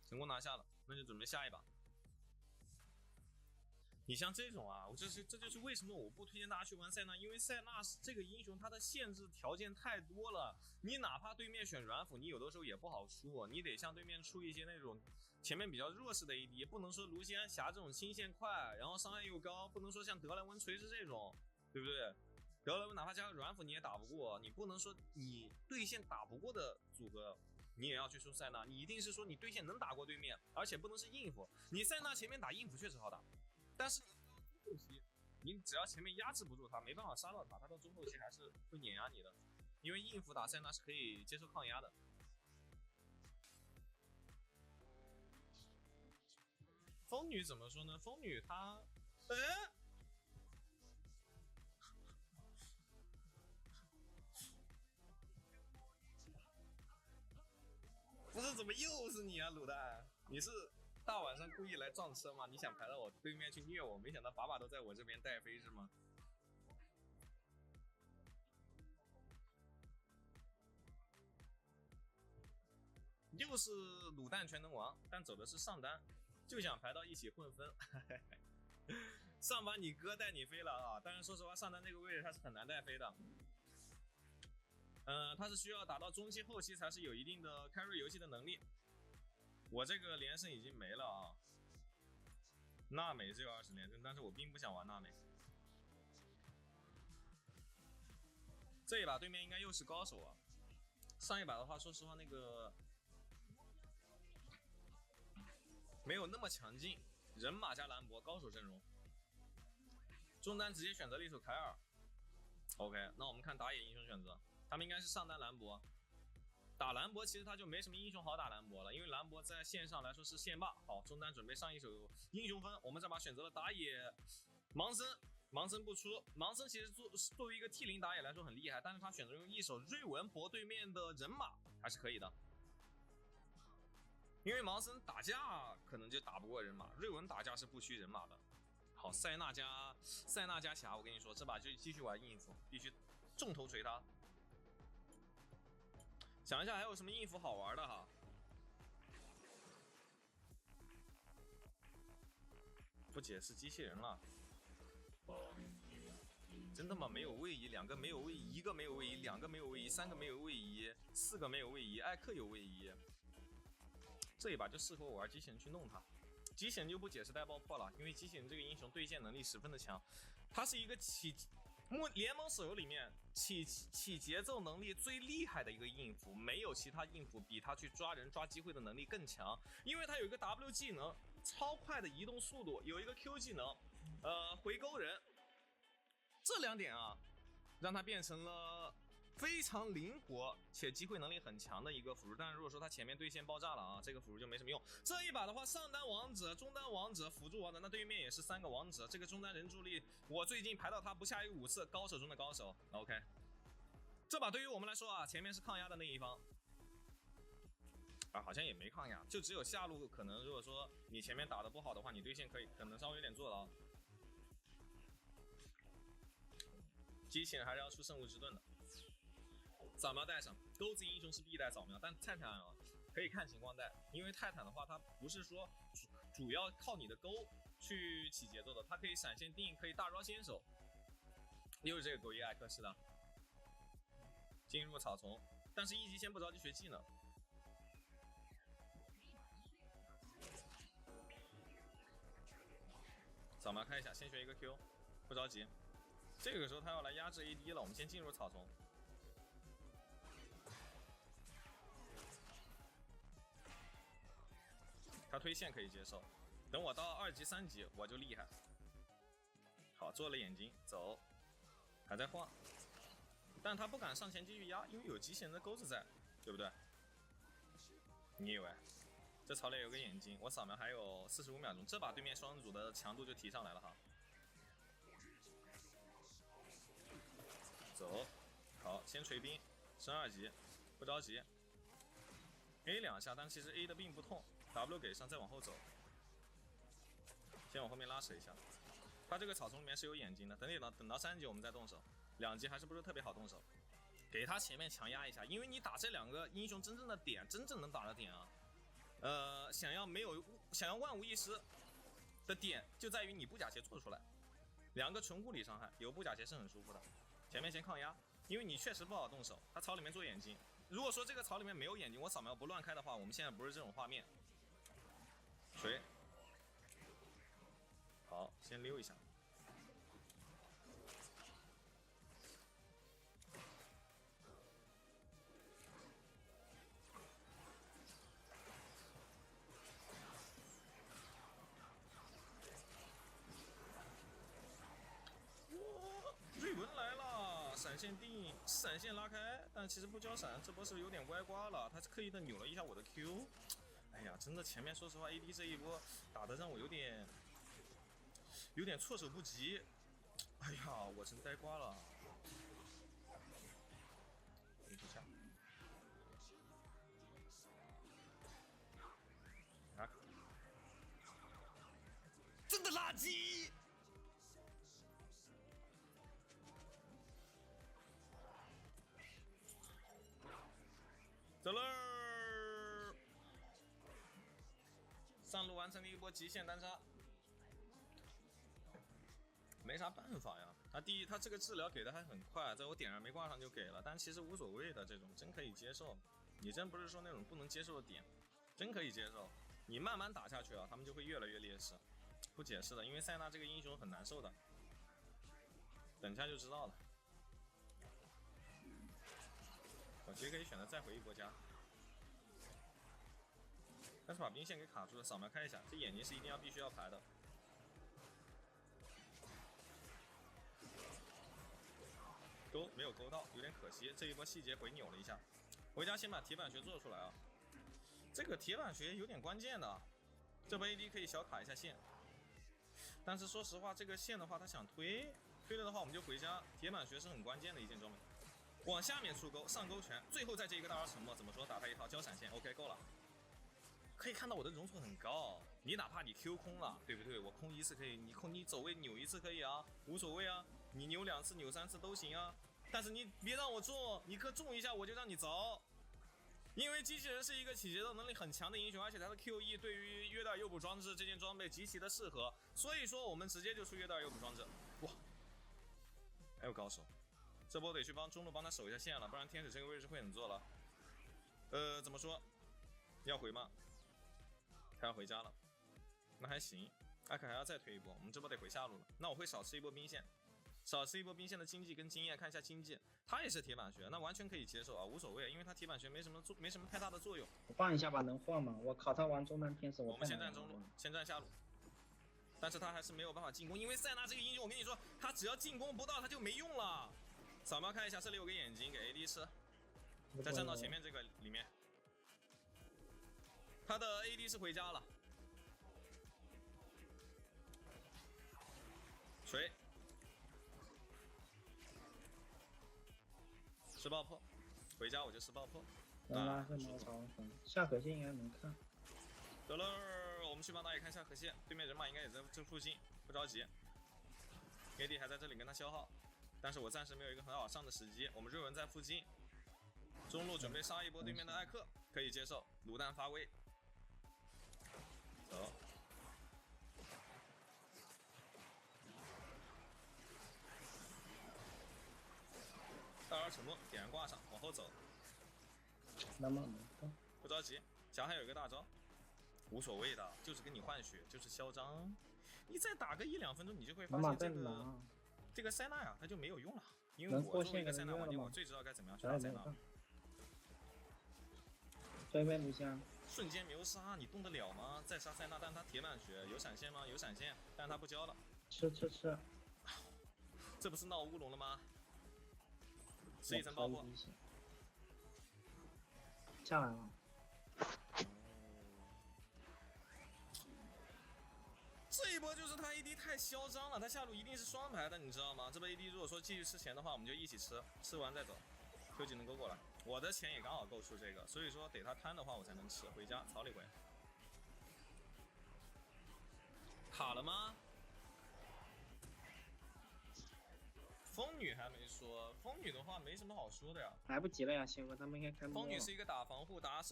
Speaker 1: 成功拿下了，那就准备下一把。你像这种啊，这就是为什么我不推荐大家去玩塞纳，因为塞纳这个英雄它的限制条件太多了，你哪怕对面选软辅，你有的时候也不好出，你得向对面出一些那种前面比较弱势的 AD， 不能说卢锡安侠这种清线快，然后伤害又高，不能说像德莱文锤是这种，对不对？德莱文哪怕加个软辅你也打不过，你不能说你对线打不过的组合，你也要去出塞纳，你一定是说你对线能打过对面，而且不能是硬辅。你塞纳前面打硬辅确实好打，但是后期你只要前面压制不住他，没办法杀到他，他到中后期还是会碾压你的，因为硬辅打塞纳是可以接受抗压的。风女怎么说呢？风女她，不是，怎么又是你啊，卤蛋？你是大晚上故意来撞车吗？你想排到我对面去虐我？没想到把都在我这边带飞是吗？又是卤蛋全能王，但走的是上单，就想排到一起混分。上把你哥带你飞了啊！但是说实话，上单这个位置他是很难带飞的。他是需要打到中期后期才是有一定的开瑞游戏的能力。我这个连胜已经没了啊，娜美只有20连胜，但是我并不想玩娜美。这一把对面应该又是高手啊，上一把的话，说实话那个没有那么强劲，人马加兰博高手阵容，中单直接选择了一手凯尔。OK， 那我们看打野英雄选择。他们应该是上单兰博，打兰博其实他就没什么英雄好打兰博了，因为兰博在线上来说是线霸。好，中单准备上一手英雄分，我们这把选择了打野盲僧，盲僧不出，盲僧其实作为一个 T0 打野来说很厉害，但是他选择用一手瑞文博对面的人马还是可以的。因为盲僧打架可能就打不过人马，瑞文打架是不需人马的。好，塞纳加侠，我跟你说，这把就继续玩应付，必须重头锤他。想一下还有什么应付好玩的哈？不解释机器人了。真的吗？没有位移，两个没有位移，一个没有位移，两个没有位移，三个没有位移，四个没有位移，艾克有位移。这一把就适合我玩机器人去弄他。机器人就不解释带爆破了，因为机器人这个英雄对线能力十分的强，他是一个联盟手游里面起节奏能力最厉害的一个硬辅，没有其他硬辅比他去抓人抓机会的能力更强，因为他有一个 W 技能超快的移动速度，有一个 Q 技能回勾人，这两点啊让他变成了非常灵活且机会能力很强的一个辅助。但是如果说他前面对线爆炸了啊，这个辅助就没什么用。这一把的话，上单王者、中单王者、辅助王者，那对面也是3个王者，这个中单人助力我最近排到他不下于5次，高手中的高手。OK， 这把对于我们来说啊，前面是抗压的那一方啊，好像也没抗压，就只有下路可能如果说你前面打得不好的话，你对线可能稍微有点坐牢。机器人还是要出圣物之盾的。扫描带上，钩子英雄是必带扫描，但泰坦啊可以看情况带，因为泰坦的话，它不是说主要靠你的钩去起节奏的，它可以闪现定，可以大招先手。又是这个狗一艾克，是的。进入草丛，但是一级先不着急学技能。扫描看一下，先学一个 Q， 不着急。这个时候他要来压制 AD 了，我们先进入草丛。他推线可以接受，等我到2级3级我就厉害。好，做了眼睛，走，还在晃，但他不敢上前继续压，因为有机器人的钩子在，对不对？你以为？这草里有个眼睛，我扫描还有45秒钟，这把对面双人组的强度就提上来了哈。走，好，先锤兵，升2级，不着急 ，A 2下，但其实 A 的并不痛。W 给上，再往后走，先往后面拉扯一下。他这个草丛里面是有眼睛的，等到3级我们再动手，2级还是不是特别好动手。给他前面强压一下，因为你打这2个英雄真正的点，真正能打的点啊，想要万无一失的点就在于你布甲鞋做出来，2个纯物理伤害，有布甲鞋是很舒服的。前面先抗压，因为你确实不好动手，他草里面做眼睛。如果说这个草里面没有眼睛，我扫描不乱开的话，我们现在不是这种画面。锤，好，先溜一下。瑞文来了，闪现定，闪现拉开，但其实不交闪，这波是有点歪瓜了，他是刻意的扭了一下我的 Q。哎呀，真的前面说实话 ，AD 这一波打得让我有点措手不及。哎呀，我真呆瓜了。等一下，啊，真的垃圾！走喽！上路完成了一波极限单杀，没啥办法呀。他这个治疗给的还很快，在我点上没挂上就给了，但其实无所谓的，这种真可以接受。你真不是说那种不能接受的点，真可以接受。你慢慢打下去啊，他们就会越来越劣势。不解释的，因为塞纳这个英雄很难受的，等下就知道了。我其实可以选择再回一波家。但是把兵线给卡住了，扫描看一下，这眼睛是必须要排的。勾没有勾到，有点可惜。这一波细节回扭了一下，回家先把铁板穴做出来啊。这个铁板穴有点关键的，这波 AD 可以小卡一下线。但是说实话，这个线的话，他想推了的话，我们就回家。铁板穴是很关键的一件装备，往下面出钩，上勾拳，最后再接一个大招沉默。怎么说？打他一套交闪现 ，OK 够了。可以看到我的容错很高。你哪怕你 Q 空了，对不对？我空一次可以，你走位扭一次可以啊，无所谓啊。你扭2次、扭3次都行啊。但是你别让我中，你可中一下我就让你走。因为机器人是一个起节奏能力很强的英雄，而且他的 QE 对于约德尔诱捕装置这件装备极其的适合，所以说我们直接就出约德尔诱捕装置。哇，还有高手，这波得去帮中路帮他守一下线了，不然天使这个位置会很做了。怎么说？要回吗？他要回家了，那还行。艾克还要再推一波，我们这波得回下路了。那我会少吃一波兵线，少吃一波兵线的经济跟经验，看一下经济。他也是铁板学，那完全可以接受啊，无所谓，因为他铁板学没什么太大的作用。
Speaker 2: 我换一下吧，能换吗？我靠，他玩中单天使，
Speaker 1: 我们先站中路，先站下路。但是他还是没有办法进攻，因为塞纳这个英雄，我跟你说，他只要进攻不到他就没用了。扫描看一下，这里有个眼睛给 AD 吃，再站到前面这个里面。他的 AD 是回家了，锤，吃爆破，回家我就吃爆破。
Speaker 2: 能拉是毛槽粉，下河线应该能看。
Speaker 1: 得了，我们去帮打野看下河线，对面人马应该也在这附近，不着急。AD 还在这里跟他消耗，但是我暂时没有一个很好上的时机。我们瑞文在附近，中路准备杀一波对面的艾克，可以接受。卤蛋发威，走。大招沉默，点燃挂上，往后走。
Speaker 2: 那么
Speaker 1: 不着急，甲还有一个大招，无所谓的，就是跟你换血，就是嚣张。你再打个1-2分钟，你就会发现这个塞纳呀，它就没有用了。因为我作为一个塞纳玩家，我最知道该怎么样去打塞纳。
Speaker 2: 这边不像
Speaker 1: 瞬间秒杀，你动得了吗？再杀塞纳，但他铁板血有闪现吗？有闪现，但他不交了。
Speaker 2: 吃，
Speaker 1: 这不是闹乌龙了吗？吃一层爆破，
Speaker 2: 下来了。
Speaker 1: 这一波就是他 AD 太嚣张了，他下路一定是双排的，你知道吗？这波 AD 如果说继续吃钱的话，我们就一起吃，吃完再走。Q 技能勾过来，我的钱也刚好够出这个，所以说得他贪的话我才能吃。回家草里回。卡了吗？风女还没说，风女的话没什么好说的呀。
Speaker 2: 来不及了呀，谢哥，他们应该开。
Speaker 1: 风女是一个打防护、打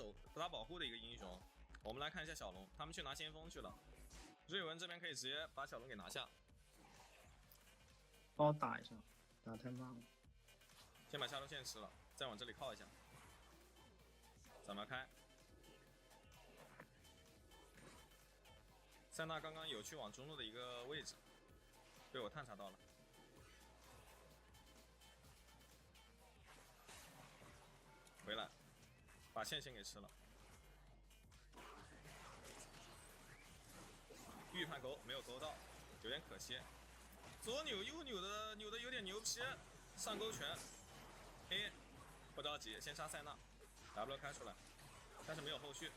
Speaker 1: 保护的一个英雄。我们来看一下小龙，他们去拿先锋去了。瑞文这边可以直接把小龙给拿下。
Speaker 2: 帮我打一下，打太慢了。
Speaker 1: 先把下路线吃了，再往这里靠一下。扫描开。塞纳刚刚有去往中路的一个位置，被我探查到了。回来，把线先给吃了。预判勾没有勾到，有点可惜。左扭右扭的，扭的有点牛皮，上勾拳。A， 不着急，先杀塞纳 ，W 开出来，但是没有后续。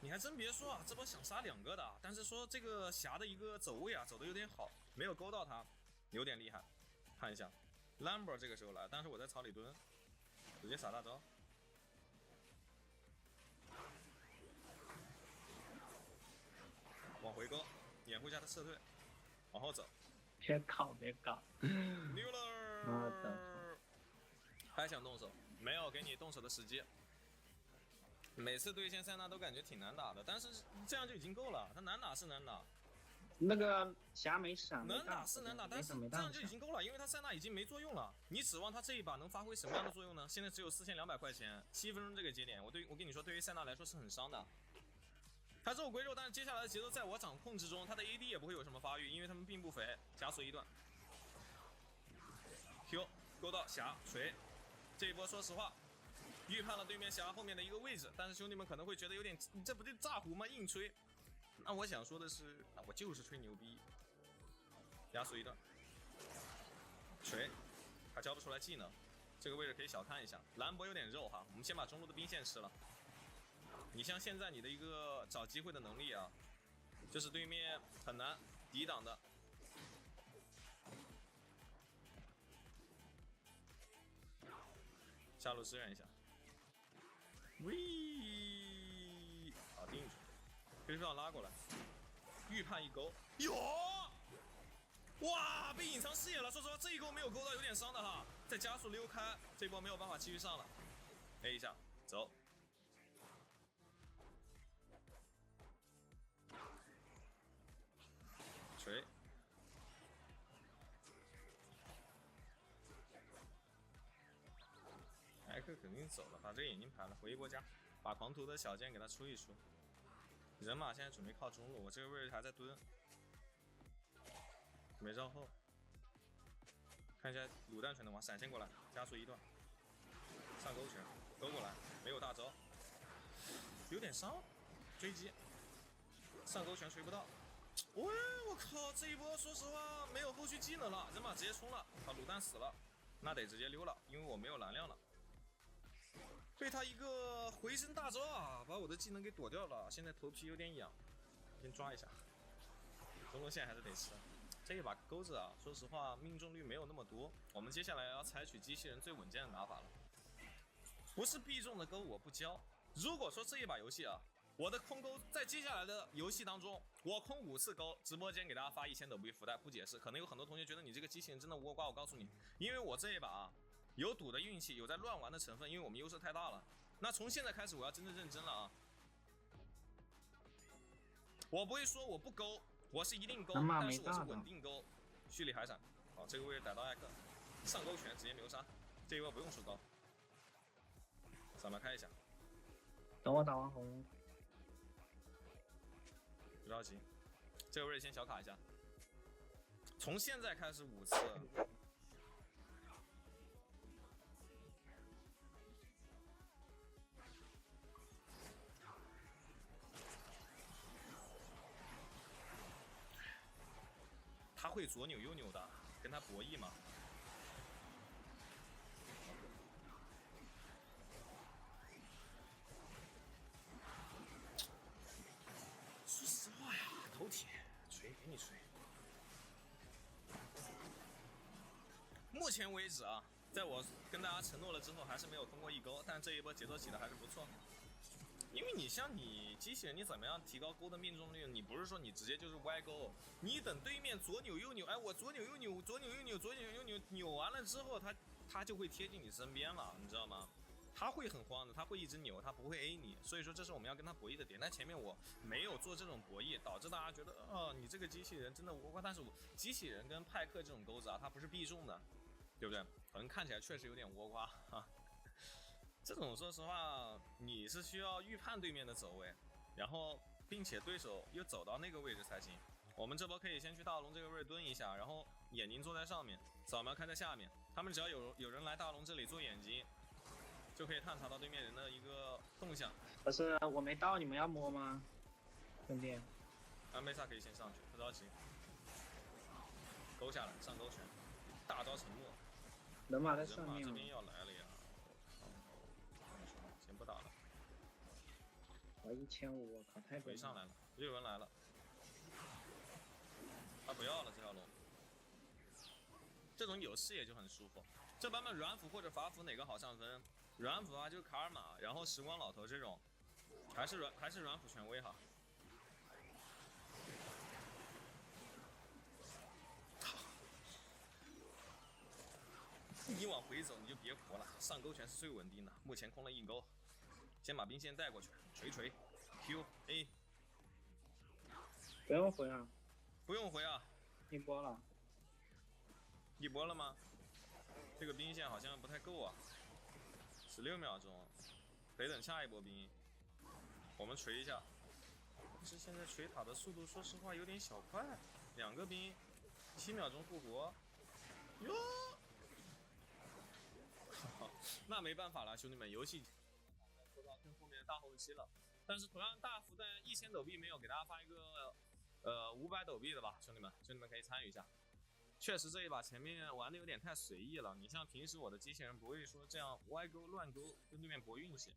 Speaker 1: 你还真别说啊，这波想杀2个的，但是说这个霞的一个走位啊，走的有点好，没有勾到他，有点厉害。看一下 ，Lamber 这个时候来，但是我在草里蹲。直接撒大招，往回勾，掩护一下他撤退，往后走。
Speaker 2: 别搞！
Speaker 1: 溜了！还想动手，没有给你动手的时机。每次对线塞纳都感觉挺难打的，但是这样就已经够了。他难打是难打，
Speaker 2: 那个霞没闪，
Speaker 1: 能打是能打，但是这样就已经够了，因为他塞纳已经没作用了。你指望他这一把能发挥什么样的作用呢？现在只有4200块钱，7分钟这个节点，我跟你说，对于塞纳来说是很伤的。他肉归肉，但是接下来的节奏在我掌控之中，他的 AD 也不会有什么发育，因为他们并不肥。加速一段 ，Q 勾到霞锤，这一波说实话，预判了对面霞后面的一个位置，但是兄弟们可能会觉得有点，你这不就炸胡吗？硬吹。那我想说的是，那我就是吹牛逼。压缩一段，锤，他交不出来技能，这个位置可以小看一下。兰博有点肉哈，我们先把中路的兵线吃了。你像现在你的一个找机会的能力啊，就是对面很难抵挡的。下路支援一下，喂，搞定。飞镖拉过来，预判一勾，有，哇，被隐藏视野了。说实话，这一勾没有勾到，有点伤的哈。再加速溜开，这波没有办法继续上了。A 一下，走。锤。艾克肯定走了，把这个眼睛排了，回一波加，把狂徒的小剑给他出一出。人马现在准备靠中路，我这个位置还在蹲，没绕后。看一下卤蛋拳的王闪现过来，加速一段，上勾拳，勾过来，没有大招，有点伤，追击，上勾拳锤不到。喂，我靠，这一波说实话没有后续技能了，人马直接冲了，啊，卤蛋死了，那得直接溜了，因为我没有蓝量了。被他一个回身大招啊，把我的技能给躲掉了，现在头皮有点痒，先抓一下。中路线还是得吃。这一把钩子啊，说实话命中率没有那么多。我们接下来要采取机器人最稳健的打法了，不是必中的钩我不教。如果说这一把游戏啊，我的空钩在接下来的游戏当中，我空5次钩，直播间给大家发1000斗币福袋，不解释。可能有很多同学觉得你这个机器人真的倭瓜，我告诉你，因为我这一把啊，有赌的运气，有在乱玩的成分，因为我们优势太大了。那从现在开始，我要真正认真了啊！我不会说我不勾，我是一定勾，但是我是稳定勾。蓄力海闪，好，这个位置逮到艾克，上勾拳直接秒杀，这一波不用出刀。扫描开一下，
Speaker 2: 等我打完红，
Speaker 1: 不着急，这个位置先小卡一下。从现在开始5次。他会左扭右扭的，跟他博弈嘛。说实话呀，头铁，锤给你锤。目前为止啊，在我跟大家承诺了之后，还是没有通过一勾，但这一波节奏起的还是不错。因为你像你机器人，你怎么样提高钩的命中率？你不是说你直接就是歪钩，你等对面左扭右扭，哎，我左扭右扭，左扭右扭，左扭右扭，扭完了之后，他就会贴近你身边了，你知道吗？他会很慌的，他会一直扭，他不会 A 你，所以说这是我们要跟他博弈的点。但前面我没有做这种博弈，导致大家觉得，你这个机器人真的倭瓜。但是机器人跟派克这种钩子啊，它不是必中的，对不对？可能看起来确实有点倭瓜哈。这种说实话，你是需要预判对面的走位，然后并且对手又走到那个位置才行。我们这波可以先去大龙这个位置蹲一下，然后眼睛坐在上面，扫描开在下面。他们只要有人来大龙这里做眼睛，就可以探查到对面人的一个动向。
Speaker 2: 不是我没到，你们要摸吗，兄弟？
Speaker 1: 梅萨可以先上去，不着急，勾下来上勾拳，大招沉默。
Speaker 2: 人马在上面。
Speaker 1: 人马这边要来了呀。先不打了，
Speaker 2: 我1500，我靠，太
Speaker 1: 回上来了，瑞文来了，他不要了这条龙，这种有视野就很舒服。这版本软辅或者法辅哪个好上分？软辅啊就是卡尔玛，然后时光老头这种，还是软辅权威哈。你往回走你就别活了，上勾拳是最稳定的，目前空了一勾。先把兵线带过去，锤 Q A，
Speaker 2: 不用回啊，
Speaker 1: 不用回啊，
Speaker 2: 一波了，
Speaker 1: 一波了吗？这个兵线好像不太够啊，16秒钟，得等下一波兵。我们锤一下，但是现在锤塔的速度说实话有点小快，2个兵7秒钟复活，哟，那没办法了，兄弟们，游戏。跟后面的大后期了，但是同样大福的1000斗币没有给大家发一个500斗币的吧，兄弟们可以参与一下。确实这一把前面玩的有点太随意了，你像平时我的机器人不会说这样歪勾乱勾跟对面搏运气。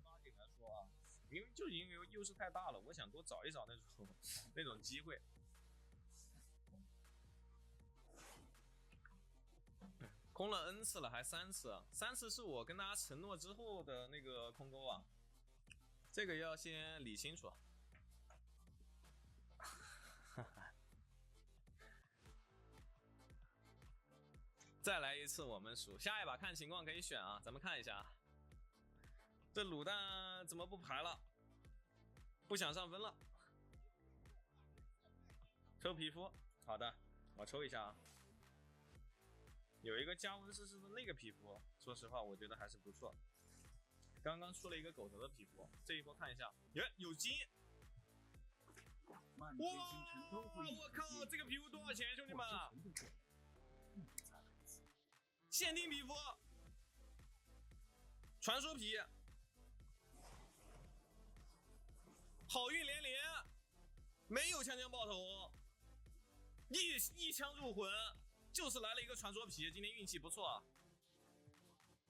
Speaker 1: 八点来说啊，因为优势太大了，我想多找一找那种机会。空了 N 次了，还3次，3次是我跟大家承诺之后的那个空钩啊。这个要先理清楚。再来一次我们数，下一把看情况可以选啊，咱们看一下。这卤蛋怎么不排了？不想上分了。抽皮肤，好的，我抽一下啊。有一个加温试试的那个皮肤，说实话我觉得还是不错。刚刚出了一个狗头的皮肤，这一波看一下，耶，有金！哇，我靠，这个皮肤多少钱，兄弟们？限定皮肤，传说皮，好运连连，没有枪爆头，一枪入魂，就是来了一个传说皮，今天运气不错啊。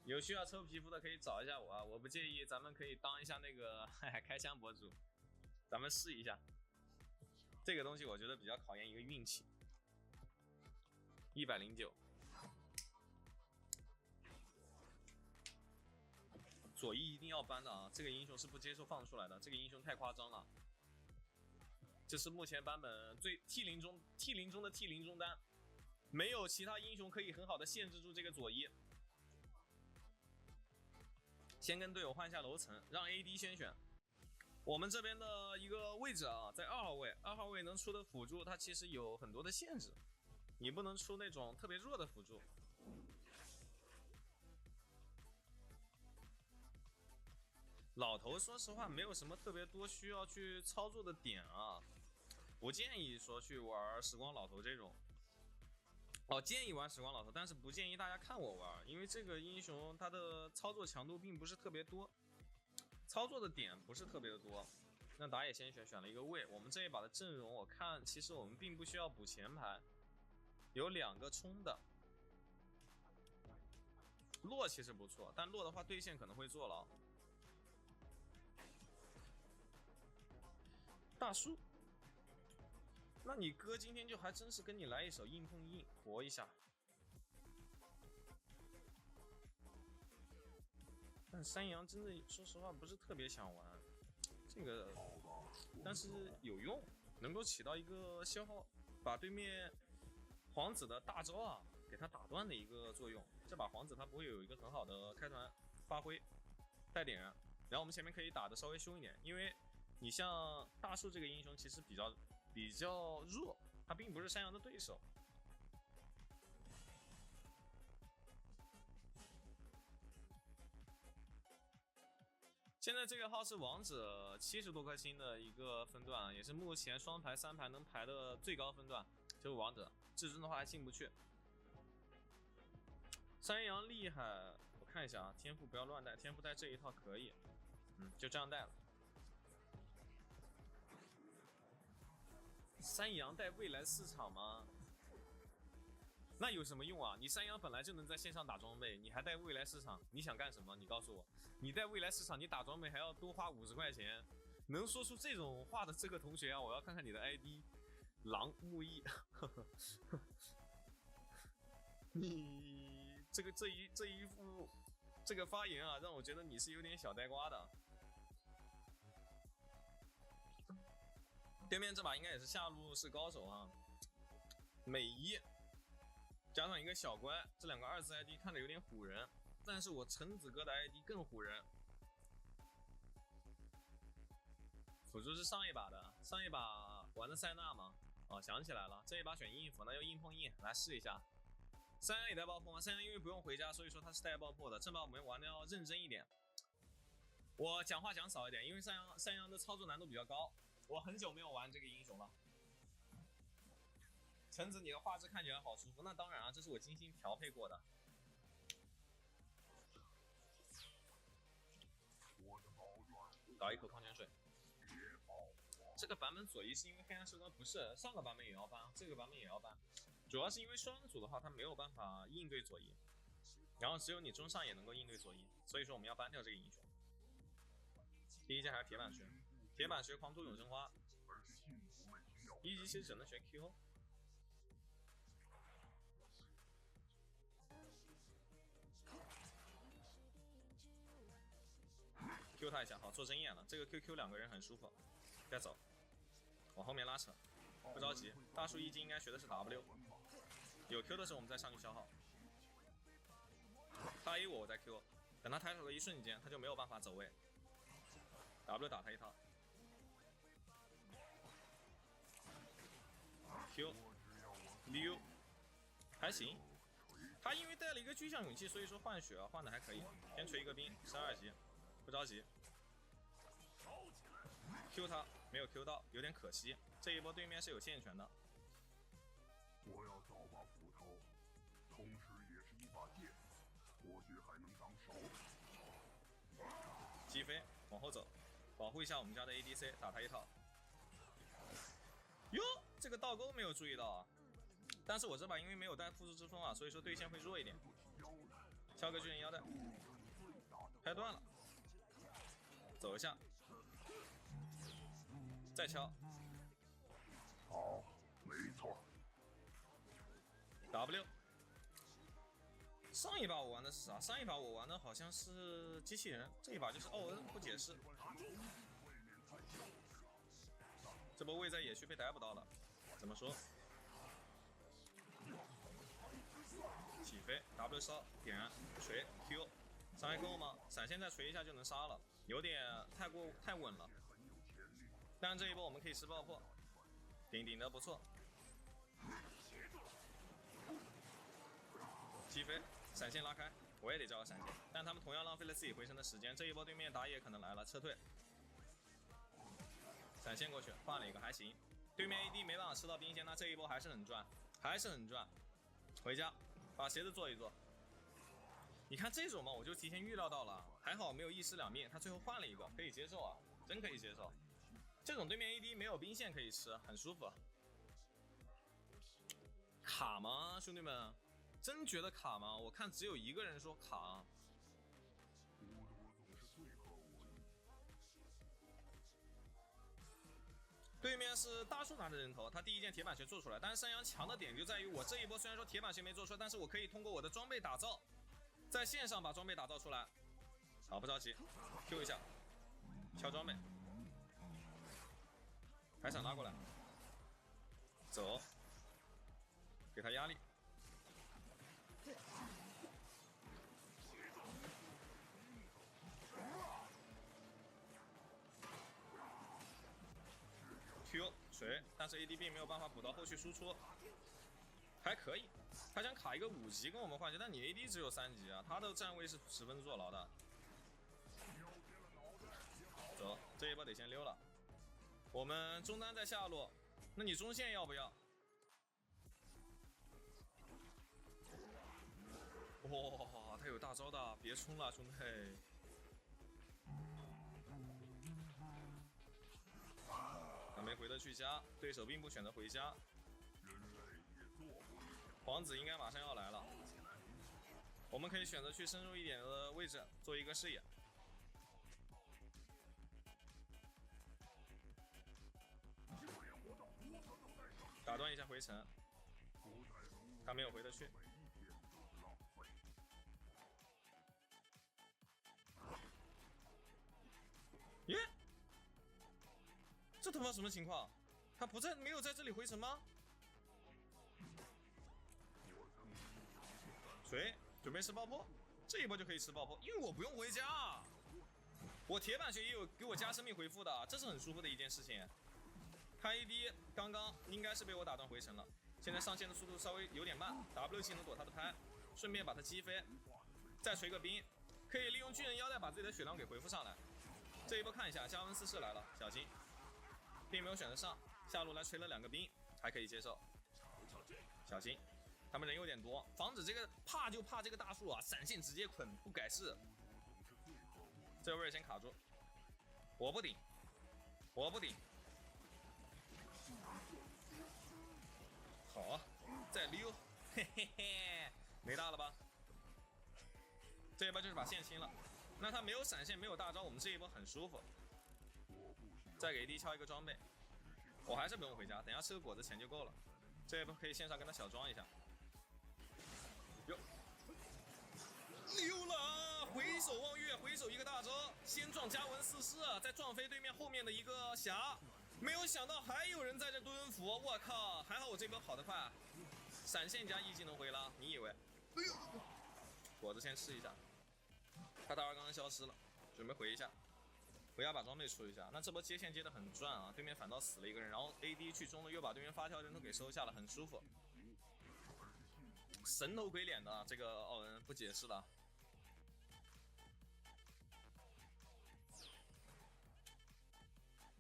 Speaker 1: 有需要抽皮肤的可以找一下我啊，我不介意，咱们可以当一下那个开箱博主，咱们试一下。这个东西我觉得比较考验一个运气。109。左一一定要搬的啊！这个英雄是不接受放出来的，这个英雄太夸张了。这是目前版本最 T 零中的 T 零中单，没有其他英雄可以很好的限制住这个左一。先跟队友换一下楼层，让 AD 先选。我们这边的一个位置啊，在2号位，2号位能出的辅助它其实有很多的限制，你不能出那种特别弱的辅助。老头说实话没有什么特别多需要去操作的点啊，不建议说去玩时光老头这种。建议玩时光老头，但是不建议大家看我玩，因为这个英雄它的操作强度并不是特别多，操作的点不是特别的多。那打野先选了一个位，我们这一把的阵容我看其实我们并不需要补前排，有2个冲的。洛其实不错，但洛的话对线可能会坐牢。大叔，那你哥今天就还真是跟你来一手硬碰硬，活一下。但山羊真的说实话不是特别想玩这个，但是有用，能够起到一个消耗，把对面皇子的大招啊给他打断的一个作用。这把皇子他不会有一个很好的开团发挥，带点燃，然后我们前面可以打的稍微凶一点，因为你像大树这个英雄其实比较弱，他并不是山羊的对手。现在这个号是王者70多颗星的一个分段，也是目前双排3排能排的最高分段，就是王者。至尊的话还进不去。山羊厉害，我看一下啊，天赋不要乱带，天赋带这一套可以，就这样带了。山羊带未来4场吗？那有什么用啊？你山羊本来就能在线上打装备，你还带未来4场，你想干什么？你告诉我，你带未来4场，你打装备还要多花50块钱，能说出这种话的这个同学啊，我要看看你的 ID， 狼木易，你这一副这个发言啊，让我觉得你是有点小呆瓜的。对面这把应该也是下路是高手啊，美一加上一个小乖，这2个2字 ID 看着有点唬人，但是我橙子哥的 ID 更唬人。辅助是上一把的，上一把玩的塞纳吗？哦，想起来了，这一把选硬辅，那就硬碰硬，来试一下。山羊也带爆破吗？山羊因为不用回家，所以说他是带爆破的。这把我们玩的要认真一点，我讲话讲少一点，因为山羊的操作难度比较高。我很久没有玩这个英雄了。橙子，你的画质看起来好舒服，那当然啊，这是我精心调配过的。倒一口矿泉水。这个版本左一是因为黑暗士官不是，上个版本也要搬，这个版本也要搬，主要是因为双组的话，他没有办法应对左一，然后只有你中上也能够应对左一，所以说我们要搬掉这个英雄。第一件还是铁板学，铁板学狂吐永生花，一级其实只能学 Q。Q 他一下，好做针眼了。这个 QQ 两个人很舒服，该走，往后面拉扯，不着急。大树一技应该学的是 W， 有 Q 的时候我们再上去消耗。他 A 我再 Q， 等他抬头的一瞬间，他就没有办法走位。W 打他一套 ，Q 溜，还行。他因为带了一个巨象勇气，所以说换血啊换的还可以。先锤一个兵，12级，不着急。Q 他没有 Q 到，有点可惜。这一波对面是有线权的。
Speaker 4: 我要找把斧头，同时也是一把剑，或许还能当手。
Speaker 1: 击飞，往后走，保护一下我们家的 ADC， 打他一套。哟，这个倒钩没有注意到啊。但是我这把因为没有带复制之风啊，所以说对线会弱一点。敲个巨人腰带，拍断了，走一下，再敲。
Speaker 4: 好，没错。
Speaker 1: W。上一把我玩的是啥？上一把我玩的好像是机器人，这一把就是奥恩，不解释。这波位在野区被逮捕到了，怎么说？起飞 ，W 烧点燃锤 Q， 伤害够吗？闪现再锤一下就能杀了，有点太稳了。但这一波我们可以吃爆破，顶的不错。击飞，闪现拉开，我也得交个闪现，但他们同样浪费了自己回升的时间。这一波对面打野可能来了，撤退。闪现过去，换了一个还行。对面 AD 没办法吃到兵线，那这一波还是很赚，还是很赚。回家把鞋子做一做。你看这种嘛，我就提前预料到了，还好没有一尸两命，他最后换了一个，可以接受啊，真可以接受。这种对面 AD 没有兵线可以吃，很舒服。卡吗，兄弟们？真觉得卡吗？我看只有一个人说卡。
Speaker 4: 孤独总是最合我意。
Speaker 1: 对面是大树拿着人头，他第一件铁板鞋做出来，但是山羊强的点就在于我这一波虽然说铁板鞋没做出来，但是我可以通过我的装备打造，在线上把装备打造出来。好，不着急 ，Q 一下，敲装备，海闪拉过来，走，给他压力。Q 锤，但是 AD 并没有办法补到后续输出，还可以。他想卡一个5级跟我们换血，但你 AD 只有3级啊，他的站位是十分坐牢的。走，这一波得先溜了。我们中单在下路，那你中线要不要？哇，他有大招的，别冲了，兄弟。他没回得去家，对手并不选择回家。皇子应该马上要来了，我们可以选择去深入一点的位置做一个视野。打断一下回城，他没有回得去。耶，这他妈什么情况？他不在，没有在这里回城吗？锤，准备吃爆破，这一波就可以吃爆破，因为我不用回家，我铁板血也有给我加生命回复的，这是很舒服的一件事情。他 AD 刚刚应该是被我打断回城了，现在上线的速度稍微有点慢 ，W 技能躲他的拍，顺便把他击飞，再锤个兵，可以利用巨人腰带把自己的血量给回复上来。这一波看一下，加温四世来了，小心，并没有选择上，下路来锤了2个兵，还可以接受，小心。他们人有点多，防止这个怕就怕这个大树啊，闪现直接捆不改式。这位先卡住，我不顶，我不顶。好，再溜，嘿嘿嘿，没大了吧？这一波就是把线清了。那他没有闪现，没有大招，我们这一波很舒服。再给 AD 敲一个装备，我还是不用回家，等下吃个果子钱就够了。这一波可以线上跟他小装一下。哟，溜了！回首望月，回首一个大招，先撞嘉文四世，再撞飞对面后面的一个霞。没有想到还有人在这蹲伏，我靠！还好我这波跑得快，闪现加一技能回拉，你以为？哎呦，果子先吃一下，他大招刚刚消失了，准备回一下。回家把装备出一下，那这波接线接得很赚啊！对面反倒死了一个人，然后 AD 去中路又把对面发条人头给收下了，很舒服。神头鬼脸的这个奥恩不解释了。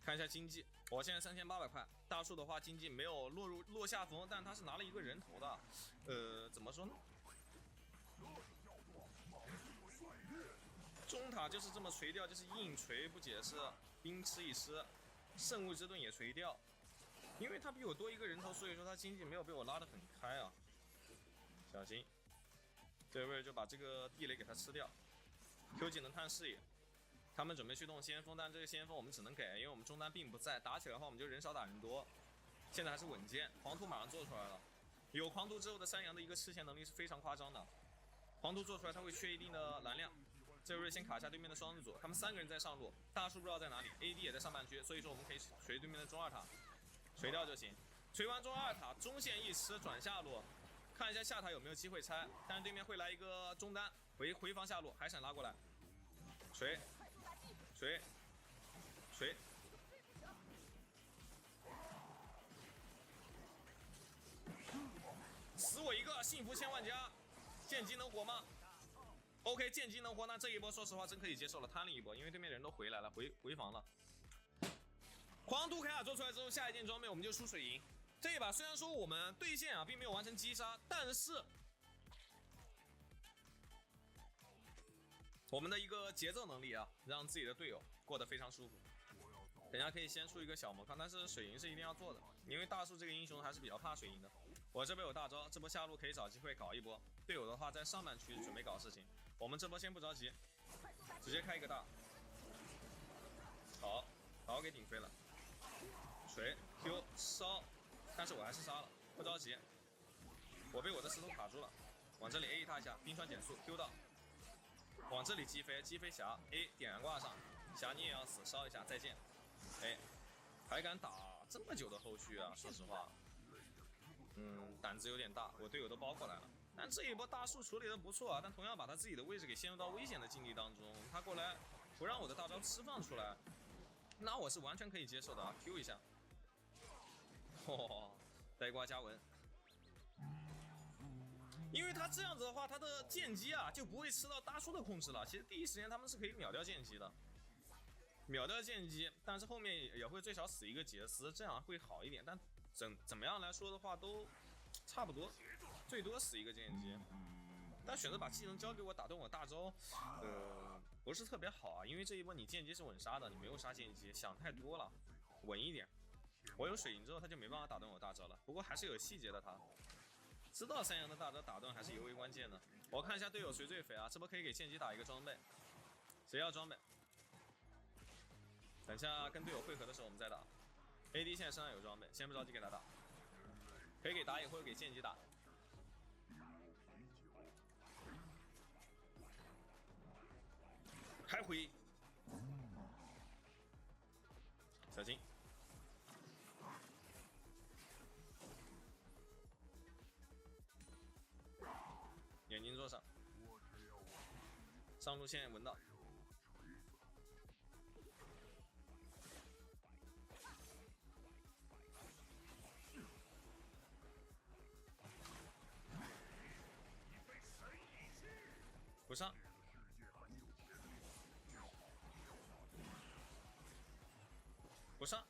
Speaker 1: 看一下经济，我现在3800块，大树的话经济没有落下风，但他是拿了一个人头的，怎么说呢？中塔就是这么锤掉，就是硬锤不解释，兵吃一吃，圣物之盾也锤掉，因为他比我多一个人头，所以说他经济没有被我拉得很开啊。小心，这位就把这个地雷给他吃掉。Q 技能探视野，他们准备去动先锋，但这个先锋我们只能给，因为我们中单并不在，打起来的话我们就人少打人多。现在还是稳健，狂徒马上做出来了，有狂徒之后的山羊的一个吃钱能力是非常夸张的，狂徒做出来他会缺一定的蓝量。这位先卡下对面的双子组，他们3个人在上路，大树不知道在哪里 ，AD 也在上半区，所以说我们可以锤对面的中二塔，锤掉就行。锤完中二塔，中线一吃转下路，看一下下塔有没有机会拆，但是对面会来一个中单，回防下路，海闪拉过来，锤，死我一个，幸福千万家，剑姬能活吗？OK， 剑姬能活，那这一波说实话真可以接受了，贪了一波，因为对面人都回来了，回防了。狂徒铠甲做出来之后，下一件装备我们就输水银。这一把虽然说我们对线并没有完成击杀，但是我们的一个节奏能力让自己的队友过得非常舒服。等下可以先出一个小魔抗，但是水银是一定要做的，因为大树这个英雄还是比较怕水银的。我这边有大招，这波下路可以找机会搞一波。队友的话在上半区准备搞事情，我们这波先不着急，直接开一个大。好给顶飞了，锤 Q 烧，但是我还是杀了，不着急。我被我的石头卡住了，往这里 A 他一下，冰川减速 Q 到，往这里击飞霞 A 点燃挂上，霞你也要死，烧一下再见。哎，还敢打这么久的后续啊？说实话。胆子有点大，我队友都包过来了。但这一波大树处理的不错但同样把他自己的位置给陷入到危险的境地当中。他过来不让我的大招释放出来，那我是完全可以接受的Q 一下，呆瓜嘉文，因为他这样子的话，他的剑姬就不会吃到大树的控制了。其实第一时间他们是可以秒掉剑姬的，但是后面也会最少死一个杰斯，这样会好一点。但怎么样来说的话都差不多，最多死一个剑姬。但选择把技能交给我打断我大招，不是特别好因为这一波你剑姬是稳杀的，你没有杀剑姬，想太多了，稳一点。我有水银之后他就没办法打断我大招了，不过还是有细节的他。知道山羊的大招打断还是尤为关键的。我看一下队友谁最肥这波可以给剑姬打一个装备，谁要装备？等下跟队友汇合的时候我们再打。AD 现在身上有装备，先不着急给他打，可以给打野或者给剑姬打。还回，小心。眼睛坐上，上路线闻到。不上，不上。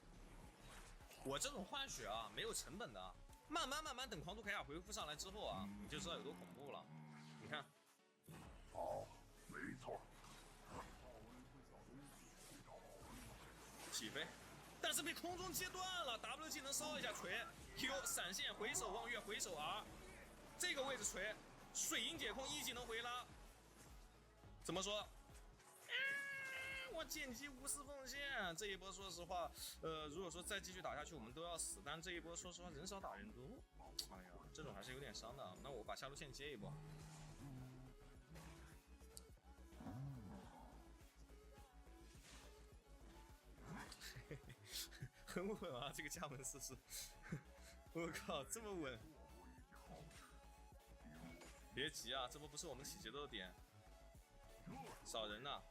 Speaker 1: 我这种换血没有成本的，慢慢等狂徒铠甲恢复上来之后你就知道有多恐怖了。你看，
Speaker 4: 好，没错。
Speaker 1: 起飞，但是被空中接断了。W 技能烧一下锤 ，Q 闪现回手望月回手 R， 这个位置锤，水银解控一技能回拉。怎么说？我剑姬无私奉献，这一波说实话，如果说再继续打下去，我们都要死。但这一波说实话，人少打人多，哎呀，这种还是有点伤的。那我把下路线接一波。很稳啊，这个加文44，我靠，这么稳！别急啊，这不是我们起节奏的点。少人呐，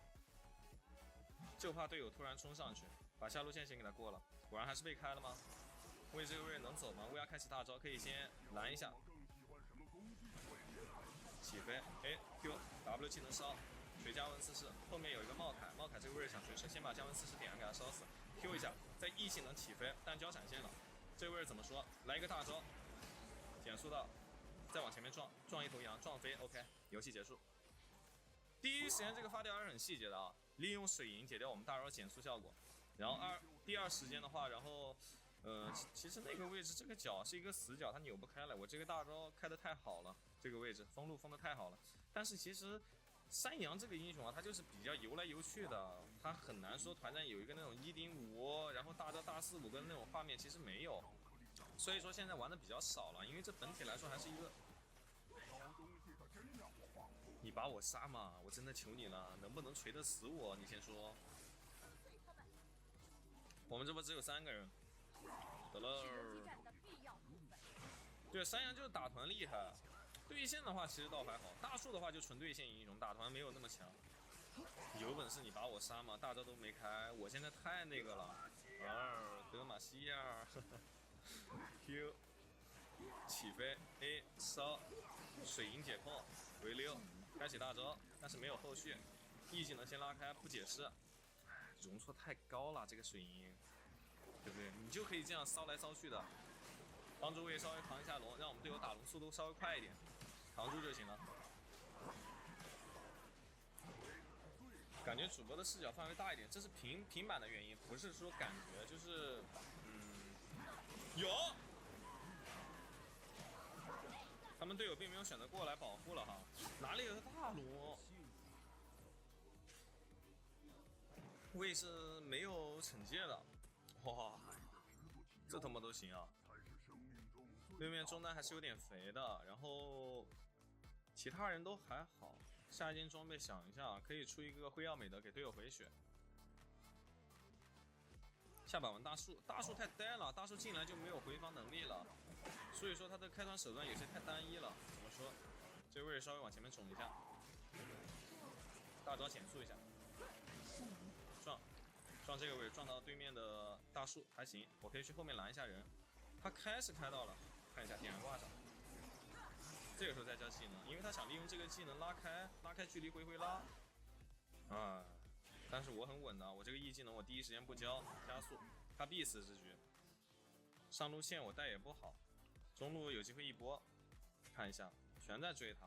Speaker 1: 就怕队友突然冲上去，把下路线先给他过了。果然还是被开了吗？为这个位置能走吗？乌鸦开启大招，可以先拦一下。起飞，哎 ，Q W 技能烧，锤加文44，后面有一个茂凯，茂凯这个位置想锤射，先把加文44点燃给他烧死 ，Q 一下，再 E 技能起飞，但交闪现了。这个位置怎么说？来一个大招，减速到，再往前面撞，撞一头羊，撞飞 ，OK， 游戏结束。第一时间这个发掉还是很细节的啊，利用水银解掉我们大招减速效果，然后第二时间的话，然后其实那个位置这个角是一个死角，它扭不开了，我这个大招开的太好了，这个位置封路封的太好了，但是其实山羊这个英雄啊，他就是比较游来游去的，他很难说团战有一个那种1顶5，然后大招大4-5跟那种画面其实没有，所以说现在玩的比较少了，因为这本体来说还是一个。你把我杀嘛！我真的求你了，能不能锤得死我？你先说。我们这波只有3个人，得了。对，山羊就是打团厉害，对线的话其实倒还好，大树的话就纯对线英雄，打团没有那么强。有本事你把我杀嘛！大招都没开，我现在太那个了。德玛西亚，Q， 起飞 A 烧，水银解控，回溜。开启大招，但是没有后续，E 技能先拉开，不解释，容错太高了，这个水银，对不对？你就可以这样烧来烧去的，帮助位稍微扛一下龙，让我们队友打龙速度稍微快一点，扛住就行了。感觉主播的视角范围大一点，这是平板的原因，不是说感觉，就是有。他们队友并没有选择过来保护了哈，哪里有个大龙？卫是没有惩戒的，哇，这他妈都行啊！对面中单还是有点肥的，然后其他人都还好。下一件装备想一下，可以出一个辉耀美德给队友回血。下把玩大树，大树太呆了，大树进来就没有回防能力了。所以说他的开团手段有些太单一了，怎么说？这位置稍微往前面肿一下，大招减速一下，撞这个位置，撞到对面的大树还行，我可以去后面拦一下人。他开是开到了，看一下点燃挂上，这个时候再交技能，因为他想利用这个技能拉开距离回拉。但是我很稳的，我这个 E 技能我第一时间不交，加速，他必死这局。上路线我带也不好。中路有机会一波，看一下，全在追他，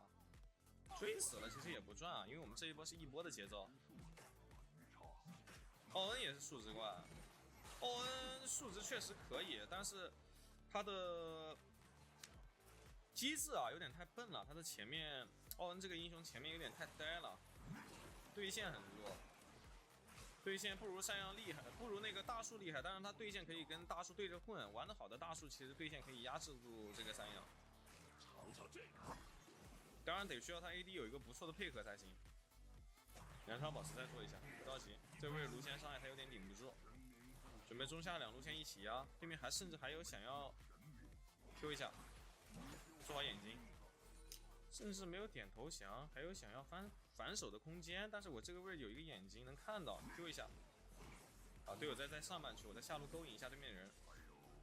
Speaker 1: 追死了其实也不赚啊，因为我们这一波是一波的节奏。奥恩也是数值怪，奥恩数值确实可以，但是他的机制啊有点太笨了，他的前面奥恩这个英雄前面有点太呆了，对线很弱，对线不如山羊厉害，不如那个大树厉害，但是他对线可以跟大树对着混，玩得好的大树其实对线可以压制住这个山羊。当然得需要他 AD 有一个不错的配合才行。燃烧宝石再做一下，不着急，这位卢仙伤害他有点顶不住，准备中下2路线一起压，对面甚至还有想要 Q 一下，做好眼睛，甚至没有点投降，还有想要反手的空间，但是我这个位置有一个眼睛能看到 ，Q 一下。啊，队友在上半区，我在下路勾引一下对面人，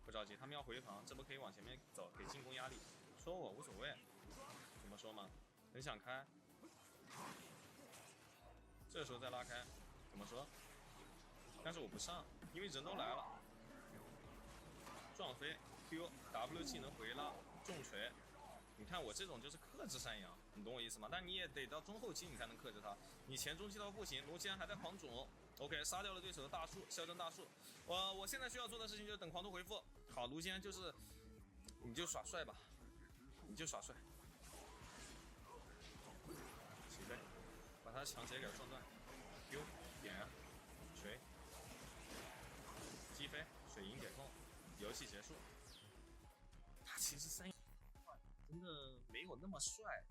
Speaker 1: 不着急，他们要回防，这波可以往前面走，给进攻压力。说我无所谓，怎么说嘛？很想开，这时候再拉开，怎么说？但是我不上，因为人都来了，撞飞 Q W 技能回拉重锤。你看我这种就是克制山羊，你懂我意思吗？但你也得到中后期你才能克制它，你前中期都不行。罗基安还在狂种 ，OK， 杀掉了对手的大树，肖正大树。我现在需要做的事情就是等狂徒回复。好，卢基安就是你就耍帅吧，你就耍帅。起飞，把他强斜给撞断 ，Q 点燃，锤，击飞，水银解控，游戏结束。他其实山羊真的没有那么帅，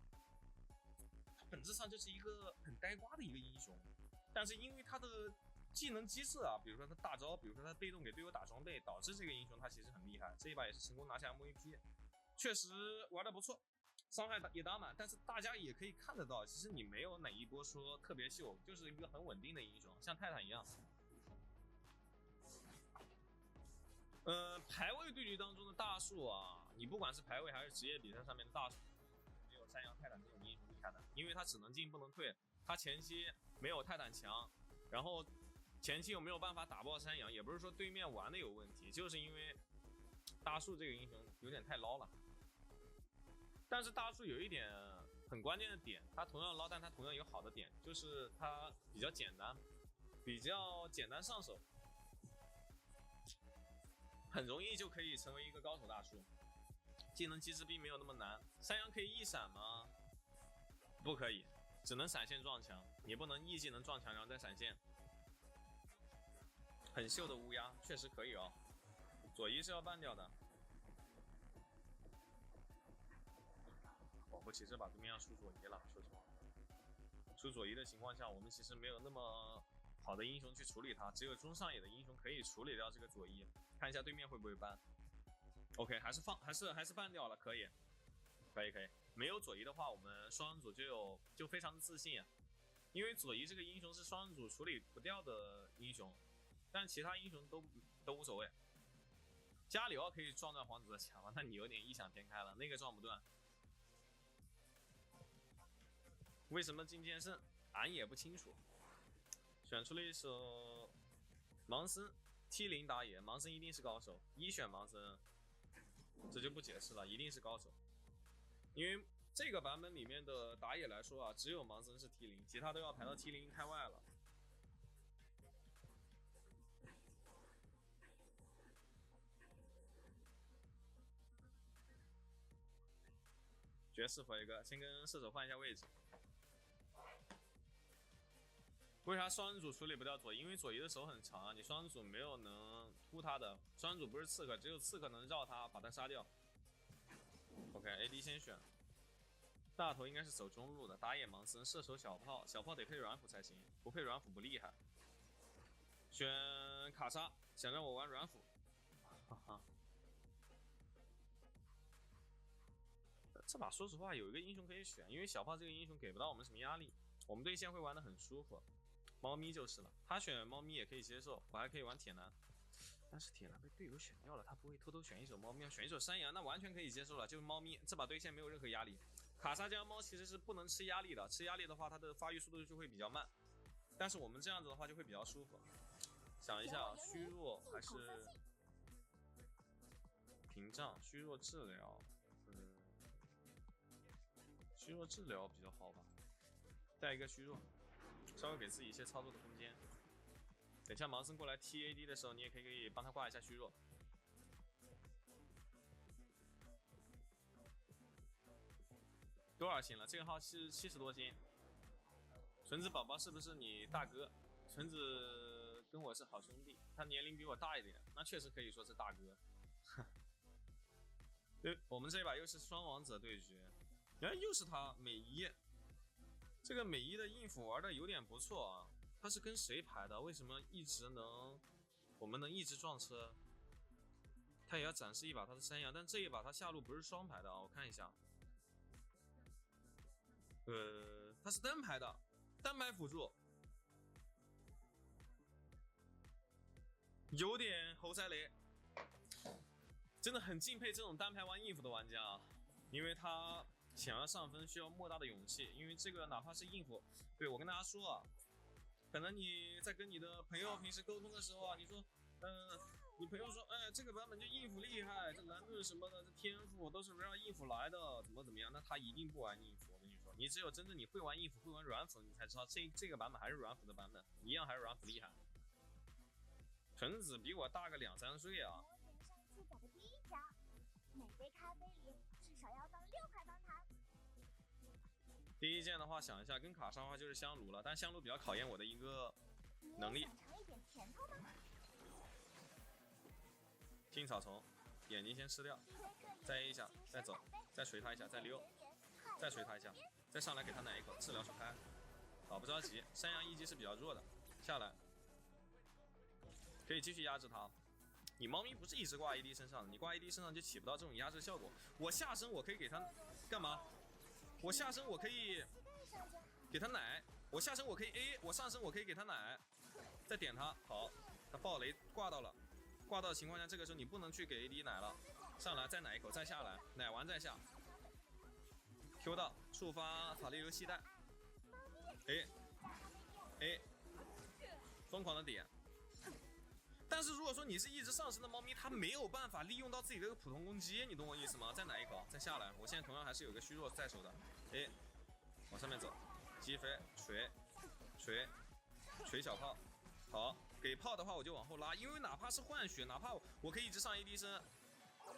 Speaker 1: 他本质上就是一个很呆瓜的一个英雄，但是因为他的技能机制啊，比如说他大招，比如说他被动给队友打装备，导致这个英雄他其实很厉害。这一把也是成功拿下 MVP， 确实玩的不错，伤害也打满。但是大家也可以看得到，其实你没有哪一波说特别秀，就是一个很稳定的英雄，像泰坦一样。排位对局当中的大树啊，你不管是排位还是职业比赛上面的大树，没有山羊、泰坦这种英雄厉害的，因为他只能进不能退，他前期没有泰坦强，然后前期又没有办法打爆山羊，也不是说对面玩的有问题，就是因为大树这个英雄有点太捞了。但是大树有一点很关键的点，他同样捞，但他同样有好的点，就是他比较简单上手。很容易就可以成为一个高手大树，技能机制并没有那么难。山羊可以一闪吗？不可以，只能闪现撞墙，你不能 E 技能撞墙然后再闪现。很秀的乌鸦确实可以哦，左一是要ban掉的。保护骑士把对面要输左一了，说实话，输左一的情况下，我们其实没有那么好的英雄去处理它，只有中上野的英雄可以处理掉这个左一。看一下对面会不会ban ，OK， 还是ban掉了，可以，没有左一的话，我们双人组就非常的自信啊，因为左一这个英雄是双人组处理不掉的英雄，但其他英雄都无所谓。加里奥可以撞断皇子的墙，那你有点异想天开了，那个撞不断。为什么进剑圣？俺也不清楚。选出了一首盲僧。T0打野，盲僧一定是高手。一选盲僧，这就不解释了，一定是高手。因为这个版本里面的打野来说啊，只有盲僧是 T0，其他都要排到 T0开外了。爵士回一个，先跟射手换一下位置。为啥双人组处理不掉左一？因为左一的手很长啊，你双人组没有能突他的，双人组不是刺客，只有刺客能绕他，把他杀掉。OK，AD 先选，大头应该是走中路的，打野盲僧，射手小炮，小炮得配软辅才行，不配软辅不厉害。选卡莎，想让我玩软辅，哈哈。这把说实话有一个英雄可以选，因为小炮这个英雄给不到我们什么压力，我们对线会玩得很舒服。猫咪就是了，他选猫咪也可以接受，我还可以玩铁男，但是铁男被队友选掉了，他不会偷偷选一手猫咪，要选一手山羊，那完全可以接受了，就是猫咪这把对线没有任何压力。卡莎这样猫其实是不能吃压力的，吃压力的话它的发育速度就会比较慢，但是我们这样子的话就会比较舒服。想一下，虚弱还是屏障？虚弱治疗，虚弱治疗比较好吧，带一个虚弱。稍微给自己一些操作的空间。等下盲僧过来 TAD 的时候，你也可以帮他挂一下虚弱。多少星了？这个号是70多星。纯子宝宝是不是你大哥？纯子跟我是好兄弟，他年龄比我大一点，那确实可以说是大哥。对，我们这一把又是双王者对决，哎，又是他美一。这个美一的应付玩的有点不错啊，他是跟谁排的？为什么我们能一直撞车？他也要展示一把他的山羊，但这一把他下路不是双排的啊，我看一下，他是单排的，单排辅助，有点猴塞雷，真的很敬佩这种单排玩应付的玩家啊，因为他想要上分需要莫大的勇气，因为这个哪怕是应付，对，我跟大家说啊，可能你在跟你的朋友平时沟通的时候啊，你说，你朋友说，哎，这个版本就应付厉害，这蓝盾什么的，这天赋都是围绕应付来的，怎么样？那他一定不玩应付。我跟你说，你只有真正你会玩应付，会玩软辅，你才知道这个版本还是软辅的版本，一样还是软辅厉害。纯子比我大个2、3岁啊。
Speaker 5: 摩天上记载的第一家，每杯咖啡里至少要放6块方糖。
Speaker 1: 第一件的话，想一下，跟卡莎的话就是香炉了，但香炉比较考验我的一个能力。
Speaker 5: 想尝一点甜头吗？
Speaker 1: 青草丛，眼睛先吃掉，再 A 一下，再走，再锤他一下，再溜，再锤他一下，再上来给他奶一口，治疗出开。好，不着急，山羊一击是比较弱的，下来，可以继续压制他。你猫咪不是一直挂 AD 身上的，你挂 AD 身上就起不到这种压制效果。我下身我可以给他干嘛？我下身我可以给他奶，我下身我可以 A， 我上身我可以给他奶，再点他。好，他爆雷挂到了，挂到的情况下，这个时候你不能去给 AD 奶了，上来再奶一口，再下来，奶完再下。Q 到触发法力流系带 ，A， 疯狂的点。但是如果说你是一直上升的猫咪，它没有办法利用到自己的普通攻击，你懂我意思吗？再奶一口，再下来。我现在同样还是有个虚弱在手的 ，A， 往上面走，击飞锤小炮，好，给炮的话我就往后拉，因为哪怕是换血，哪怕我可以一直上 AD 身，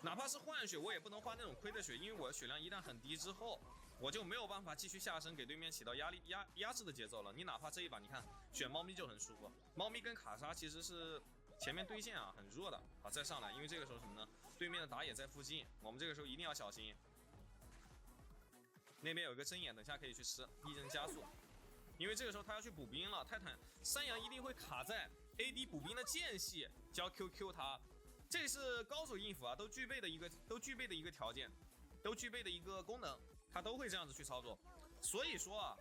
Speaker 1: 哪怕是换血，我也不能换那种亏的血，因为我的血量一旦很低之后，我就没有办法继续下身给对面起到压制的节奏了。你哪怕这一把你看选猫咪就很舒服，猫咪跟卡莎其实是前面对线啊很弱的，好再上来，因为这个时候什么呢？对面的打野在附近，我们这个时候一定要小心。那边有一个针眼，等下可以去吃一针加速，因为这个时候他要去补兵了，泰坦山羊一定会卡在 AD 补兵的间隙，交 QQ 他。这是高手应付啊，都具备的一个条件，都具备的一个功能，他都会这样子去操作。所以说啊，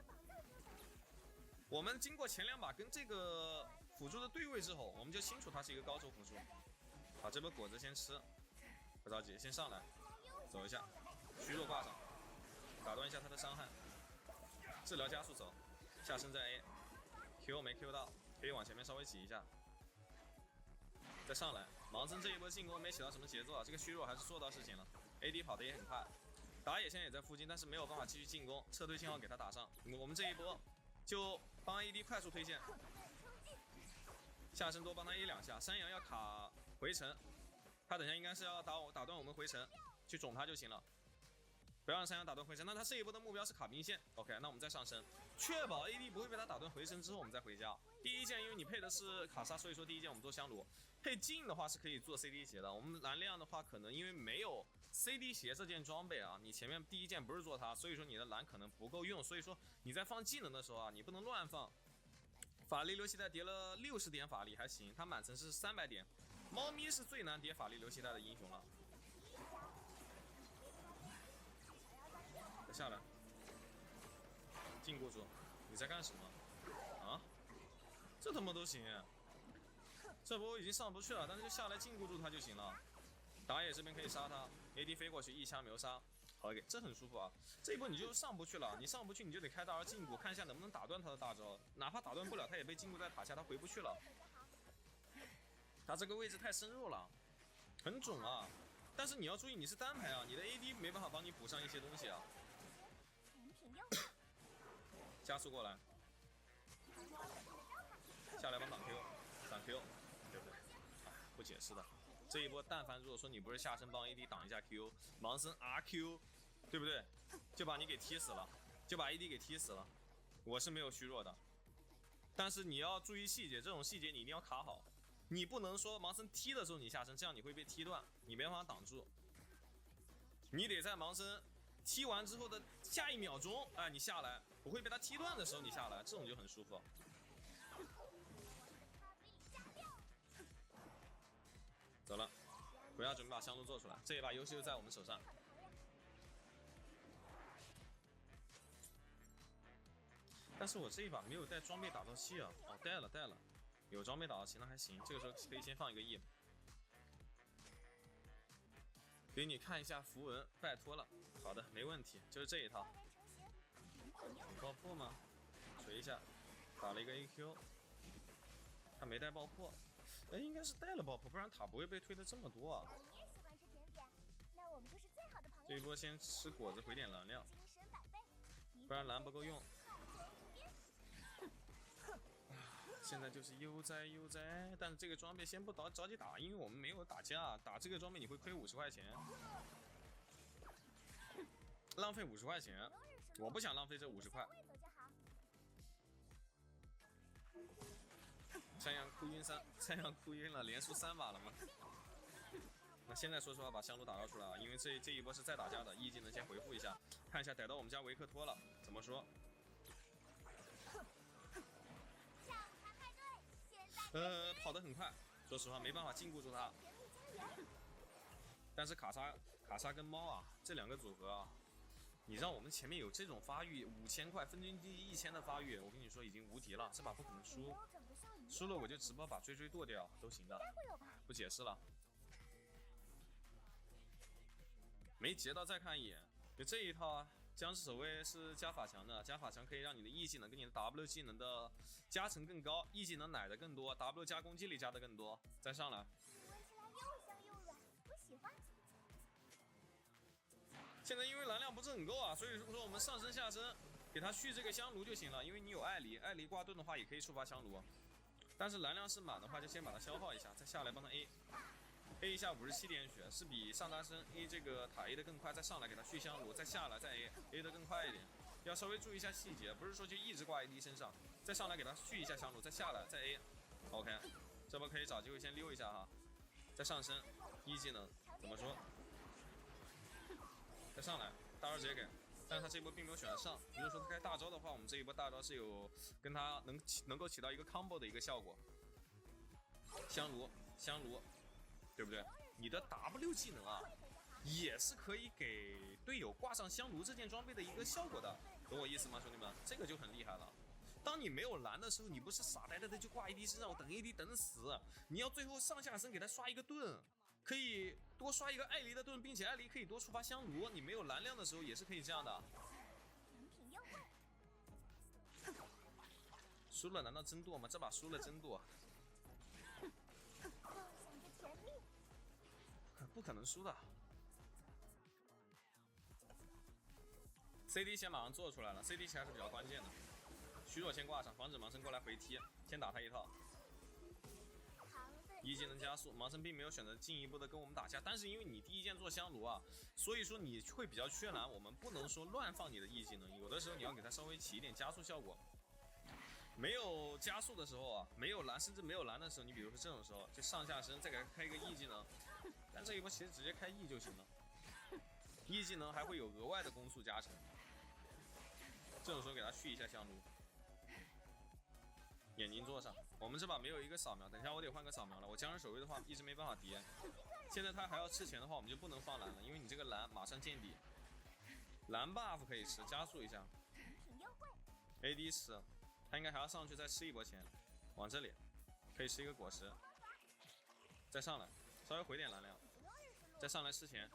Speaker 1: 我们经过前2把跟这个辅助的对位之后，我们就清楚他是一个高手辅助。把这波果子先吃，不着急，先上来，走一下，虚弱挂上，打断一下他的伤害，治疗加速走，下身再 A，Q 没 Q 到，可以往前面稍微挤一下，再上来。盲僧这一波进攻没起到什么节奏啊，这个虚弱还是做到事情了。AD 跑得也很快，打野现在也在附近，但是没有办法继续进攻，撤退信号给他打上。我们这一波就帮 AD 快速推线，下身多帮他 A 2下。山羊要卡回城，他等下应该是要打断我们回城，去种他就行了。不要让山羊打断回城，那他这一波的目标是卡兵线。OK， 那我们再上身，确保 AD 不会被他打断回城之后，我们再回家。第一件，因为你配的是卡莎，所以说第一件我们做香炉。配镜的话是可以做 CD 鞋的。我们蓝亮的话，可能因为没有 CD 鞋这件装备啊，你前面第一件不是做它，所以说你的蓝可能不够用。所以说你在放技能的时候啊，你不能乱放。法力流系带叠了60点法力还行，它满层是300点。猫咪是最难叠法力流系带的英雄了。再下来，禁锢住，你在干什么？啊？这他妈都行？这波已经上不去了，但是就下来禁锢住他就行了。打野这边可以杀他 ，AD 飞过去一枪秒杀，好给，这很舒服啊。这一波你就上不去了，你上不去你就得开大招禁锢，看一下能不能打断他的大招。哪怕打断不了，他也被禁锢在塔下，他回不去了。他这个位置太深入了，很准啊。但是你要注意，你是单排啊，你的 AD 没办法帮你补上一些东西啊。加速过来，下来帮挡 Q， 挡 Q， 对不对？不解释的。这一波，但凡如果说你不是下身帮 AD 挡一下 Q， 盲僧 RQ， 对不对？就把你给踢死了，就把 AD 给踢死了。我是没有虚弱的，但是你要注意细节，这种细节你一定要卡好。你不能说盲僧踢的时候你下身，这样你会被踢断，你没办法挡住。你得在盲僧踢完之后的下1秒钟，哎，你下来不会被他踢断的时候你下来，这种就很舒服。走了，回家准备把香炉做出来，这一把游戏就在我们手上。但是我这一把没有带装备打造器啊，哦，带了，有装备打造器那还行，这个时候可以先放一个 E。给你看一下符文，拜托了。好的，没问题，就是这一套。有爆破吗？锤一下，打了一个 AQ， 他没带爆破，哎，应该是带了爆破，不然塔不会被推的这么多啊。这一波先吃果子回点蓝料，不然蓝不够用。现在就是悠哉，但是这个装备先不着急打，因为我们没有打架，打这个装备你会亏50块钱，浪费50块钱，我不想浪费这50块。山羊哭晕了，连输3把了吗？那现在说实话把香炉打造出来啊，因为这一波是再打架的，E技能先回复一下，看一下逮到我们家维克托了，怎么说？跑得很快，说实话没办法禁锢住他。但是卡莎跟猫啊这两个组合啊，你让我们前面有这种发育5000块分均低1000的发育，我跟你说已经无敌了，这把不可能输，输了我就直播把追剁掉都行的，不解释了。没截到再看一眼，就这一套啊。僵尸守卫是加法强的，加法强可以让你的 E 技能跟你的 W 技能的加成更高 ，E 技能奶的更多 ，W 加攻击力加的更多，再上来。现在因为蓝量不是很够啊，所以说我们上身下身给他续这个香炉就行了，因为你有艾黎，艾黎挂盾的话也可以触发香炉，但是蓝量是满的话就先把它消耗一下，再下来帮他 A 一下57点血，是比上单身 A 这个塔 A 的更快，再上来给他续香炉，再下来再 A 的更快一点，要稍微注意一下细节，不是说就一直挂 AD 身上，再上来给他续一下香炉，再下来再 A，OK， 这波可以找机会先溜一下哈，再上身1技能怎么说？再上来大招直接给，但是他这一波并没有选择上，如果说他开大招的话，我们这一波大招是有跟他能够起到一个 combo 的一个效果，香炉。对不对？你的 W 技能啊，也是可以给队友挂上香炉这件装备的一个效果的，懂我意思吗，兄弟们？这个就很厉害了。当你没有蓝的时候，你不是傻呆呆的就挂 AD 身上，我等 AD 等死，你要最后上下身给他刷一个盾，可以多刷一个艾黎的盾，并且艾黎可以多触发香炉。你没有蓝量的时候也是可以这样的。输了难道真剁吗？这把输了真剁。不可能输的 ，CD 先马上做出来了 ，CD 其实还是比较关键的。虚弱先挂上，防止盲僧过来回踢，先打他一套。1技能加速，盲僧并没有选择进一步的跟我们打架，但是因为你第一件做香炉啊，所以说你会比较缺蓝，我们不能说乱放你的 E 技能，有的时候你要给他稍微起一点加速效果。没有加速的时候啊，没有蓝，甚至没有蓝的时候，你比如说这种时候，就上下身再给他开一个 E 技能。但这一波其实直接开 E 就行了 ，E 技能还会有额外的攻速加成。这种时候给他续一下香炉，眼睛做上。我们这把没有一个扫描，等一下我得换个扫描了。我僵尸守卫的话一直没办法叠，现在他还要吃钱的话，我们就不能放蓝了，因为你这个蓝马上见底。蓝 buff 可以吃，加速一下。AD 吃，他应该还要上去再吃一波钱，往这里可以吃一个果实，再上来。稍微回点蓝量，再上来吃钱。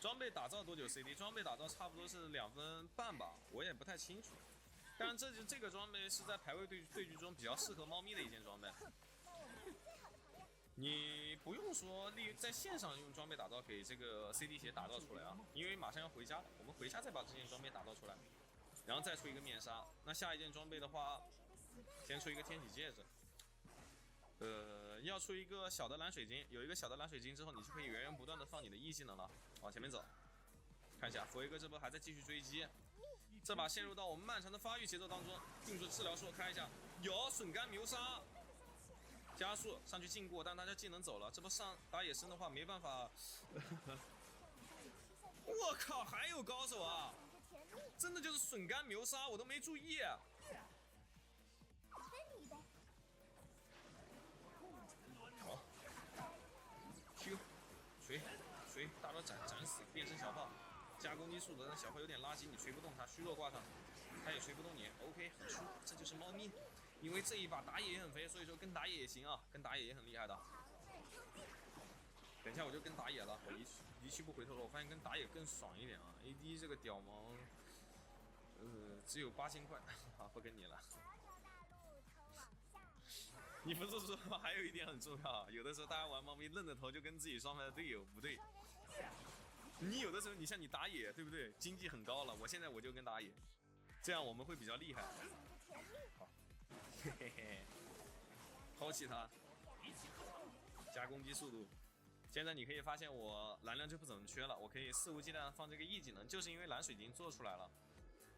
Speaker 1: 装备打造多久 ？CD 装备打造差不多是2分半吧，我也不太清楚。但是这个装备是在排位对局中比较适合猫咪的一件装备。你不用说在线上用装备打造给这个 CD 鞋打造出来啊，因为马上要回家了，我们回家再把这件装备打造出来，然后再出一个面纱。那下一件装备的话，先出一个天启戒指。要出一个小的蓝水晶，有一个小的蓝水晶之后，你就可以源源不断的放你的 E 技能了。往前面走，看一下佛一哥这波还在继续追击，这把陷入到我们漫长的发育节奏当中。定住治疗术开一下，有笋干牛杀，加速上去禁锢，但大家技能走了，这波上打野生的话没办法。我靠，还有高手啊！真的就是笋干牛杀，我都没注意。锤，大招斩死，变身小炮，加攻击速度，但小炮有点垃圾，你锤不动他，虚弱挂上，他也锤不动你。OK， 很舒服，这就是猫咪。因为这一把打野也很肥，所以说跟打野也行啊，跟打野也很厉害的。等一下我就跟打野了，我一去不回头了，我发现跟打野更爽一点啊。AD 这个屌毛，只有8000块，好，不跟你了。你不是说还有一点很重要，有的时候大家玩猫咪愣着头就跟自己双排的队友不对。你有的时候你像你打野对不对？经济很高了，我就跟打野，这样我们会比较厉害。好，嘿嘿嘿，抛弃他，加攻击速度。现在你可以发现我蓝量就不怎么缺了，我可以肆无忌惮地放这个 E 技能，就是因为蓝水晶做出来了，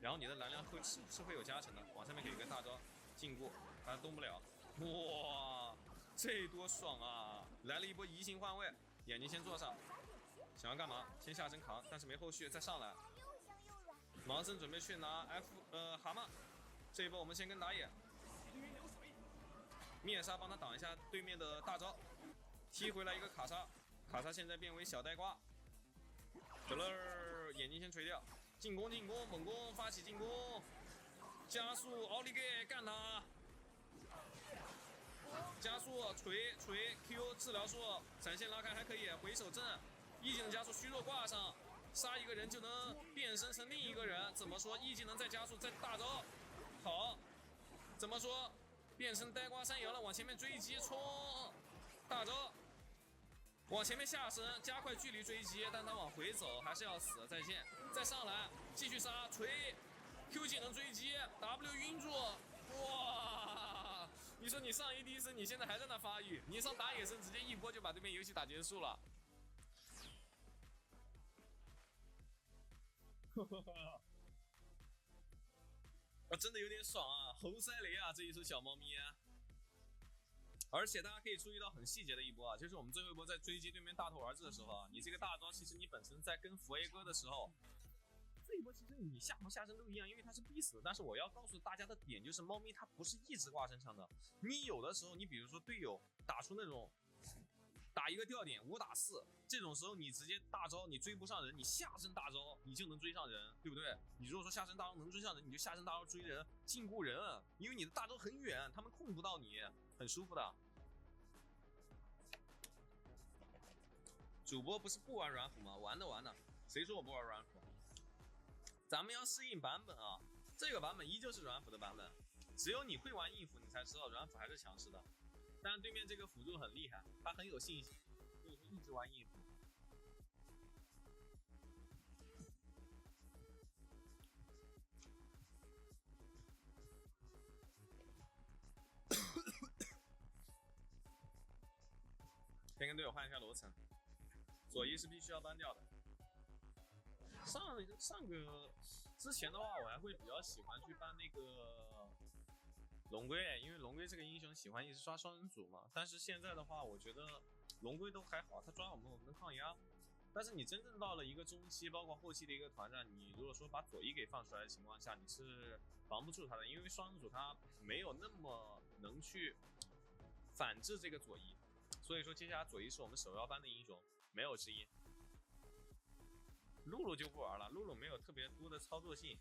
Speaker 1: 然后你的蓝量是会有加成的。往上面给一个大招禁锢，他动不了。哇，这多爽啊！来了一波移形换位，眼睛先做上，想要干嘛？先下身扛，但是没后续，再上来。盲僧准备去拿蛤蟆，这一波我们先跟打野。灭杀帮他挡一下对面的大招，踢回来一个卡莎，卡莎现在变为小呆瓜。可乐眼睛先锤掉，进攻进攻，猛攻发起进攻，加速奥利给干他！加速锤 Q 治疗术，闪现拉开还可以回手震，一技能加速虚弱挂上，杀一个人就能变身成另一个人。怎么说？一技能再加速再大招，好，怎么说？变身呆瓜山羊了，往前面追击冲，大招。往前面下身，加快距离追击，但他往回走还是要死。再见，再上来，继续杀，锤 ，Q 技能追击 ，W 晕住，哇！你说你上AD生，你现在还在那发育，你上打野生直接一波就把对面游戏打结束了。我真的有点爽啊，侯赛雷啊，这一手小猫咪啊。而且大家可以注意到很细节的一波啊，就是我们最后一波在追击对面大头儿子的时候啊，你这个大招其实你本身在跟佛 A 哥的时候，这一波其实你下头下身都一样，因为它是必死。但是我要告诉大家的点就是，猫咪它不是一直挂身上的，你有的时候你比如说队友打出那种打一个吊点5打4，这种时候你直接大招你追不上人，你下身大招你就能追上人，对不对？你如果说下身大招能追上人，你就下身大招追人禁锢人，因为你的大招很远，他们控不到你，很舒服的。主播不是不玩软辅吗？玩的，谁说我不玩软辅？咱们要适应版本啊，这个版本依旧是软辅的版本，只有你会玩硬辅，你才知道软辅还是强势的。但是对面这个辅助很厉害，他很有信心，所以说一直玩硬辅。先跟队友换一下楼层，左一是必须要搬掉的。上个之前的话，我还会比较喜欢去搬那个龙龟，因为龙龟这个英雄喜欢一直刷双人组嘛。但是现在的话，我觉得龙龟都还好，他抓我们能抗压。但是你真正到了一个中期，包括后期的一个团战，你如果说把左一给放出来的情况下，你是防不住他的，因为双人组他没有那么能去反制这个左一。所以说接下来左一是我们首要搬的英雄，没有之一。露露就不玩了，露露没有特别多的操作性。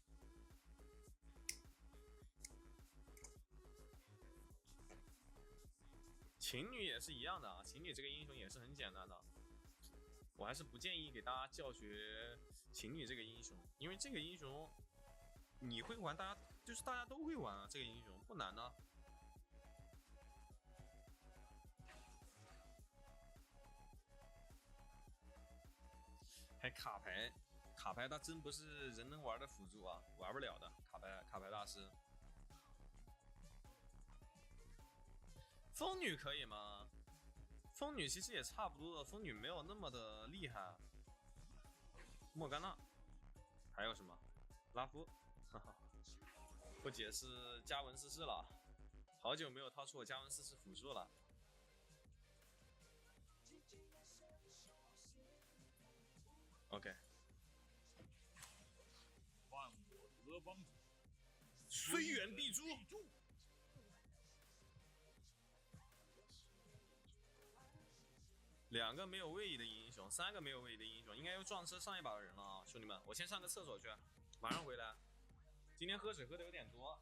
Speaker 1: 情侣也是一样的啊，情侣这个英雄也是很简单的，我还是不建议给大家教学情侣这个英雄，因为这个英雄你会玩，大家都会玩啊，这个英雄不难的。还卡牌，卡牌它真不是人能玩的辅助啊，玩不了的。卡牌大师，风女可以吗？风女其实也差不多的，风女没有那么的厉害。莫甘娜，还有什么？拉夫，哈哈，不解释加文四世了，好久没有掏出我加文四世辅助了。OK，
Speaker 4: 犯我德邦，
Speaker 1: 虽远必诛。2个没有位移的英雄，3个没有位移的英雄，应该又撞车上一把的人了啊！兄弟们，我先上个厕所去，马上回来。今天喝水喝的有点多。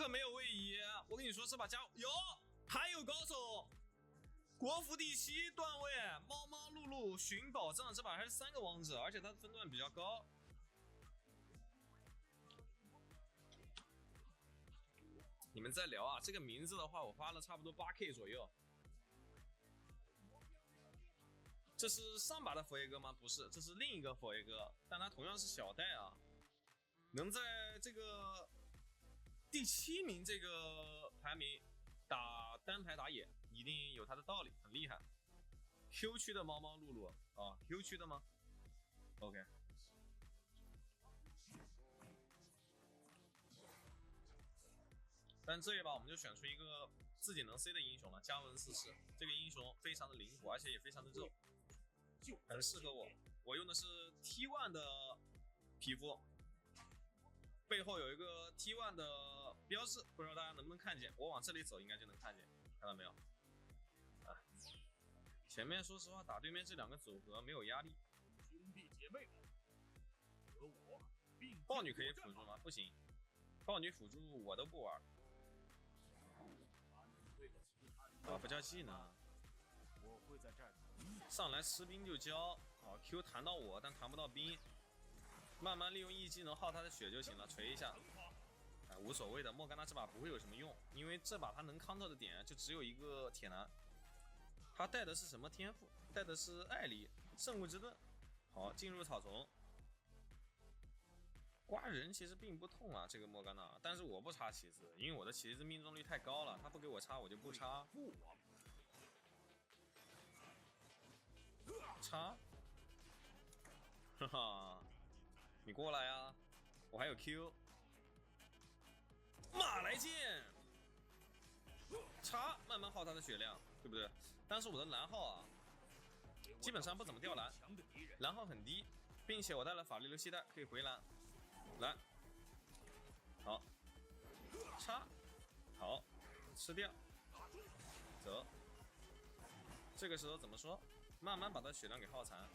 Speaker 1: 个没有位移，我跟你说这把家有，还有高手，国服第7段位，猫猫露露寻宝藏，这把还是3个王者，而且它的分段比较高。你们在聊啊，这个名字的话，我花了差不多8K 左右。这是上把的佛爷哥吗？不是，这是另一个佛爷哥，但他同样是小戴啊。能在这个第7名这个排名打单排打野，一定有他的道理，很厉害。Q 区的猫猫露露啊 ，Q 区的吗 ？OK。但这一把我们就选出一个自己能 C 的英雄了，加文44。这个英雄非常的灵活，而且也非常的肉，很适合我。我用的是 T1 的皮肤，背后有一个 T1 的标志，不知道大家能不能看见？我往这里走应该就能看见，看到没有？啊，前面说实话打对面这2个组合没有压力。
Speaker 4: 兄弟姐妹们，和我并
Speaker 1: 豹女可以辅助吗？不行，豹女辅助我都不玩。啊，不叫技能，
Speaker 4: 我会在这儿
Speaker 1: 上来吃兵就交。啊 ，Q 弹到我，但弹不到兵，慢慢利用 E 技能耗他的血就行了，锤一下。哎，无所谓的，莫甘娜这把不会有什么用，因为这把他能 counter 的点就只有一个铁男。他带的是什么天赋？带的是艾丽圣物之盾。好，进入草丛。刮人其实并不痛啊，这个莫甘娜，但是我不插旗子，因为我的旗子命中率太高了，他不给我插我就不插。插，哈哈，你过来啊，我还有 Q， 马来剑，插，慢慢耗他的血量，对不对？但是我的蓝耗啊，基本上不怎么掉蓝，蓝耗很低，并且我带了法力流系带可以回蓝。来，好，插，好，吃掉，走。这个时候怎么说？慢慢把他血量给耗残。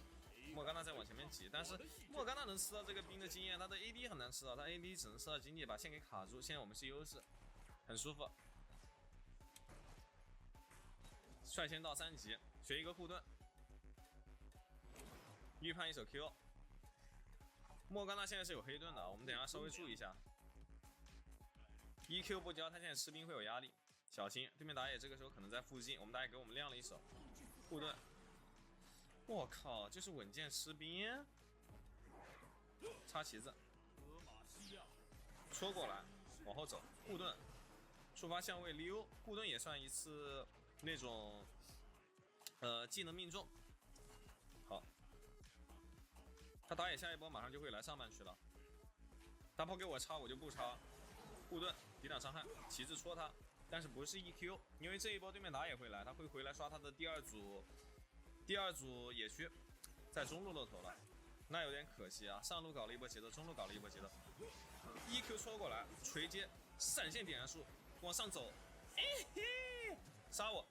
Speaker 1: 莫甘娜再往前面挤，但是莫甘娜能吃到这个兵的经验，他的 AD 很难吃到，他 AD 只能吃到经济，把线给卡住。现在我们是优势，很舒服。率先到3级，学一个护盾，预判一手 Q。莫甘娜现在是有黑盾的，我们等一下稍微注意一下。EQ 不交，他现在吃兵会有压力，小心对面打野这个时候可能在附近，我们打野给我们亮了一手护盾。我靠，就是稳健吃兵，插旗子，戳过来，往后走，护盾，触发相位溜，护盾也算一次那种技能命中。好。他打野下一波马上就会来上半区了，大炮给我插我就不插，护盾抵挡伤害，旗帜戳他，但是不是 EQ， 因为这一波对面打野会来，他会回来刷他的第二组野区，在中路露头了，那有点可惜啊，上路搞了一波节奏，中路搞了一波节奏 ，EQ 戳过来，锤接，闪现点燃术，往上走，杀我，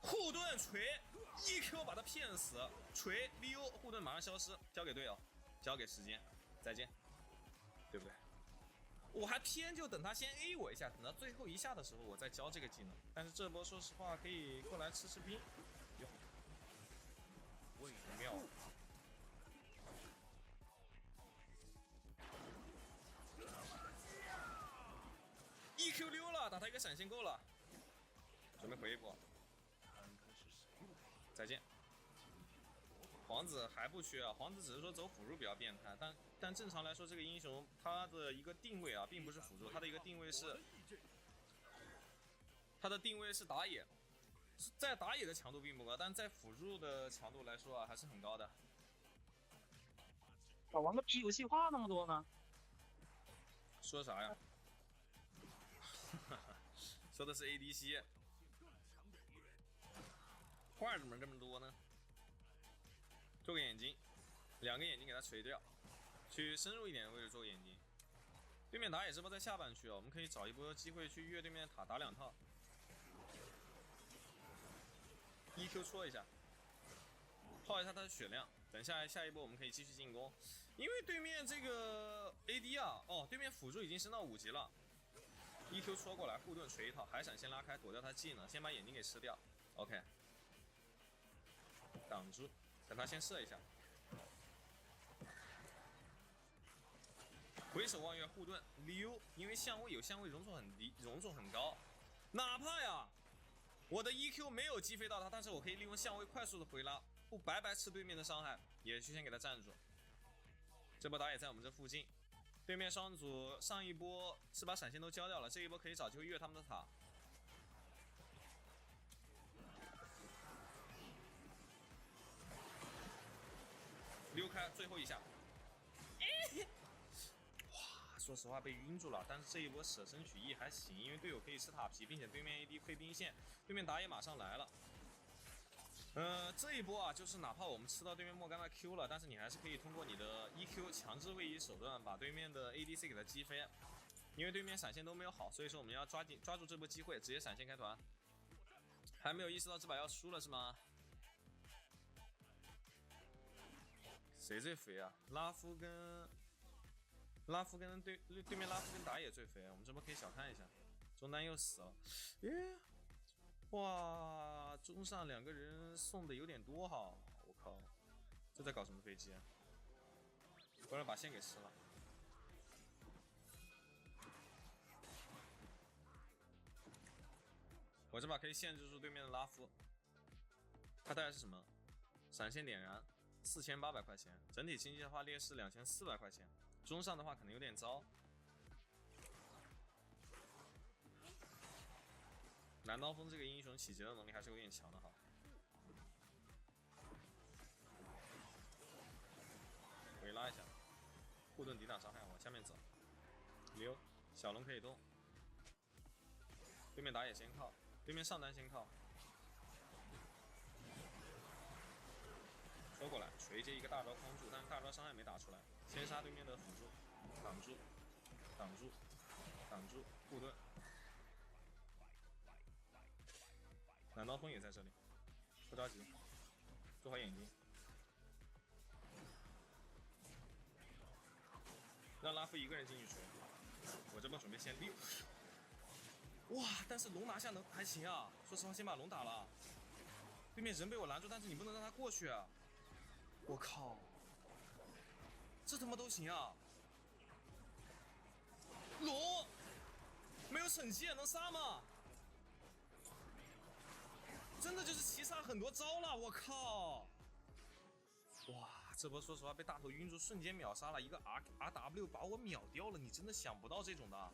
Speaker 1: 护盾锤。EQ 把他骗死，锤 VU 护盾马上消失，交给队友，交给时间，再见，对不对？我还偏就等他先 A 我一下，等到最后一下的时候我再教这个技能。但是这波说实话可以过来吃兵，哟，微妙。EQ 溜了，打他一个闪现够了，准备回一波。再见，皇子还不缺啊，皇子只是说走辅助比较变态，但正常来说，这个英雄他的一个定位啊，并不是辅助，他的一个定位是打野，在打野的强度并不高，但在辅助的强度来说啊，还是很高的。
Speaker 2: 老王的屁股细话那么多呢？
Speaker 1: 说啥呀？说的是 ADC。画怎么这么多呢？做个眼睛，2个眼睛给他锤掉，去深入一点的位置做个眼睛。对面打野这波在下半区哦，我们可以找一波机会去越对面塔打2套。EQ 戳一下，耗一下他的血量。等下一波我们可以继续进攻，因为对面这个 AD 啊，哦，对面辅助已经升到5级了。，EQ 戳过来，护盾锤一套，海闪先拉开，躲掉他技能，先把眼睛给吃掉。OK， 挡住，等他先射一下。回首望月护盾溜，因为相位有相位容错很低，容错很高，哪怕呀，我的 EQ 没有击飞到他，但是我可以利用相位快速的回拉，不白白吃对面的伤害，也去先给他站住。这波打野在我们这附近，对面双组上一波是把闪现都交掉了，这一波可以找机会越他们的塔。溜开最后一下，哇，说实话被晕住了，但是这一波舍身取义还行，因为队友可以吃塔皮，并且对面 AD 推兵线，对面打野马上来了。这一波啊，就是哪怕我们吃到对面莫甘的 Q 了，但是你还是可以通过你的 EQ 强制位移手段把对面的 ADC 给他击飞，因为对面闪现都没有好，所以说我们要抓住这波机会，直接闪现开团。还没有意识到这把要输了是吗？谁最肥啊？拉夫跟对面拉夫跟打野最肥，我们这波可以小看一下。中单又死了，耶！哇，中上两个人送的有点多哈，我靠，这在搞什么飞机啊？不然把线给吃了。我这把可以限制住对面的拉夫，他带的是什么？闪现点燃，4800块钱，整体经济的话劣势2400块钱，中上的话可能有点糟。蓝刀锋这个英雄起节奏能力还是有点强的哈。回拉一下，护盾抵挡伤害，往下面走。溜，小龙可以动。对面打野先靠，对面上单先靠。收过来，锤接一个大招框住，但是大招伤害没打出来。先杀对面的辅助，挡住，挡住，挡住，护盾。蓝刀锋也在这里，不着急，做好眼睛，让拉夫一个人进去锤。我这边准备先溜，哇！但是龙拿下能还行啊，说实话，先把龙打了。对面人被我拦住，但是你不能让他过去啊！我靠，这他妈都行啊！龙没有惩戒能杀吗？真的就是齐杀很多招了，我靠！哇，这波说实话被大头晕住，瞬间秒杀了一个 RW 把我秒掉了，你真的想不到这种的。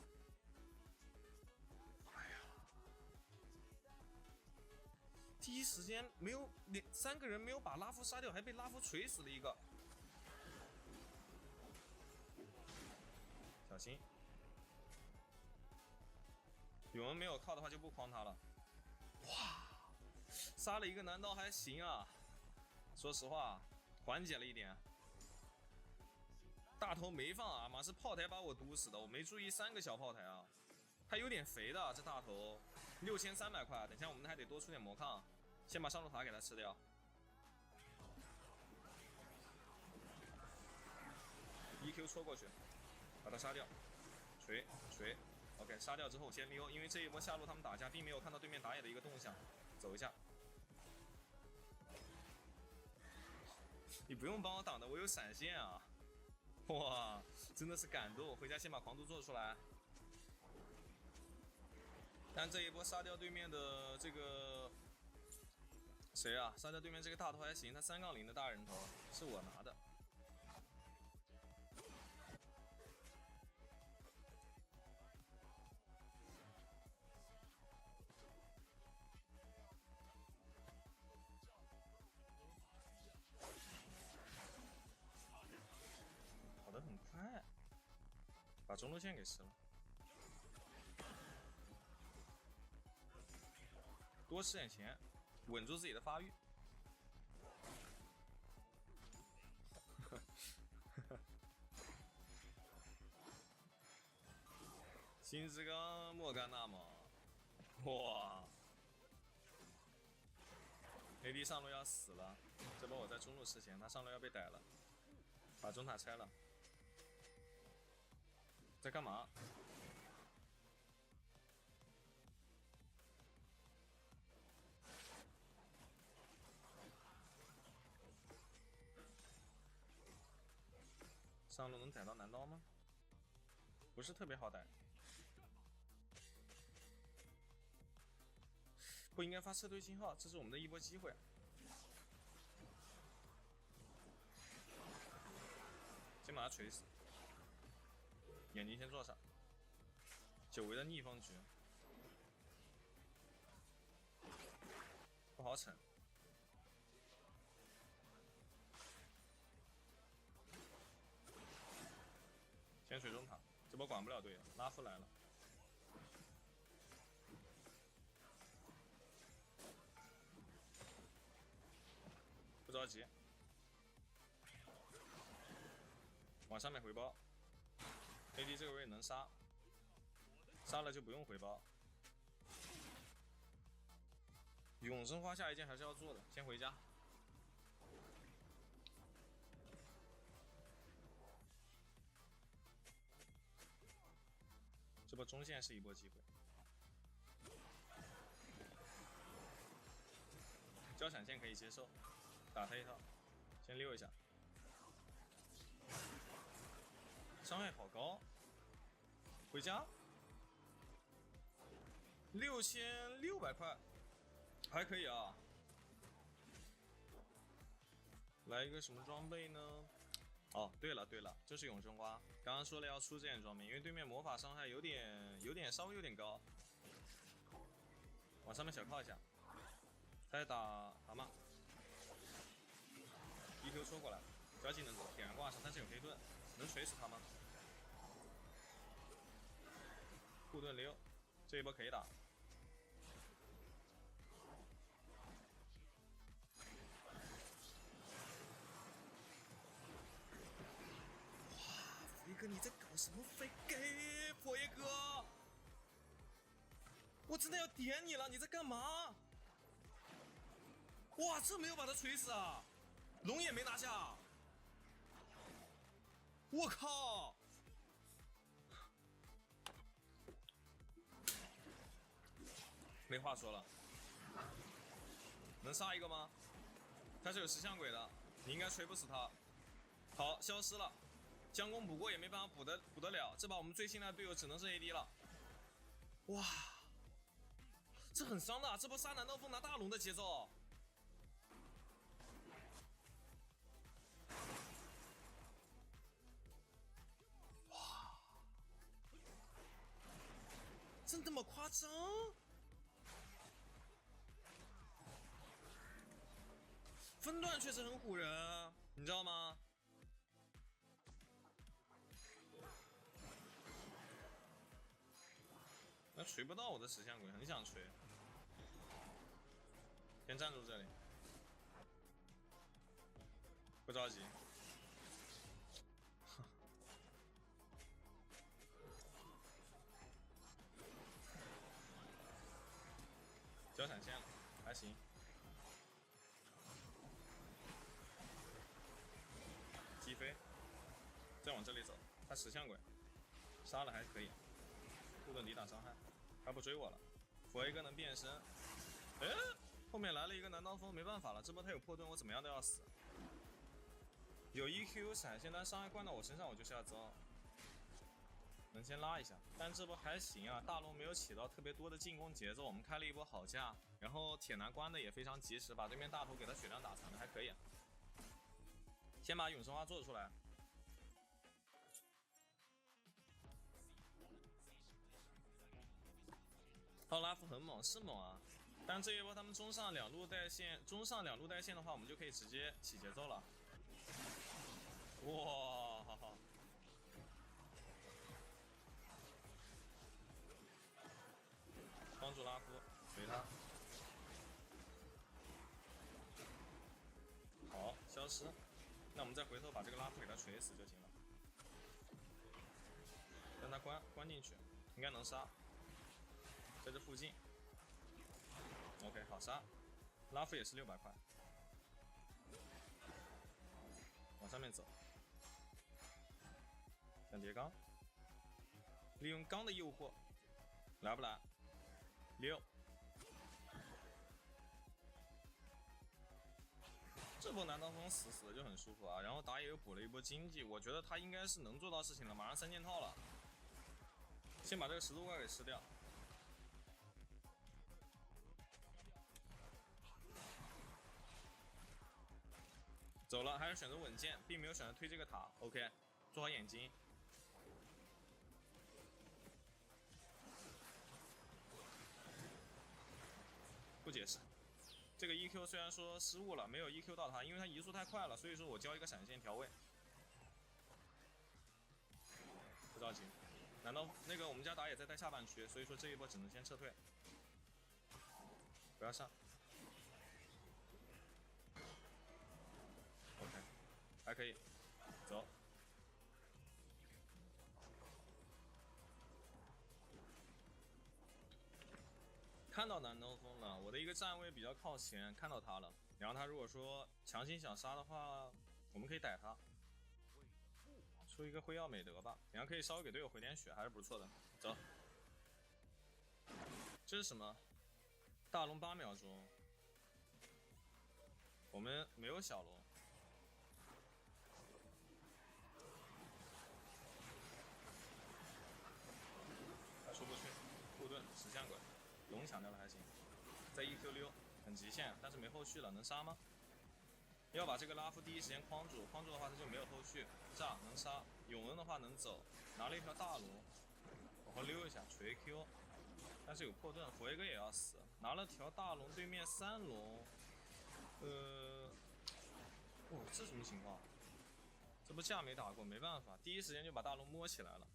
Speaker 1: 哎呀，第一时间没有3个人没有把拉夫杀掉，还被拉夫锤死了一个。小心，永恩没有靠的话就不框他了。哇！杀了一个难道还行啊？说实话，缓解了一点。大头没放阿玛，是炮台把我毒死的，我没注意3个小炮台啊，还有点肥的这大头，6300块，等一下我们还得多出点魔抗，先把上路塔给他吃掉。EQ 戳过去，把他杀掉，锤 ，OK， 杀掉之后先溜，因为这一波下路他们打架，并没有看到对面打野的一个动向，走一下。你不用帮我挡的，我有闪现啊！哇，真的是感动！回家先把狂毒做出来。但这一波杀掉对面的这个谁啊？杀掉对面这个大头还行，他3-0的大人头是我拿的。跑得很快，把中路线给吃了。多吃点钱，稳住自己的发育。金之刚莫甘娜吗？哇 ！AD 上路要死了，这波我在中路吃钱，他上路要被逮了，把中塔拆了。在干嘛？上路能逮到男刀吗？不是特别好逮。不应该发撤退信号，这是我们的一波机会。先把他锤死，眼睛先做上。久违的逆风局，不好逞。先水中塔，这波管不了队友，拉夫来了。不着急，往上面回包。AD 这个位能杀，杀了就不用回包。永生花下一件还是要做的，先回家。这波中线是一波机会。交闪现可以接受，打他一套，先溜一下。伤害好高，回家。6600块，还可以啊。来一个什么装备呢？哦，对了，就是永生花。刚刚说了要出这件装备，因为对面魔法伤害稍微有点高。往上面小靠一下，再打蛤蟆。EQ 戳过来，交技能走，点燃挂上，但是有黑盾，能锤死他吗？护盾溜，这一波可以打。飞哥，你在搞什么飞给佛爷哥？我真的要点你了，你在干嘛？哇，这没有把他锤死啊！龙也没拿下。我靠！没话说了。能杀一个吗？他是有石像鬼的，你应该锤不死他。好，消失了。将功补过也没办法补得了，这把我们最信赖的队友只能是 AD 了。哇，这很伤的，这波杀男刀锋拿大龙的节奏。哇，真他妈夸张！分段确实很唬人，你知道吗？那锤不到我的石像鬼，很想锤。先站住这里，不着急。交闪现了，还行。击飞，再往这里走，他石像鬼，杀了还可以。护盾抵挡伤害，他不追我了。佛 A 哥能变身，哎，后面来了一个男刀锋，没办法了，这波他有破盾，我怎么样都要死。有 EQ 闪现，但伤害灌到我身上，我就是要遭。能先拉一下，但这波还行啊，大龙没有起到特别多的进攻节奏，我们开了一波好架，然后铁男关的也非常及时，把对面大头给他血量打残了，还可以。先把永生花做出来。奥拉夫很猛，是猛啊！但这一波他们中上两路带线的话，我们就可以直接起节奏了。哇！帮助拉夫锤他，好，消失。那我们再回头把这个拉夫给他锤死就行了。让他关进去，应该能杀。在这附近 ，OK， 好杀，拉夫也是600块，往上面走，想叠钢，利用钢的诱惑，来不来？6，这波南刀锋死的就很舒服啊，然后打野又补了一波经济，我觉得他应该是能做到事情的，马上3件套了，先把这个10多块给吃掉。走了，还是选择稳健，并没有选择推这个塔。OK， 做好眼睛。不解释，这个 EQ 虽然说失误了，没有 EQ 到他，因为他移速太快了，所以说我交一个闪现调位。不着急，难道那个我们家打野在下半区，所以说这一波只能先撤退，不要上。OK， 还可以，走。看到南刀锋了，我的一个站位比较靠前，看到他了。然后他如果说强行想杀的话，我们可以逮他，出一个辉耀美德吧，然后可以稍微给队友回点血，还是不错的。走，这是什么？大龙8秒钟，我们没有小龙。他出不去，护盾石像鬼。龙抢掉了还行，在 EQ 溜，很极限，但是没后续了，能杀吗？要把这个拉夫第一时间框住，框住的话他就没有后续，炸能杀，永恩的话能走，拿了一条大龙，往后溜一下锤 Q， 但是有破盾，佛耶哥也要死，拿了条大龙，对面3龙，这什么情况？这不架没打过，没办法，第一时间就把大龙摸起来了。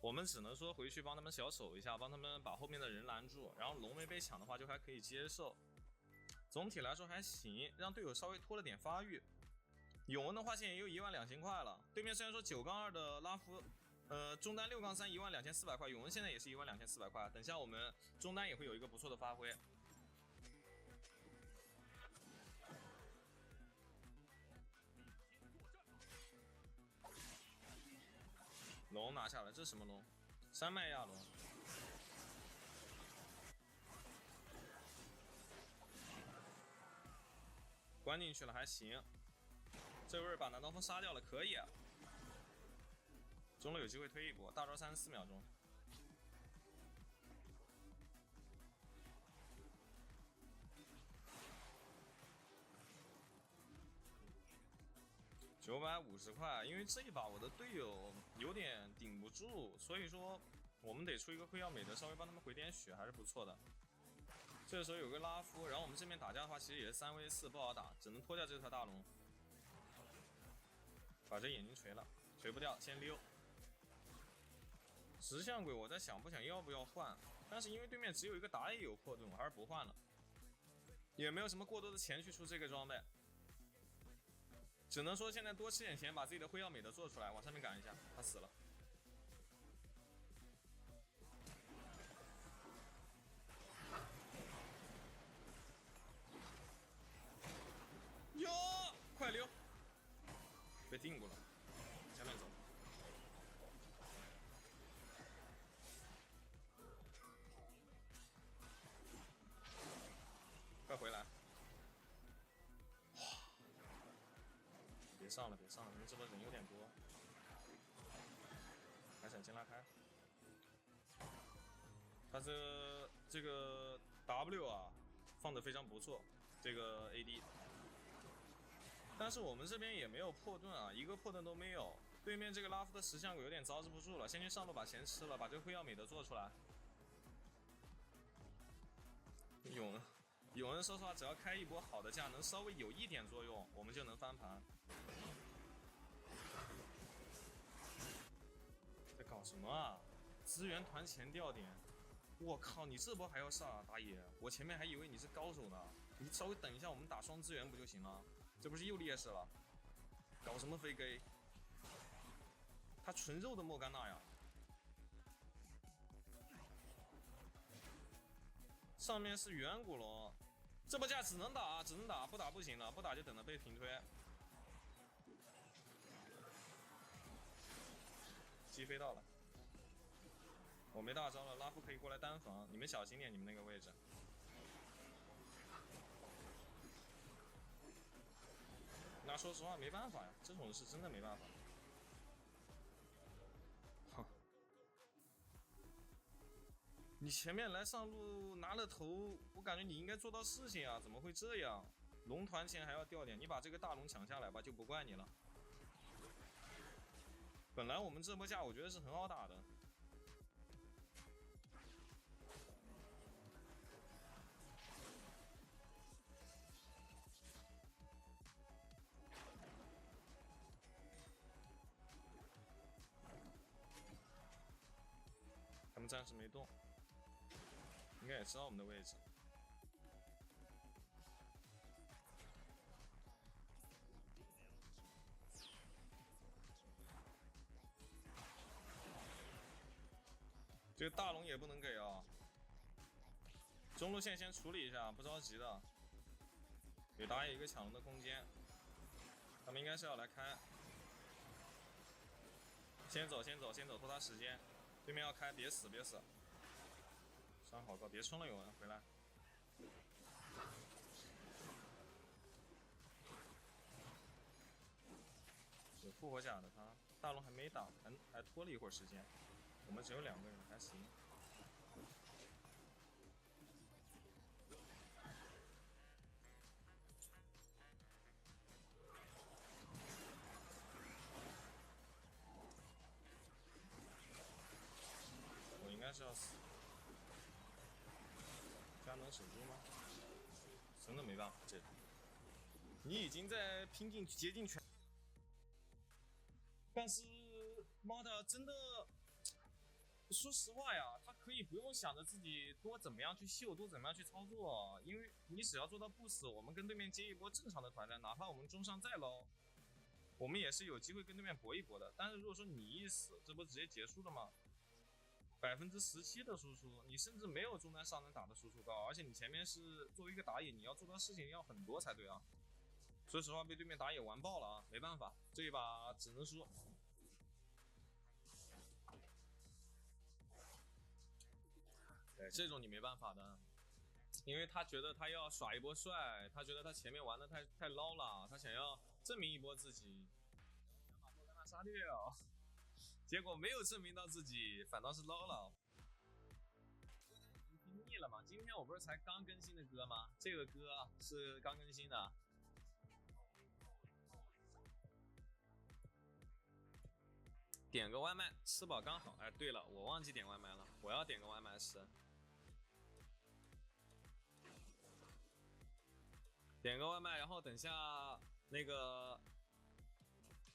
Speaker 1: 我们只能说回去帮他们小守一下，帮他们把后面的人拦住，然后龙没被抢的话就还可以接受。总体来说还行，让队友稍微拖了点发育。永恩的话现在也有12000块了，对面虽然说9-2的拉夫，中单6-3 12400块，永恩现在也是12400块，等下我们中单也会有一个不错的发挥。龙拿下来，这是什么龙？山脉亚龙。关进去了还行，这会儿把南刀锋杀掉了，可以啊。中路有机会推一波，大招34秒钟。950块，因为这一把我的队友有点顶不住，所以说我们得出一个辉耀美德，稍微帮他们回点血，还是不错的。这个时候有个拉夫，然后我们这边打架的话，其实也是3v4，不好打，只能拖掉这条大龙。把这眼睛锤了，锤不掉，先溜。石像鬼，我在想要不要换，但是因为对面只有一个打野有破盾，我还是不换了。也没有什么过多的钱去出这个装备。只能说现在多吃点钱，把自己的辉耀美德做出来，往上面赶一下。他死了。哟，快溜！被定过了，前面走。快回来！别上了，别上了，因为这波人有点多。还闪先拉开。他这个 W 啊，放的非常不错，这个 AD。但是我们这边也没有破盾啊，一个破盾都没有。对面这个拉夫的石像鬼有点招致不住了，先去上路把钱吃了，把这个辉耀美德做出来。永恩说实话，只要开一波好的架，能稍微有一点作用，我们就能翻盘。在搞什么啊？资源团前掉点，我靠！你这波还要上啊，打野！我前面还以为你是高手呢，你稍微等一下，我们打双资源不就行了？这不是又劣势了？搞什么飞给？他纯肉的莫甘娜呀！上面是远古龙，这波架只能打，不打不行了，不打就等着被平推。击飞到了，我没大招了，拉夫可以过来单防，你们小心点，你们那个位置。但说实话没办法呀，这种是真的没办法。哼，你前面来上路拿了头，我感觉你应该做到事情啊，怎么会这样？龙团前还要掉点，你把这个大龙抢下来吧，就不怪你了。本来我们这波架我觉得是很好打的。他们暂时没动，应该也知道我们的位置。这个大龙也不能给啊，中路线先处理一下，不着急的，给打野一个抢龙的空间。他们应该是要来开，先走，拖他时间。对面要开，别死，伤好高，别冲了，有人回来。有复活甲的他，大龙还没打，还拖了一会儿时间。我们只有2个人，还行。我应该是要死，这能守住吗？真的没办法，这你已经在拼尽竭尽全，但是妈的，真的。说实话呀，他可以不用想着自己多怎么样去秀，多怎么样去操作，因为你只要做到不死，我们跟对面接一波正常的团战，哪怕我们中上再捞，我们也是有机会跟对面搏一搏的。但是如果说你一死，这不直接结束了吗？17%的输出，你甚至没有中单上能打的输出高，而且你前面是作为一个打野，你要做到事情要很多才对啊。说实话，被对面打野玩爆了啊，没办法，这一把只能输。对，这种你没办法的，因为他觉得他要耍一波帅，他觉得他前面玩的太捞了，他想要证明一波自己，想把莫甘娜杀掉，结果没有证明到自己，反倒是捞了。已经听腻了嘛？今天我不是才刚更新的歌吗？这个歌是刚更新的。点个外卖，吃饱刚好。哎，对了，我忘记点外卖了，我要点个外卖吃。点个外卖，然后等下那个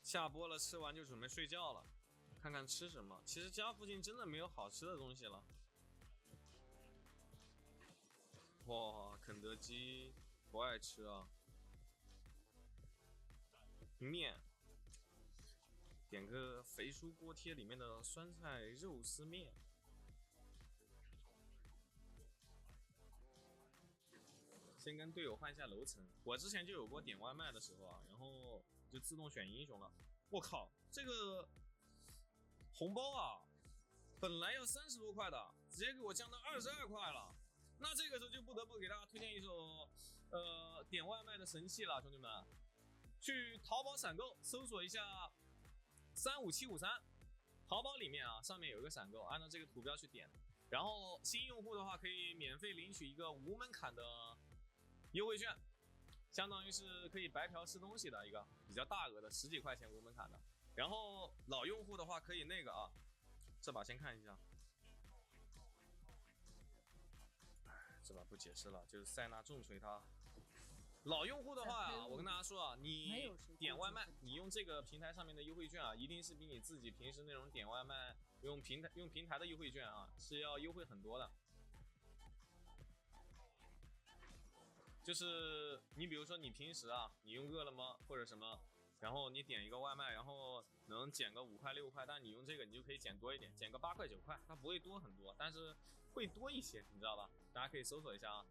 Speaker 1: 下播了，吃完就准备睡觉了，看看吃什么。其实家附近真的没有好吃的东西了。哇，肯德基不爱吃啊。面，点个肥叔锅贴里面的酸菜肉丝面。先跟队友换一下楼层。我之前就有过点外卖的时候啊，然后就自动选英雄了。我靠，这个红包啊，本来要30多块的，直接给我降到22块了。那这个时候就不得不给大家推荐一首点外卖的神器了，兄弟们，去淘宝闪购搜索一下35753，淘宝里面啊上面有一个闪购，按照这个图标去点。然后新用户的话可以免费领取一个无门槛的优惠券，相当于是可以白嫖吃东西的一个比较大额的10几块钱无门槛的。然后老用户的话可以那个啊，这把先看一下，这把不解释了，就是塞纳重锤它。老用户的话啊，我跟大家说啊，你点外卖，你用这个平台上面的优惠券啊，一定是比你自己平时那种点外卖用平台的优惠券啊是要优惠很多的。就是你比如说你平时啊，你用饿了么或者什么，然后你点一个外卖，然后能减个5块6块，但你用这个你就可以减多一点，减个8块9块，它不会多很多，但是会多一些，你知道吧？大家可以搜索一下啊。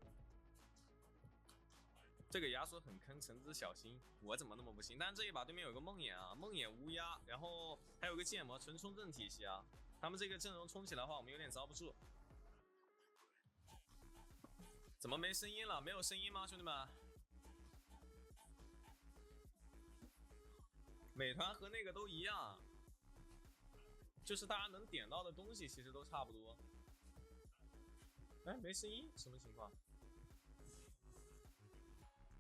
Speaker 1: 这个亚索很坑，橙子小心，我怎么那么不行？但这一把对面有个梦魇啊，梦魇乌鸦，然后还有个剑魔纯冲阵体系啊，他们这个阵容冲起来的话，我们有点遭不住。怎么没声音了？没有声音吗，兄弟们？美团和那个都一样，就是大家能点到的东西其实都差不多。哎，没声音，什么情况？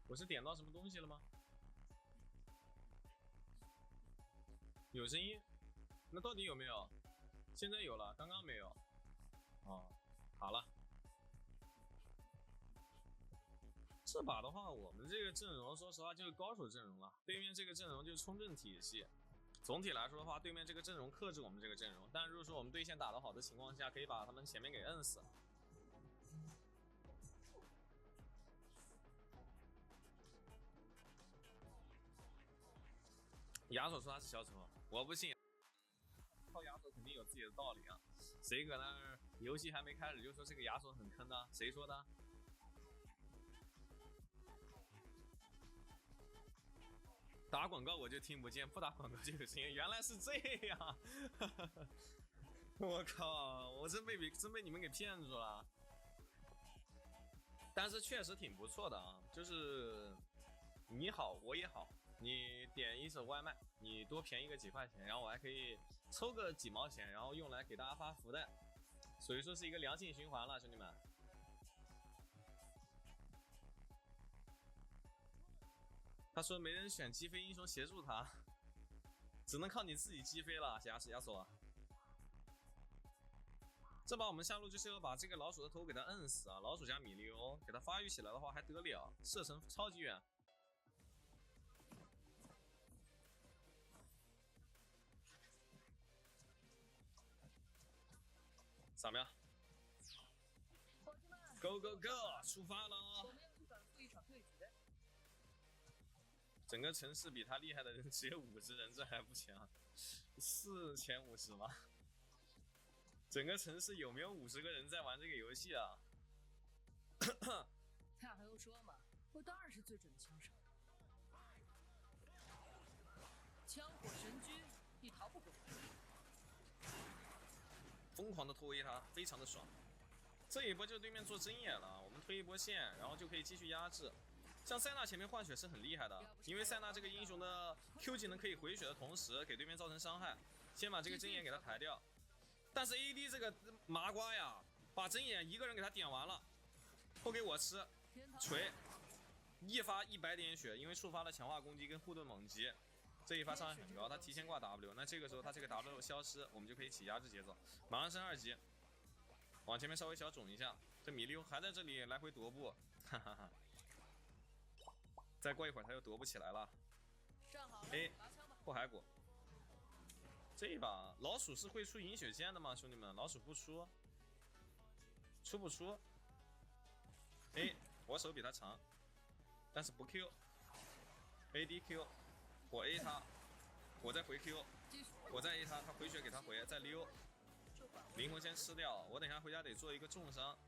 Speaker 1: 我是点到什么东西了吗？有声音，那到底有没有？现在有了，刚刚没有。哦，好了。这把的话，我们这个阵容，说实话就是高手阵容了。对面这个阵容就是冲阵体系。总体来说的话，对面这个阵容克制我们这个阵容。但如果说我们对线打得好的情况下，可以把他们前面给摁死。亚索说他是小丑，我不信。靠亚索肯定有自己的道理啊！谁搁那儿游戏还没开始就说这个亚索很坑的？谁说的？打广告我就听不见，不打广告就有声音，原来是这样！我靠，我真被你们给骗住了。但是确实挺不错的啊，就是你好我也好，你点一手外卖，你多便宜个几块钱，然后我还可以抽个几毛钱，然后用来给大家发福袋，所以说是一个良性循环了，兄弟们。他说没人选击飞英雄协助他，只能靠你自己击飞了，亚索。这把我们下路就是要把这个老鼠的头给他摁死啊！老鼠加米利欧给他发育起来的话还得了，射程超级远。扫描 ，Go Go Go， 出发了！我们要去反复一场对决。整个城市比他厉害的人只有50人，这还不强？4前50吗？整个城市有没有50个人在玩这个游戏啊？
Speaker 6: 他还用说吗？我当然是最准的枪手。枪火神驹，你逃不过。
Speaker 1: 疯狂的突围他，非常的爽。这一波就对面做针眼了，我们推一波线，然后就可以继续压制。像塞纳前面换血是很厉害的，因为塞纳这个英雄的 Q 技能可以回血的同时给对面造成伤害。先把这个针眼给他抬掉，但是 AD 这个麻瓜呀，把针眼一个人给他点完了，不给我吃，锤，一发100点血，因为触发了强化攻击跟护盾猛击，这一发伤害很高，他提前挂 W， 那这个时候他这个 W 消失，我们就可以起压制节奏，马上升2级，往前面稍微小肿一下，这米溜还在这里来回踱步，哈哈哈。再过一会儿他又踱不起来了。哎，破骸骨。这一把老鼠是会出饮血剑的吗，兄弟们？老鼠不出，出不出？哎，我手比他长，但是不 Q。AD Q， 我 A 他，我再回 Q， 我再 A 他，他回血给他回，再溜。灵魂先吃掉，我等一下回家得做一个重伤。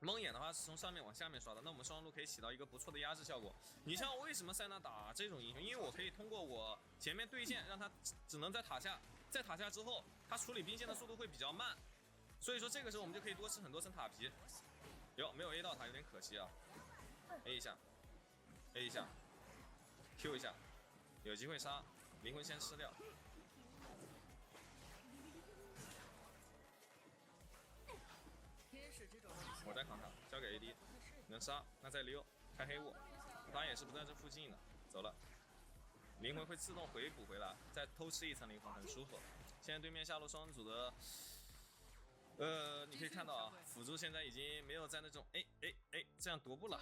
Speaker 1: 蒙眼的话是从上面往下面刷的，那我们双路可以起到一个不错的压制效果。你像为什么塞纳打这种英雄？因为我可以通过我前面对线，让他只能在塔下，在塔下之后，他处理兵线的速度会比较慢，所以说这个时候我们就可以多吃很多层塔皮。哟，没有 A 到塔有点可惜啊。A 一下 ，A 一下 ，Q 一下，有机会杀，灵魂先吃掉。我再扛他，交给 AD， 能杀，那再溜，开黑雾，他也是不在这附近的，走了，灵魂会自动回补回来，再偷吃一层灵魂，很舒服。现在对面下路双组的，你可以看到啊，辅助现在已经没有在那种这样踱步了，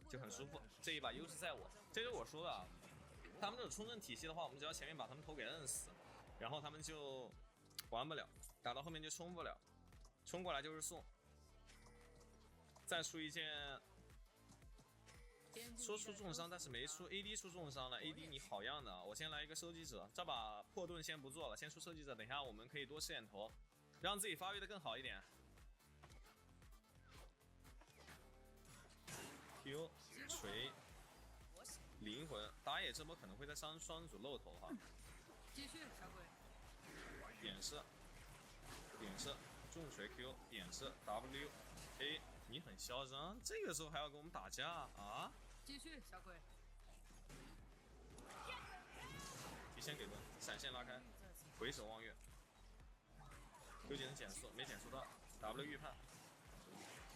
Speaker 1: 就很舒服。这一把优势在我，这就是我说的啊，他们这种冲阵体系的话，我们只要前面把他们头给摁死，然后他们就玩不了，打到后面就冲不了，冲过来就是送。再出一件，说出重伤，但是没出 AD 出重伤了。AD 你好样的啊！我先来一个收集者，这把破盾先不做了，先出收集者。等一下我们可以多吃点头，让自己发育的更好一点。Q 锤灵魂，打野这波可能会在双组露头哈。
Speaker 6: 继续，小鬼。
Speaker 1: 点射，点射，重锤 Q 点射 W A。你很嚣张，这个时候还要跟我们打架啊！
Speaker 6: 继续，小鬼。
Speaker 1: 先给盾，闪现拉开，回首望月，Q 技能减速没减速到 ，W 预判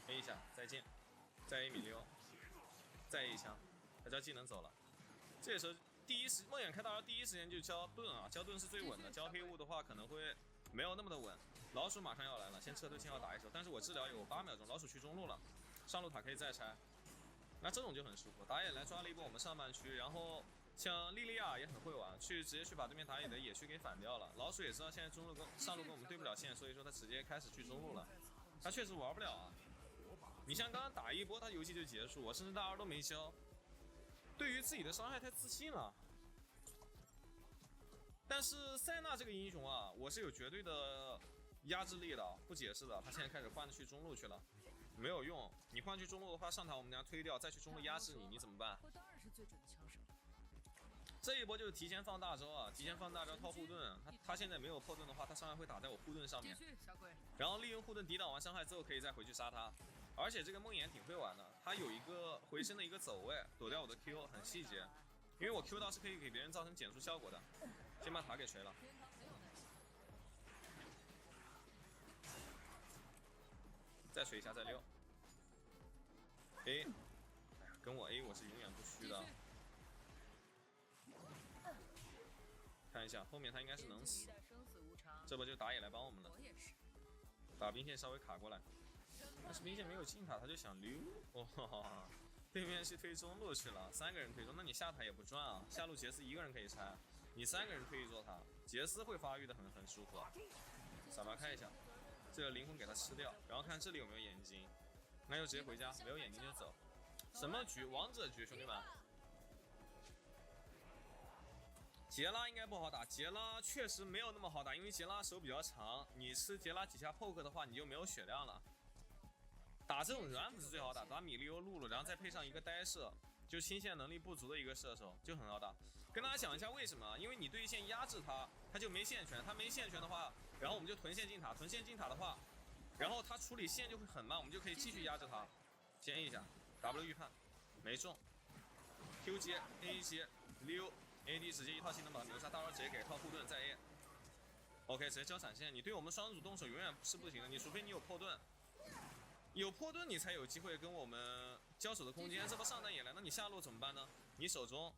Speaker 1: ，A 一下再见，再 A 米利欧，再 A 一枪，他交技能走了。这时候梦魇开大招第一时间就交盾啊，交盾是最稳的，交黑雾的话可能会没有那么的稳。老鼠马上要来了，先撤退，先要打一手，但是我治疗有8秒钟，老鼠去中路了，上路塔可以再拆。那这种就很舒服，打野来抓了一波我们上半区，然后像莉莉娅也很会玩，直接去把对面打野的野区给反掉了。老鼠也知道现在中路上路跟我们对不了线，所以说他直接开始去中路了。他确实玩不了啊！你像刚刚打一波，他游戏就结束，我甚至大招都没交，对于自己的伤害太自信了。但是塞纳这个英雄啊，我是有绝对的压制力的，不解释的。他现在开始换去中路去了。没有用，你换去中路的话，上塔我们俩推掉，再去中路压制你，你怎么办？
Speaker 6: 我当然是最准的枪手。
Speaker 1: 这一波就是提前放大招啊，提前放大招套护盾。他现在没有破盾的话，他伤害会打在我护盾上面。
Speaker 6: 继续，小鬼。
Speaker 1: 然后利用护盾抵挡完伤害之后，可以再回去杀他。而且这个梦魇挺会玩的，他有一个回身的一个走位，躲掉我的 Q， 很细节。因为我 Q 到是可以给别人造成减速效果的。先把塔给锤了。再锤一下再溜。A， 跟我 A 我是永远不虚的。看一下后面他应该是能死，这波就打野来帮我们了。把兵线稍微卡过来，但是兵线没有进塔，他就想溜。哇，对面是推中路去了，3个人推中，那你下塔也不赚啊。下路杰斯1个人可以拆，你3个人推一座塔，杰斯会发育的很舒服。傻白开一下，这个灵魂给他吃掉，然后看这里有没有眼睛，那就直接回家，没有眼睛就走。什么局？王者局，兄弟们。杰拉应该不好打，杰拉确实没有那么好打，因为杰拉手比较长，你吃杰拉几下 poke 的话，你就没有血量了。打这种软不是最好打，打米利欧、露露，然后再配上一个呆射，就清线能力不足的一个射手，就很好打。跟大家讲一下为什么，因为你对线压制他，他就没线权，他没线权的话，然后我们就屯线进塔，屯线进塔的话，然后他处理线就会很慢，我们就可以继续压制他。先 A 一下 ，W 预判没中 ，Q 接 A 接溜。AD 直接一套技能把秒杀，大招直接给套护盾再 A。OK， 直接交闪现。你对我们双主动手永远是不行的，你除非你有破盾，有破盾你才有机会跟我们交手的空间。这波上单也来，那你下路怎么办呢？你手中，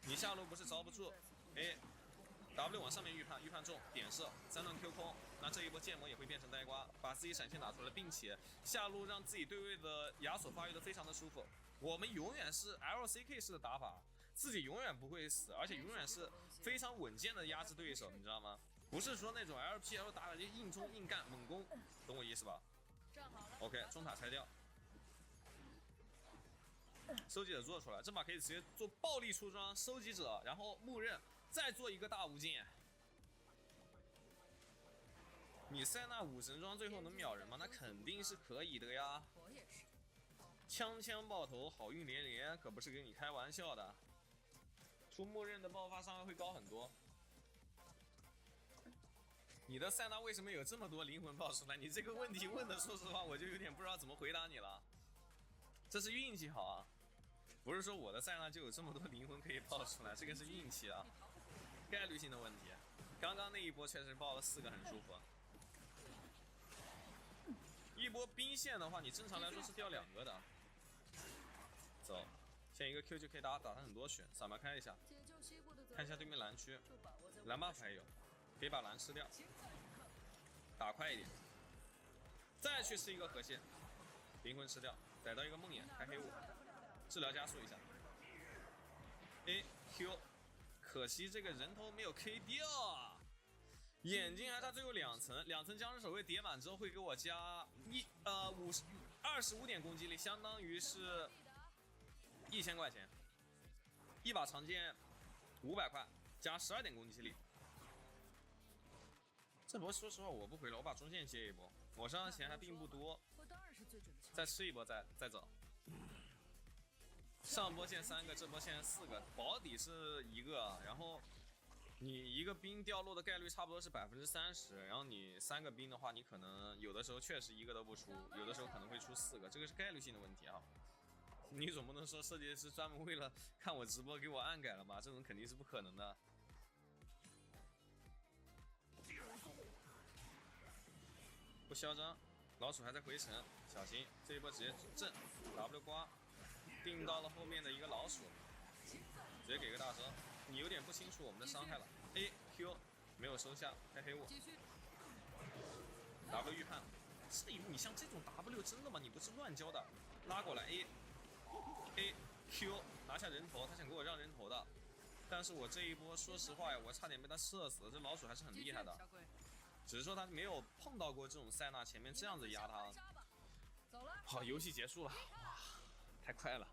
Speaker 1: 你下路不是招不住 ？A，W 往上面预判，预判中点射，3段 Q 空，那这一波剑魔也会变成呆瓜，把自己闪现打出来，并且下路让自己对位的亚索发育的非常的舒服。我们永远是 LCK 式的打法。自己永远不会死，而且永远是非常稳健的压制对手，你知道吗？不是说那种 LPL 打就硬冲硬干猛攻，懂我意思吧 ？OK， 中塔拆掉，收集者做出来，这把可以直接做暴力出装，收集者，然后木刃，再做一个大无尽。你塞纳5神装最后能秒人吗？那肯定是可以的呀。枪枪爆头，好运连连，可不是跟你开玩笑的。出木刃的爆发伤害会高很多。你的塞纳为什么有这么多灵魂爆出来？你这个问题问的，说实话我就有点不知道怎么回答你了。这是运气好啊，不是说我的塞纳就有这么多灵魂可以爆出来，这个是运气啊，概率性的问题。刚刚那一波确实爆了4个，很舒服。一波兵线的话，你正常来说是掉2个的。走。先一个 Q 就可以打他很多血，扫描开一下，看一下对面蓝区，蓝 buff 还有，可以把蓝吃掉，打快一点，再去吃一个河蟹，灵魂吃掉，逮到一个梦魇开黑雾，治疗加速一下 ，A Q， 可惜这个人头没有 K 掉啊，眼睛还差最后2层，2层僵尸守卫叠满之后会给我加25点攻击力，相当于是。1000块钱，一把长剑500块，加12点攻击力。这波说实话我不回了，我把中线接一波，我身上钱还并不多，再吃一波再走。上波线3个，这波线4个，保底是1个，然后你一个兵掉落的概率差不多是30%，然后你3个兵的话，你可能有的时候确实1个都不出，有的时候可能会出4个，这个是概率性的问题啊。你总不能说设计师专门为了看我直播给我暗改了吧？这种肯定是不可能的。嚣张，老鼠还在回城，小心这一波直接震 W 刮，定到了后面的一个老鼠，直接给个大招。你有点不清楚我们的伤害了 ，A Q 没有收下，开黑我
Speaker 6: 继续。
Speaker 1: ，W 预判。至于你像这种 W 真的吗？你不是乱教的，拉过来 A Q 拿下人头，他想给我让人头的，但是我这一波说实话呀，我差点被他射死了，这老鼠还是很厉害的。
Speaker 6: 小鬼，
Speaker 1: 只是说他没有碰到过这种塞纳前面这样子压他。
Speaker 6: 走了。
Speaker 1: 好，游戏结束了，哇，太快了！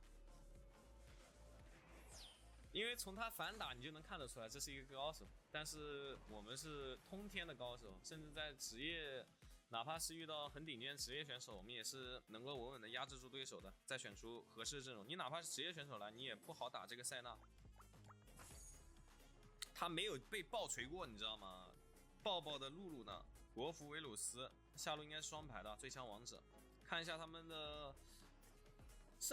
Speaker 1: 因为从他反打你就能看得出来这是一个高手，但是我们是通天的高手，甚至在职业，哪怕是遇到很顶尖职业选手，我们也是能够稳稳的压制住对手的，再选出合适的阵容。你哪怕是职业选手来，你也不好打这个塞纳。他没有被爆锤过，你知道吗？爆爆的露露呢？国服维鲁斯，下路应该是双排的最强王者。看一下他们的